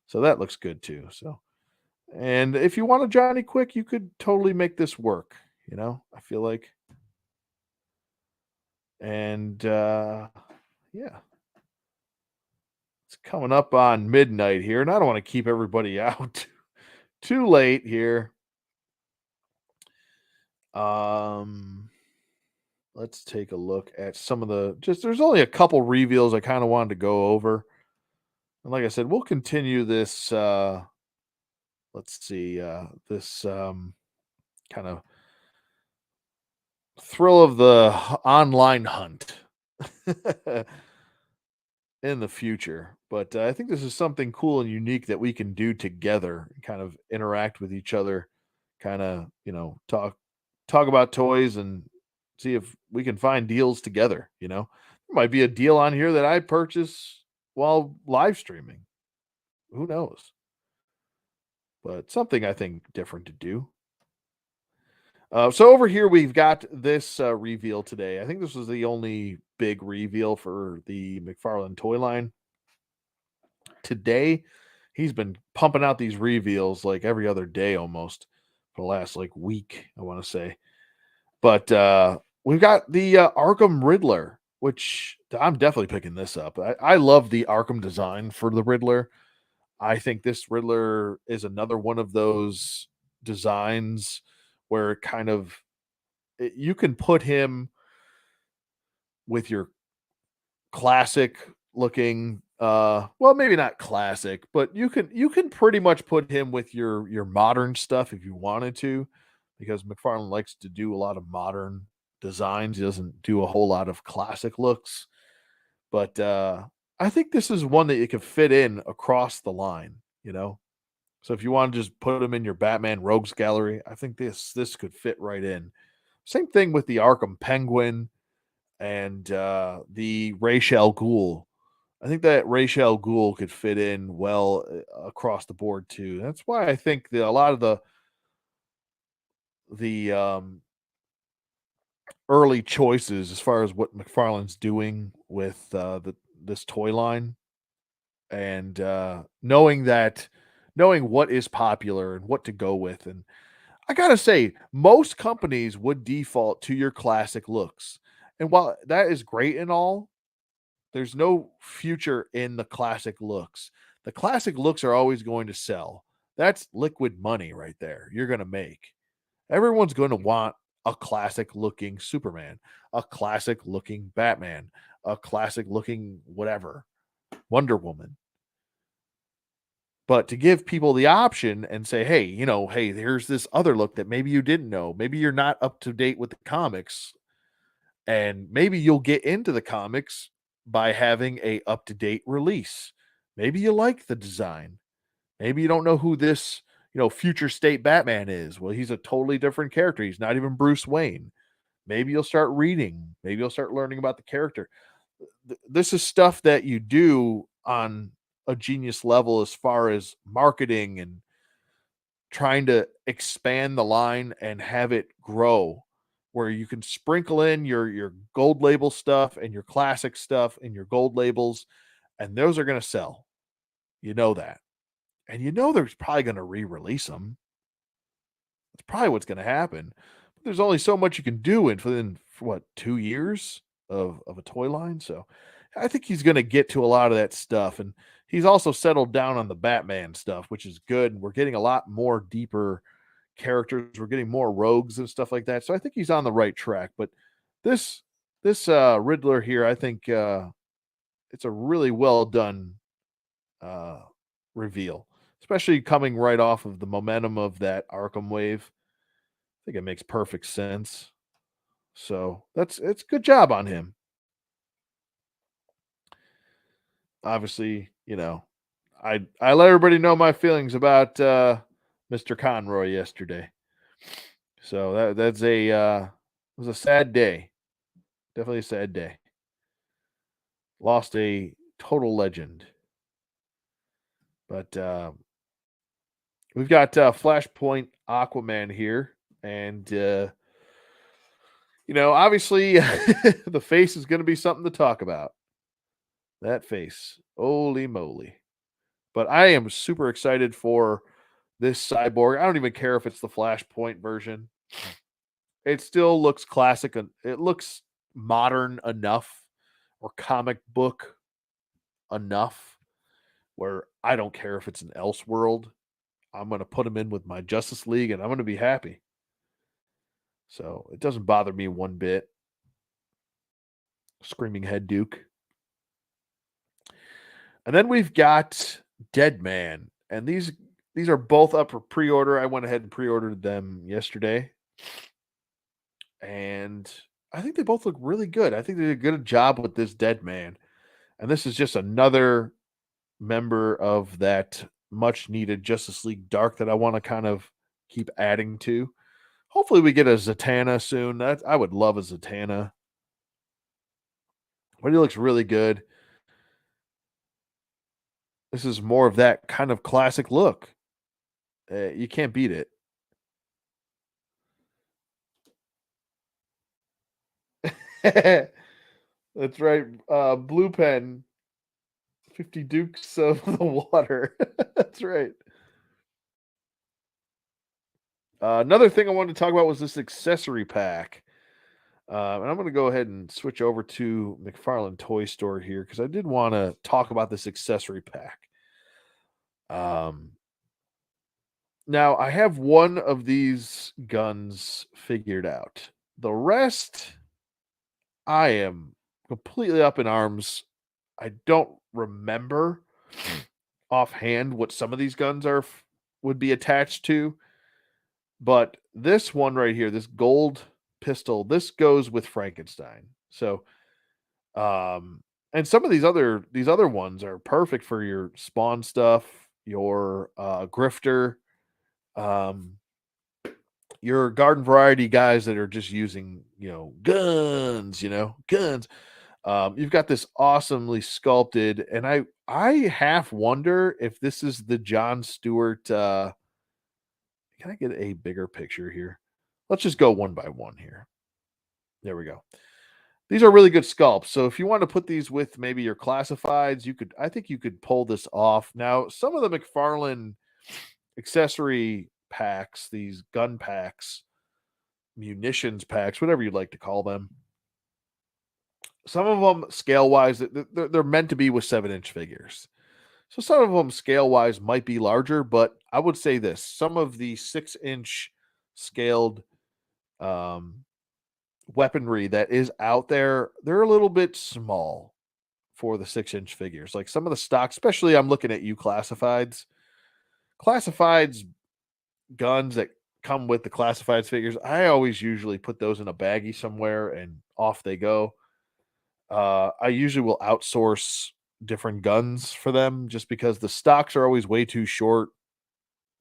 Speaker 1: So that looks good too. So, and if you want a Johnny Quick, you could totally make this work, I feel like. And yeah. It's coming up on midnight here, and I don't want to keep everybody out too late here. Let's take a look at some of there's only a couple reveals I kind of wanted to go over. And like I said, we'll continue this let's see, this kind of thrill of the online hunt in the future. But I think this is something cool and unique that we can do together, kind of interact with each other, kind of, talk about toys and see if we can find deals together, There might be a deal on here that I purchase while live streaming. Who knows? But something I think different to do. So over here we've got this reveal today. I think this was the only big reveal for the McFarlane toy line today. He's been pumping out these reveals like every other day almost for the last like week, I want to say. But we've got the Arkham Riddler, which I'm definitely picking this up. I love the Arkham design for the Riddler. I think this Riddler is another one of those designs where you can put him with your classic looking well, maybe not classic, but you can pretty much put him with your modern stuff if you wanted to, because McFarlane likes to do a lot of modern designs. He doesn't do a whole lot of classic looks. But I think this is one that you can fit in across the line. So if you want to just put him in your Batman Rogues gallery, I think this could fit right in. Same thing with the Arkham Penguin and the Ra's al Ghul. I think that Ra's al Ghul could fit in well across the board too. That's why I think that a lot of the early choices as far as what McFarlane's doing with this toy line and knowing what is popular and what to go with. And I gotta say, most companies would default to your classic looks. And while that is great and all, there's no future in the classic looks. The classic looks are always going to sell. That's liquid money right there. You're going to make. Everyone's going to want a classic looking Superman, a classic looking Batman, a classic looking whatever, Wonder Woman. But to give people the option and say, hey, hey, here's this other look that maybe you didn't know. Maybe you're not up to date with the comics, and maybe you'll get into the comics by having a up to date release. Maybe you like the design. Maybe you don't know who this, future state Batman is. Well, he's a totally different character. He's not even Bruce Wayne. Maybe you'll start reading. Maybe you'll start learning about the character. This is stuff that you do on a genius level as far as marketing and trying to expand the line and have it grow, where you can sprinkle in your gold label stuff and your classic stuff and your gold labels, and those are going to sell. You know that. And they're probably going to re-release them. That's probably what's going to happen. But there's only so much you can do within what, 2 years of a toy line. So I think he's going to get to a lot of that stuff. And he's also settled down on the Batman stuff, which is good. We're getting a lot more deeper characters. We're getting more rogues and stuff like that. So I think he's on the right track. But this Riddler here, I think it's a really well done uh, reveal, especially coming right off of the momentum of that Arkham wave. I think it makes perfect sense. So it's good job on him. Obviously, I let everybody know my feelings about Mr. Conroy yesterday. So that's it was a sad day. Definitely a sad day. Lost a total legend. But we've got Flashpoint Aquaman here, and obviously the face is going to be something to talk about. That face, holy moly! But I am super excited for this cyborg. I don't even care if it's the Flashpoint version. It still looks classic, and it looks modern enough, or comic book enough, where I don't care if it's an Elseworld. I'm going to put him in with my Justice League, and I'm going to be happy. So it doesn't bother me one bit. Screaming Head Duke. And then we've got Dead Man. And these these are both up for pre-order. I went ahead and pre-ordered them yesterday, and I think they both look really good. I think they did a good job with this dead man. And this is just another member of that much needed Justice League Dark that I want to kind of keep adding to. Hopefully we get a Zatanna soon. That I would love a Zatanna. But he looks really good. This is more of that kind of classic look. You can't beat it. That's right. Blue pen, 50 Dukes of the Water. That's right. Another thing I wanted to talk about was this accessory pack. And I'm going to go ahead and switch over to McFarlane Toy Store here because I did want to talk about this accessory pack. Um, Now, I have one of these guns figured out. The rest, I am completely up in arms. I don't remember offhand what some of these guns would be attached to, but this one right here, this gold pistol, this goes with Frankenstein. So, and some of these other ones are perfect for your spawn stuff, your grifter, um, your garden variety guys that are just using, guns. You've got this awesomely sculpted, and I half wonder if this is the John Stewart. Can I get a bigger picture here? Let's just go one by one here. There we go. These are really good sculpts. So if you want to put these with maybe your classifieds, I think you could pull this off. Now, some of the McFarlane accessory packs, these gun packs, munitions packs, whatever you'd like to call them. Some of them scale wise, they're meant to be with 7-inch figures. So some of them scale wise might be larger, but I would say this: some of the 6-inch scaled um, weaponry that is out there, they're a little bit small for the 6-inch figures. Like some of the stock, especially I'm looking at you classifieds. Classifieds guns that come with the classifieds figures, I always usually put those in a baggie somewhere and off they go. I usually will outsource different guns for them just because the stocks are always way too short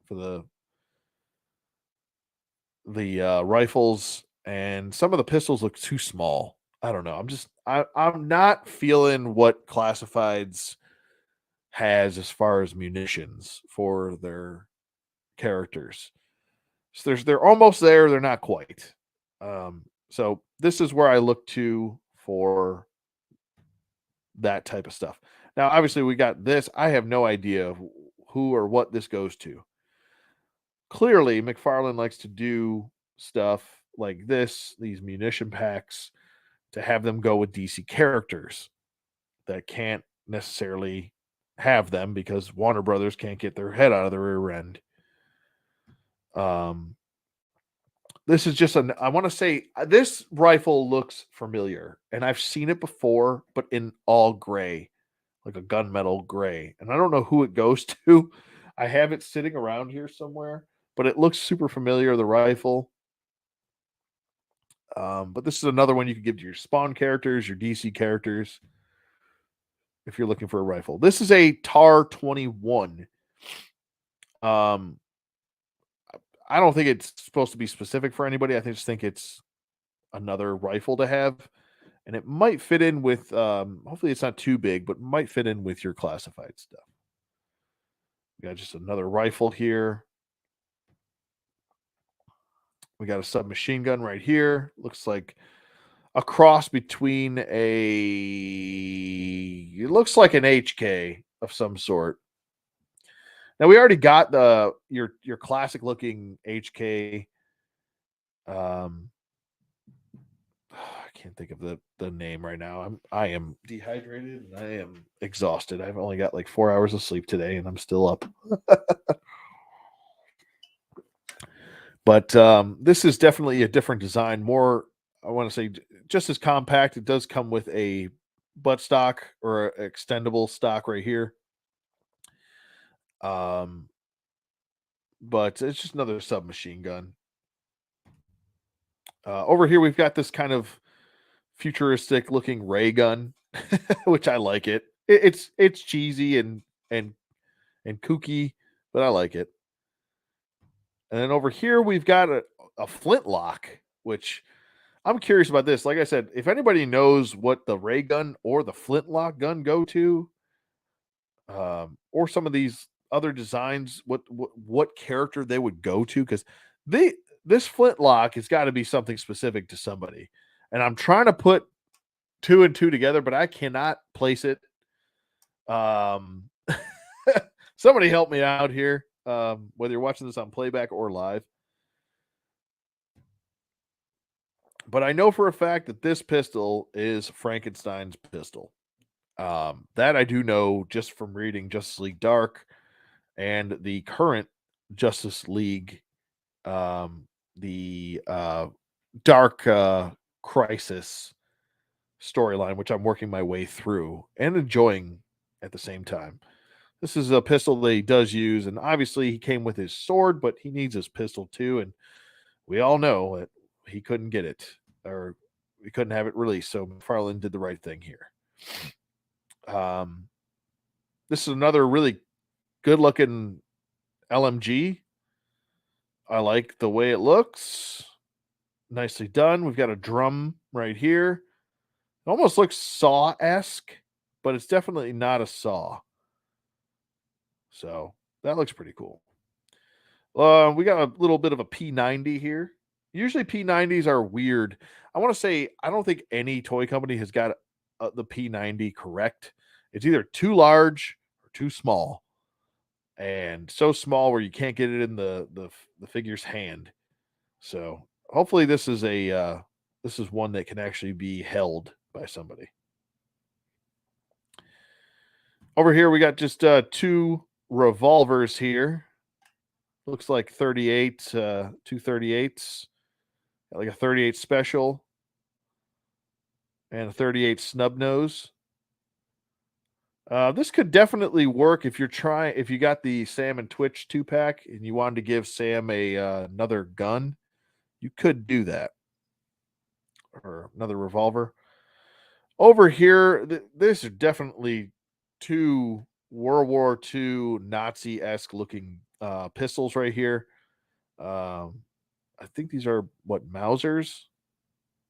Speaker 1: for the rifles, and some of the pistols look too small. I don't know. I'm not feeling what classifieds has as far as munitions for their characters. So they're almost there, they're not quite. So this is where I look to for that type of stuff. Now, obviously, we got this. I have no idea who or what this goes to. Clearly, McFarlane likes to do stuff like this, these munition packs, to have them go with DC characters that can't necessarily have them because Warner Brothers can't get their head out of the rear end. Um, this is just I want to say this rifle looks familiar, and I've seen it before, but in all gray, like a gunmetal gray. And I don't know who it goes to. I have it sitting around here somewhere, but it looks super familiar, the rifle. But this is another one you can give to your Spawn characters, your DC characters, if you're looking for a rifle. This is a TAR 21. Um, I don't think it's supposed to be specific for anybody. I just think it's another rifle to have. And it might fit in with, hopefully it's not too big, but might fit in with your classified stuff. We got just another rifle here. We got a submachine gun right here. Looks like a cross between it looks like an HK of some sort. Now we already got your classic looking HK. I can't think of the name right now. I am dehydrated and I am exhausted. I've only got like 4 hours of sleep today and I'm still up. But this is definitely a different design. More, I want to say, just as compact. It does come with a butt stock or extendable stock right here. Um, but it's just another submachine gun. Over here, we've got this kind of futuristic looking ray gun, which I like it. It's cheesy and and kooky, but I like it. And then over here, we've got a flintlock, which I'm curious about this. Like I said, if anybody knows what the ray gun or the flintlock gun go to, or some of these other designs, what character they would go to, because they this flintlock has got to be something specific to somebody. And I'm trying to put two and two together, but I cannot place it. Um, somebody help me out here. Whether you're watching this on playback or live. But I know for a fact that this pistol is Frankenstein's pistol. That I do know just from reading Justice League Dark and the current Justice League, the Dark Crisis storyline, which I'm working my way through and enjoying at the same time. This is a pistol that he does use, and obviously he came with his sword, but he needs his pistol too. And we all know that he couldn't get it, or we couldn't have it released. So McFarlane did the right thing here. This is another really good looking LMG. I like the way it looks. Nicely done. We've got a drum right here. It almost looks saw-esque, but it's definitely not a saw. So that looks pretty cool. We got a little bit of a P90 here. Usually P90s are weird. I want to say I don't think any toy company has got the P90 correct. It's either too large or too small, and so small where you can't get it in the figure's hand. So hopefully this is one that can actually be held by somebody. Over here we got just two revolvers here. Looks like 38, two 38s, like a 38 special and a 38 snub nose. This could definitely work if you got the Sam and Twitch 2-pack and you wanted to give Sam another gun, you could do that, or another revolver. Over here, these are definitely two World War II Nazi-esque looking pistols right here. I think these are what, Mausers?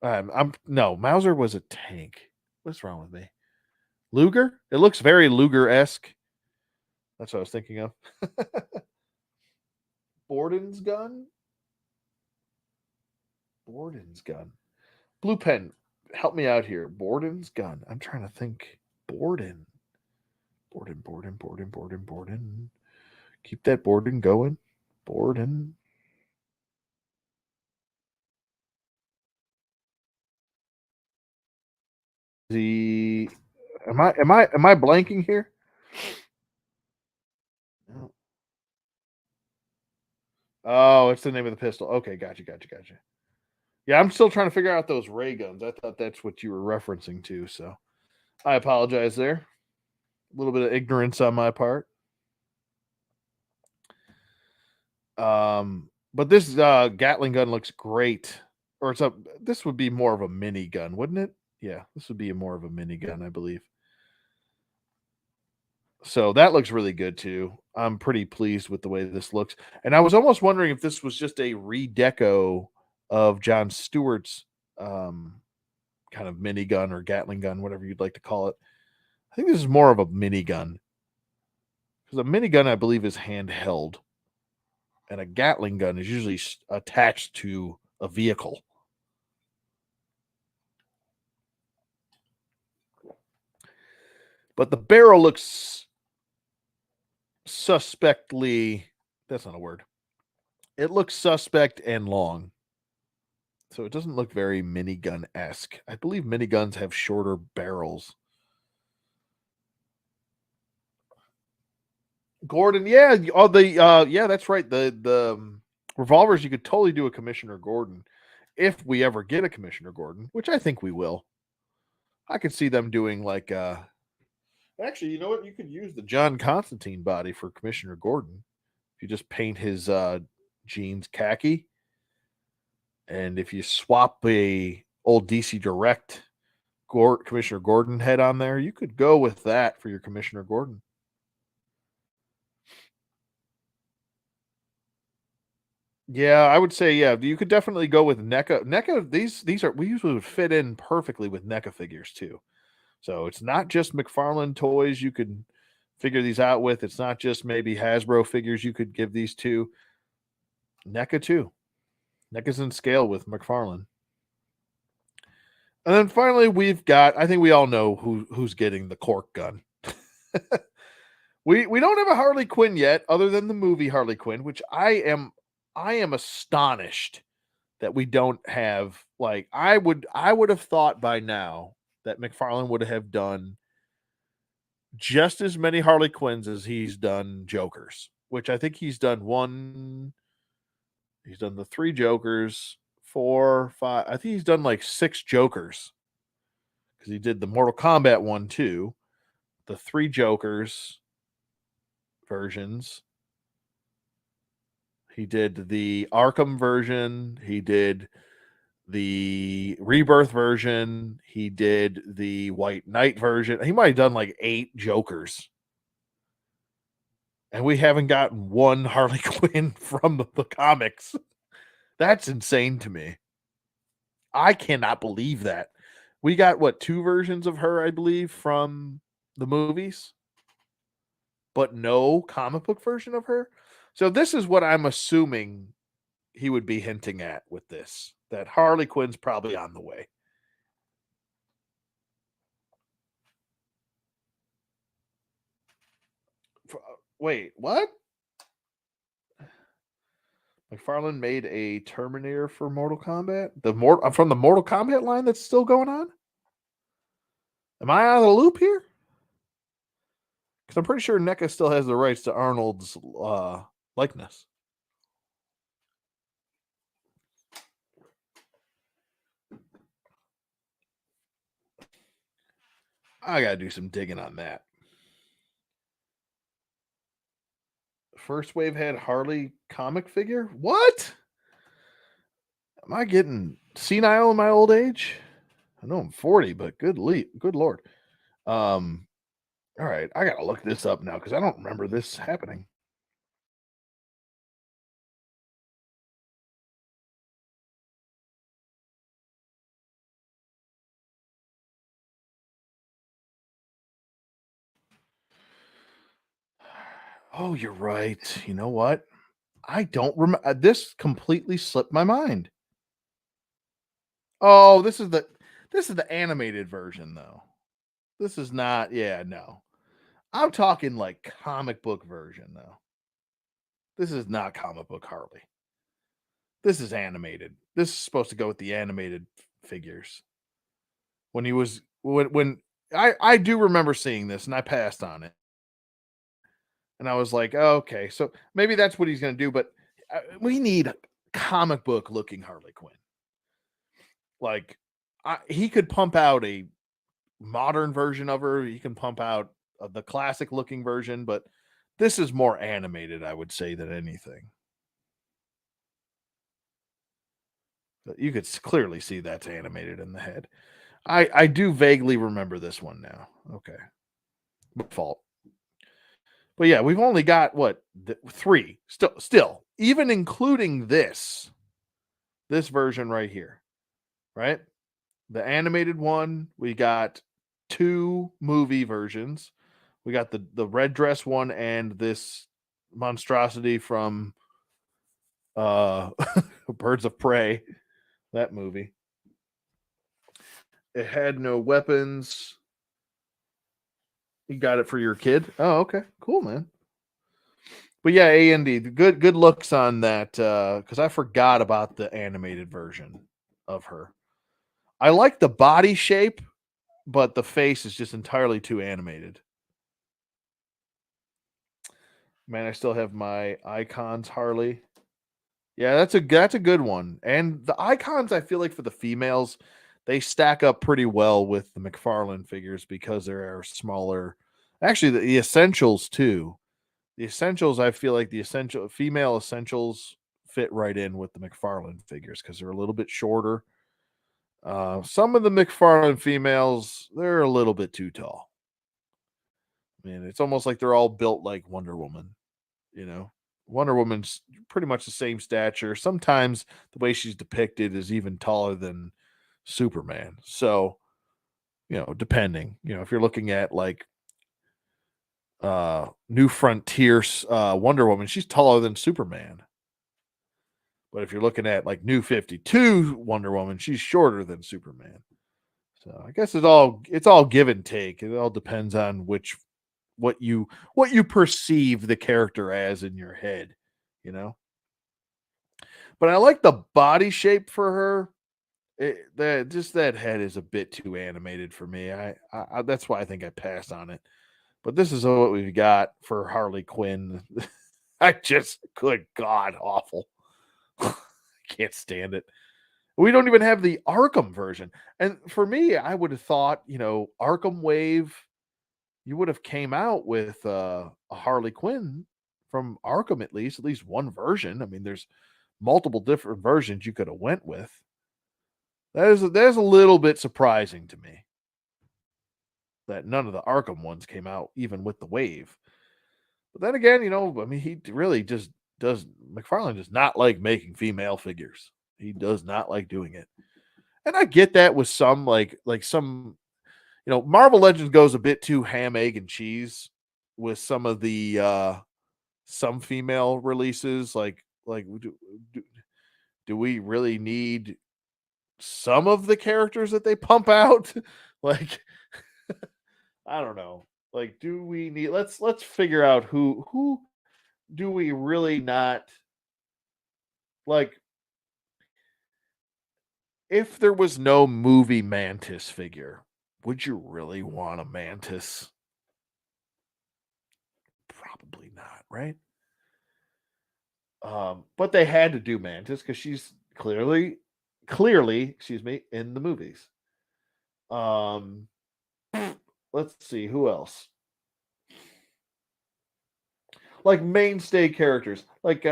Speaker 1: No, Mauser was a tank. What's wrong with me? Luger? It looks very Luger-esque. That's what I was thinking of. Borden's gun? Borden's gun. Blue pen, help me out here. Borden's gun. I'm trying to think. Borden. Borden. Keep that Borden going. Borden. The am I blanking here? No. Oh, it's the name of the pistol. Okay, gotcha. Yeah, I'm still trying to figure out those ray guns. I thought that's what you were referencing to, so I apologize there. A little bit of ignorance on my part. But this Gatling gun looks great. Or this would be more of a mini gun, wouldn't it? Yeah, this would be more of a mini gun, I believe. So that looks really good too. I'm pretty pleased with the way this looks. And I was almost wondering if this was just a redeco of John Stewart's kind of minigun or Gatling gun, whatever you'd like to call it. I think this is more of a minigun, because a minigun, I believe, is handheld, and a Gatling gun is usually attached to a vehicle. But the barrel looks suspectly, that's not a word. It looks suspect and long. So it doesn't look very minigun-esque. I believe miniguns have shorter barrels. Gordon, yeah, yeah, that's right. The revolvers, you could totally do a Commissioner Gordon if we ever get a Commissioner Gordon, which I think we will. I could see them doing like actually, you know what? You could use the John Constantine body for Commissioner Gordon. If you just paint his jeans khaki, and if you swap a old DC Direct Commissioner Gordon head on there, you could go with that for your Commissioner Gordon. Yeah, I would say you could definitely go with NECA. NECA, these are we usually would fit in perfectly with NECA figures too. So it's not just McFarlane toys you could figure these out with. It's not just maybe Hasbro figures you could give these to. NECA too. NECA's in scale with McFarlane. And then finally we've got, I think we all know who's getting the cork gun. We don't have a Harley Quinn yet, other than the movie Harley Quinn, which I am astonished that we don't have. Like I would have thought by now that McFarlane would have done just as many Harley Quinns as he's done Jokers, which I think he's done one. He's done the 3 Jokers, 4, 5. I think he's done like 6 Jokers because he did the Mortal Kombat one too, the 3 Jokers versions. He did the Arkham version. He did the Rebirth version. He did the White Knight version. He might have done like 8 Jokers. And we haven't gotten one Harley Quinn from the comics. That's insane to me. I cannot believe that. We got, what, 2 versions of her, I believe, from the movies, but no comic book version of her. So this is what I'm assuming he would be hinting at with this, that Harley Quinn's probably on the way. Wait, what? McFarlane made a Terminator for Mortal Kombat? From the Mortal Kombat line that's still going on? Am I out of the loop here? Because I'm pretty sure NECA still has the rights to Arnold's likeness. I gotta do some digging on that. First Wave had Harley comic figure? What? Am I getting senile in my old age? I know I'm 40, but good lord. All right, I gotta look this up now because I don't remember this happening. Oh, you're right. You know what? I don't remember. This completely slipped my mind. Oh, this is the animated version though. This is not. Yeah, no. I'm talking like comic book version though. This is not comic book Harley. This is animated. This is supposed to go with the animated figures. When he was when I do remember seeing this and I passed on it. And I was like, oh, okay, so maybe that's what he's going to do. But we need comic book looking Harley Quinn. Like, he could pump out a modern version of her. He can pump out the classic looking version, but this is more animated, I would say, than anything. But you could clearly see that's animated in the head. I do vaguely remember this one now. Okay, my fault. But yeah, we've only got what 3 still, even including this version right here, right? The animated one, we got 2 movie versions. We got the red dress one and this monstrosity from Birds of Prey, that movie. It had no weapons. You got it for your kid? Oh, okay. Cool, man. But yeah, A&D, good looks on that because I forgot about the animated version of her. I like the body shape, but the face is just entirely too animated. Man, I still have my Icons Harley. Yeah, that's a good one. And the Icons, I feel like for the females, they stack up pretty well with the McFarlane figures because they are smaller. Actually, the Essentials too. The essentials, I feel like the essential female essentials fit right in with the McFarlane figures because they're a little bit shorter. Some of the McFarlane females, they're a little bit too tall. I mean, it's almost like they're all built like Wonder Woman, you know. Wonder Woman's pretty much the same stature. Sometimes the way she's depicted is even taller than Superman. So, depending, if you're looking at like New Frontiers Wonder Woman, she's taller than Superman. But if you're looking at like New 52 Wonder Woman, she's shorter than Superman. So I guess it's all give and take. It all depends on what you perceive the character as in your head, you know. But I like the body shape for her. That head is a bit too animated for me. That's why I think I passed on it. But this is what we've got for Harley Quinn. I just, good God, awful. I can't stand it. We don't even have the Arkham version. And for me, I would have thought, Arkham Wave, you would have came out with a Harley Quinn from Arkham at least one version. I mean, there's multiple different versions you could have went with. That is a little bit surprising to me that none of the Arkham ones came out even with the Wave. But then again, I mean, he really just does. McFarlane does not like making female figures. He does not like doing it, and I get that with some like some, Marvel Legends goes a bit too ham, egg, and cheese with some of the some female releases. Like do, do we really need some of the characters that they pump out? Like, I don't know. Like, do we need? Let's figure out who do we really not like. If there was no movie Mantis figure, would you really want a Mantis? Probably not, right? But they had to do Mantis because she's clearly, excuse me, in the movies. Um, let's see who else. Like mainstay characters, like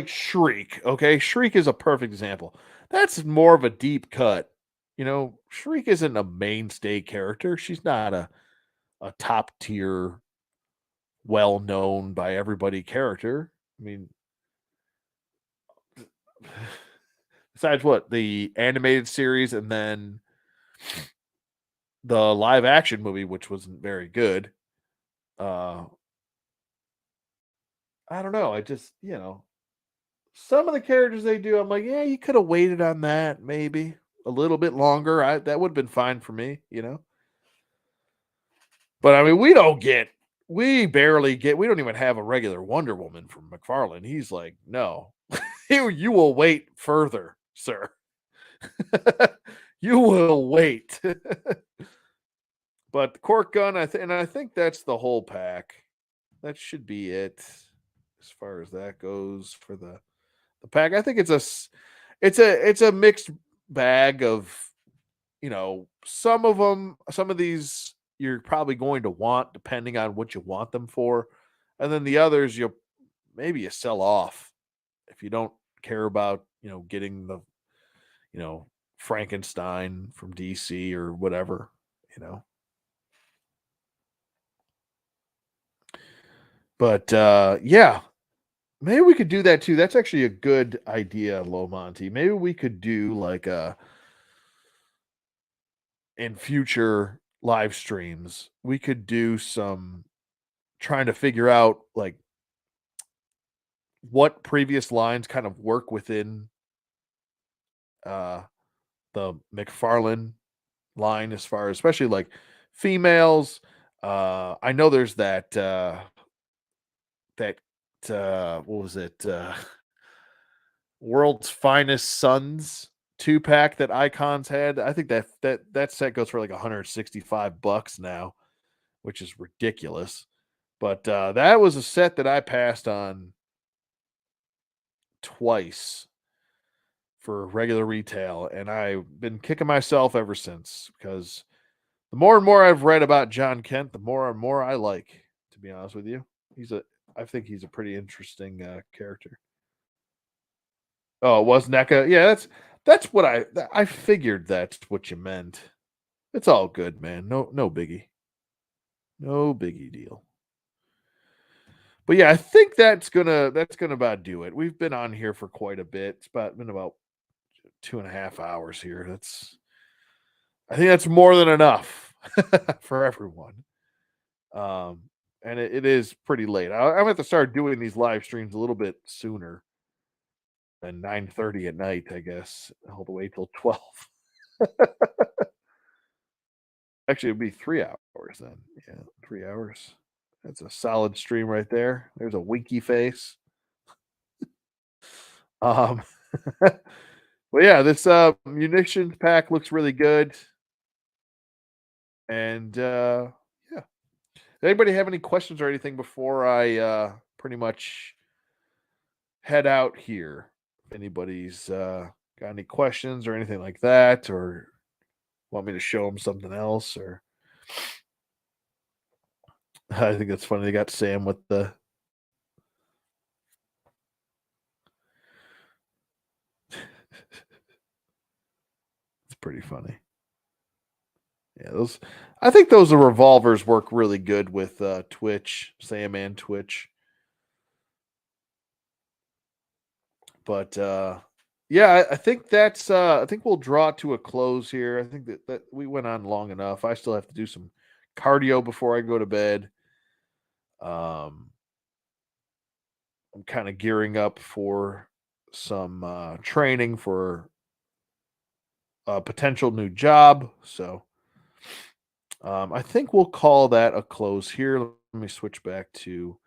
Speaker 1: Shriek. Okay, Shriek is a perfect example. That's more of a deep cut. Shriek isn't a mainstay character. She's not a top tier, well known by everybody character. I mean, besides what the animated series and then the live action movie, which wasn't very good. Uh, I don't know. I just, some of the characters they do, I'm like, yeah, you could have waited on that maybe a little bit longer. That would have been fine for me. But I mean, we barely get, we don't even have a regular Wonder Woman from McFarlane. He's like, no, you will wait further, sir. You will wait. But the cork gun, and I think that's the whole pack. That should be it as far as that goes for the pack. I think it's a mixed bag of, some of these you're probably going to want depending on what you want them for, and then the others you sell off if you don't care about, getting the, you know Frankenstein from DC or whatever, you know. But yeah, maybe we could do that too. That's actually a good idea, Lomonty. Maybe we could do like in future live streams, we could do some trying to figure out like what previous lines kind of work within uh the McFarlane line as far as especially like females. I know there's that what was it? World's Finest Sons 2-pack that Icons had. I think that set goes for like $165 now, which is ridiculous. But that was a set that I passed on twice for regular retail, and I've been kicking myself ever since because The more and more I've read about John Kent, the more and more I like, to be honest with you. I think he's a pretty interesting character. Oh, it was NECA? Yeah, that's what I figured that's what you meant. It's all good, man. No biggie. No biggie deal. But yeah, I think that's gonna about do it. We've been on here for quite a bit. It's been about 2.5 hours here. I think that's more than enough for everyone. Um, and it is pretty late. I'm gonna have to start doing these live streams a little bit sooner than 9:30 at night, I guess. All the way till 12. Actually, it'd be 3 hours then. Yeah, 3 hours. That's a solid stream right there. There's a winky face. Um, well, yeah, this munitions pack looks really good, and yeah. Anybody have any questions or anything before I pretty much head out here? If anybody's got any questions or anything like that, or want me to show them something else, or I think that's funny. They got Sam with the. It's pretty funny. Yeah, those. I think those revolvers work really good with Twitch, Sam and Twitch. But yeah, I think that's. I think we'll draw it to a close here. I think that we went on long enough. I still have to do some cardio before I go to bed. Um, I'm kind of gearing up for some training for a potential new job. So I think we'll call that a close here. Let me switch back to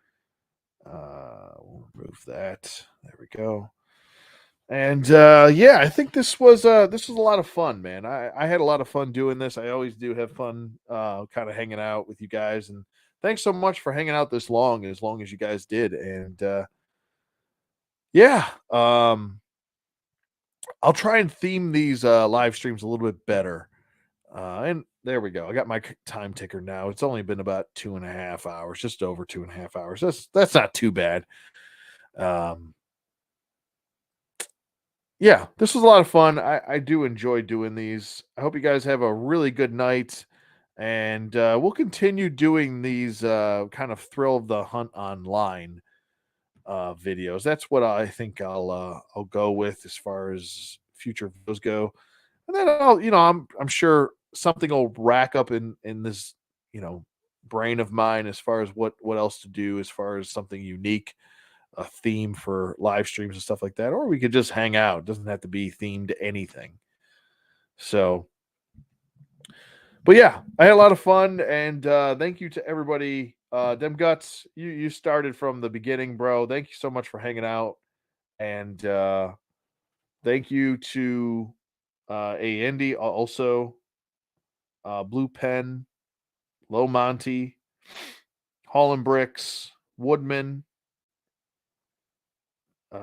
Speaker 1: we'll remove that. There we go. And yeah, I think this was a lot of fun, man. I had a lot of fun doing this. I always do have fun kind of hanging out with you guys. And thanks so much for hanging out this long, as long as you guys did. And yeah, I'll try and theme these live streams a little bit better. And there we go. I got my time ticker now. It's only been about 2.5 hours, just over 2.5 hours. That's not too bad. Um, yeah, this was a lot of fun. I do enjoy doing these. I hope you guys have a really good night, and we'll continue doing these kind of thrill of the hunt online videos. That's what I think I'll go with as far as future videos go. And then I'm sure something will rack up in this, you know, brain of mine as far as what else to do as far as something unique, a theme for live streams and stuff like that. Or we could just hang out. It doesn't have to be themed to anything. So, but yeah, I had a lot of fun, and thank you to everybody. Dem Guts, you started from the beginning, bro. Thank you so much for hanging out. And thank you to A Andy also, Blue Pen, Low Monty, Holland Bricks, Woodman. I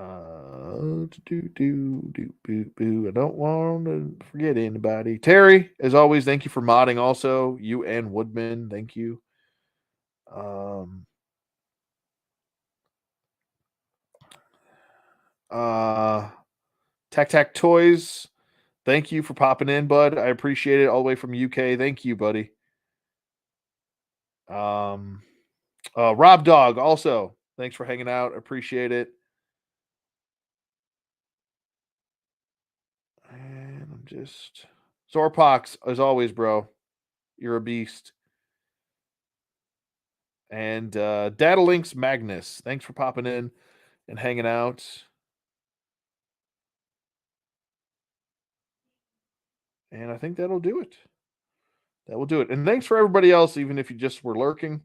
Speaker 1: don't want to forget anybody. Terry, as always, thank you for modding. Also, you and Woodman, thank you. Um, Tac Tac Toys, thank you for popping in, bud. I appreciate it all the way from UK. Thank you, buddy. Um, Rob Dog, also, thanks for hanging out. Appreciate it. And I'm just Zorpox, as always, bro. You're a beast. And Datalinks Magnus, thanks for popping in and hanging out. And I think that'll do it. That will do it. And thanks for everybody else, even if you just were lurking,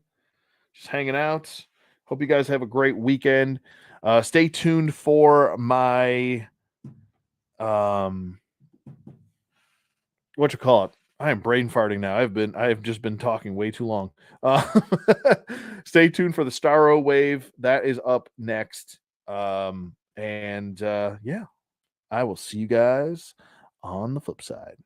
Speaker 1: just hanging out. Hope you guys have a great weekend. Stay tuned for my what you call it. I am brain farting now. I have just been talking way too long. Uh, stay tuned for the Starro Wave. That is up next. And yeah, I will see you guys on the flip side.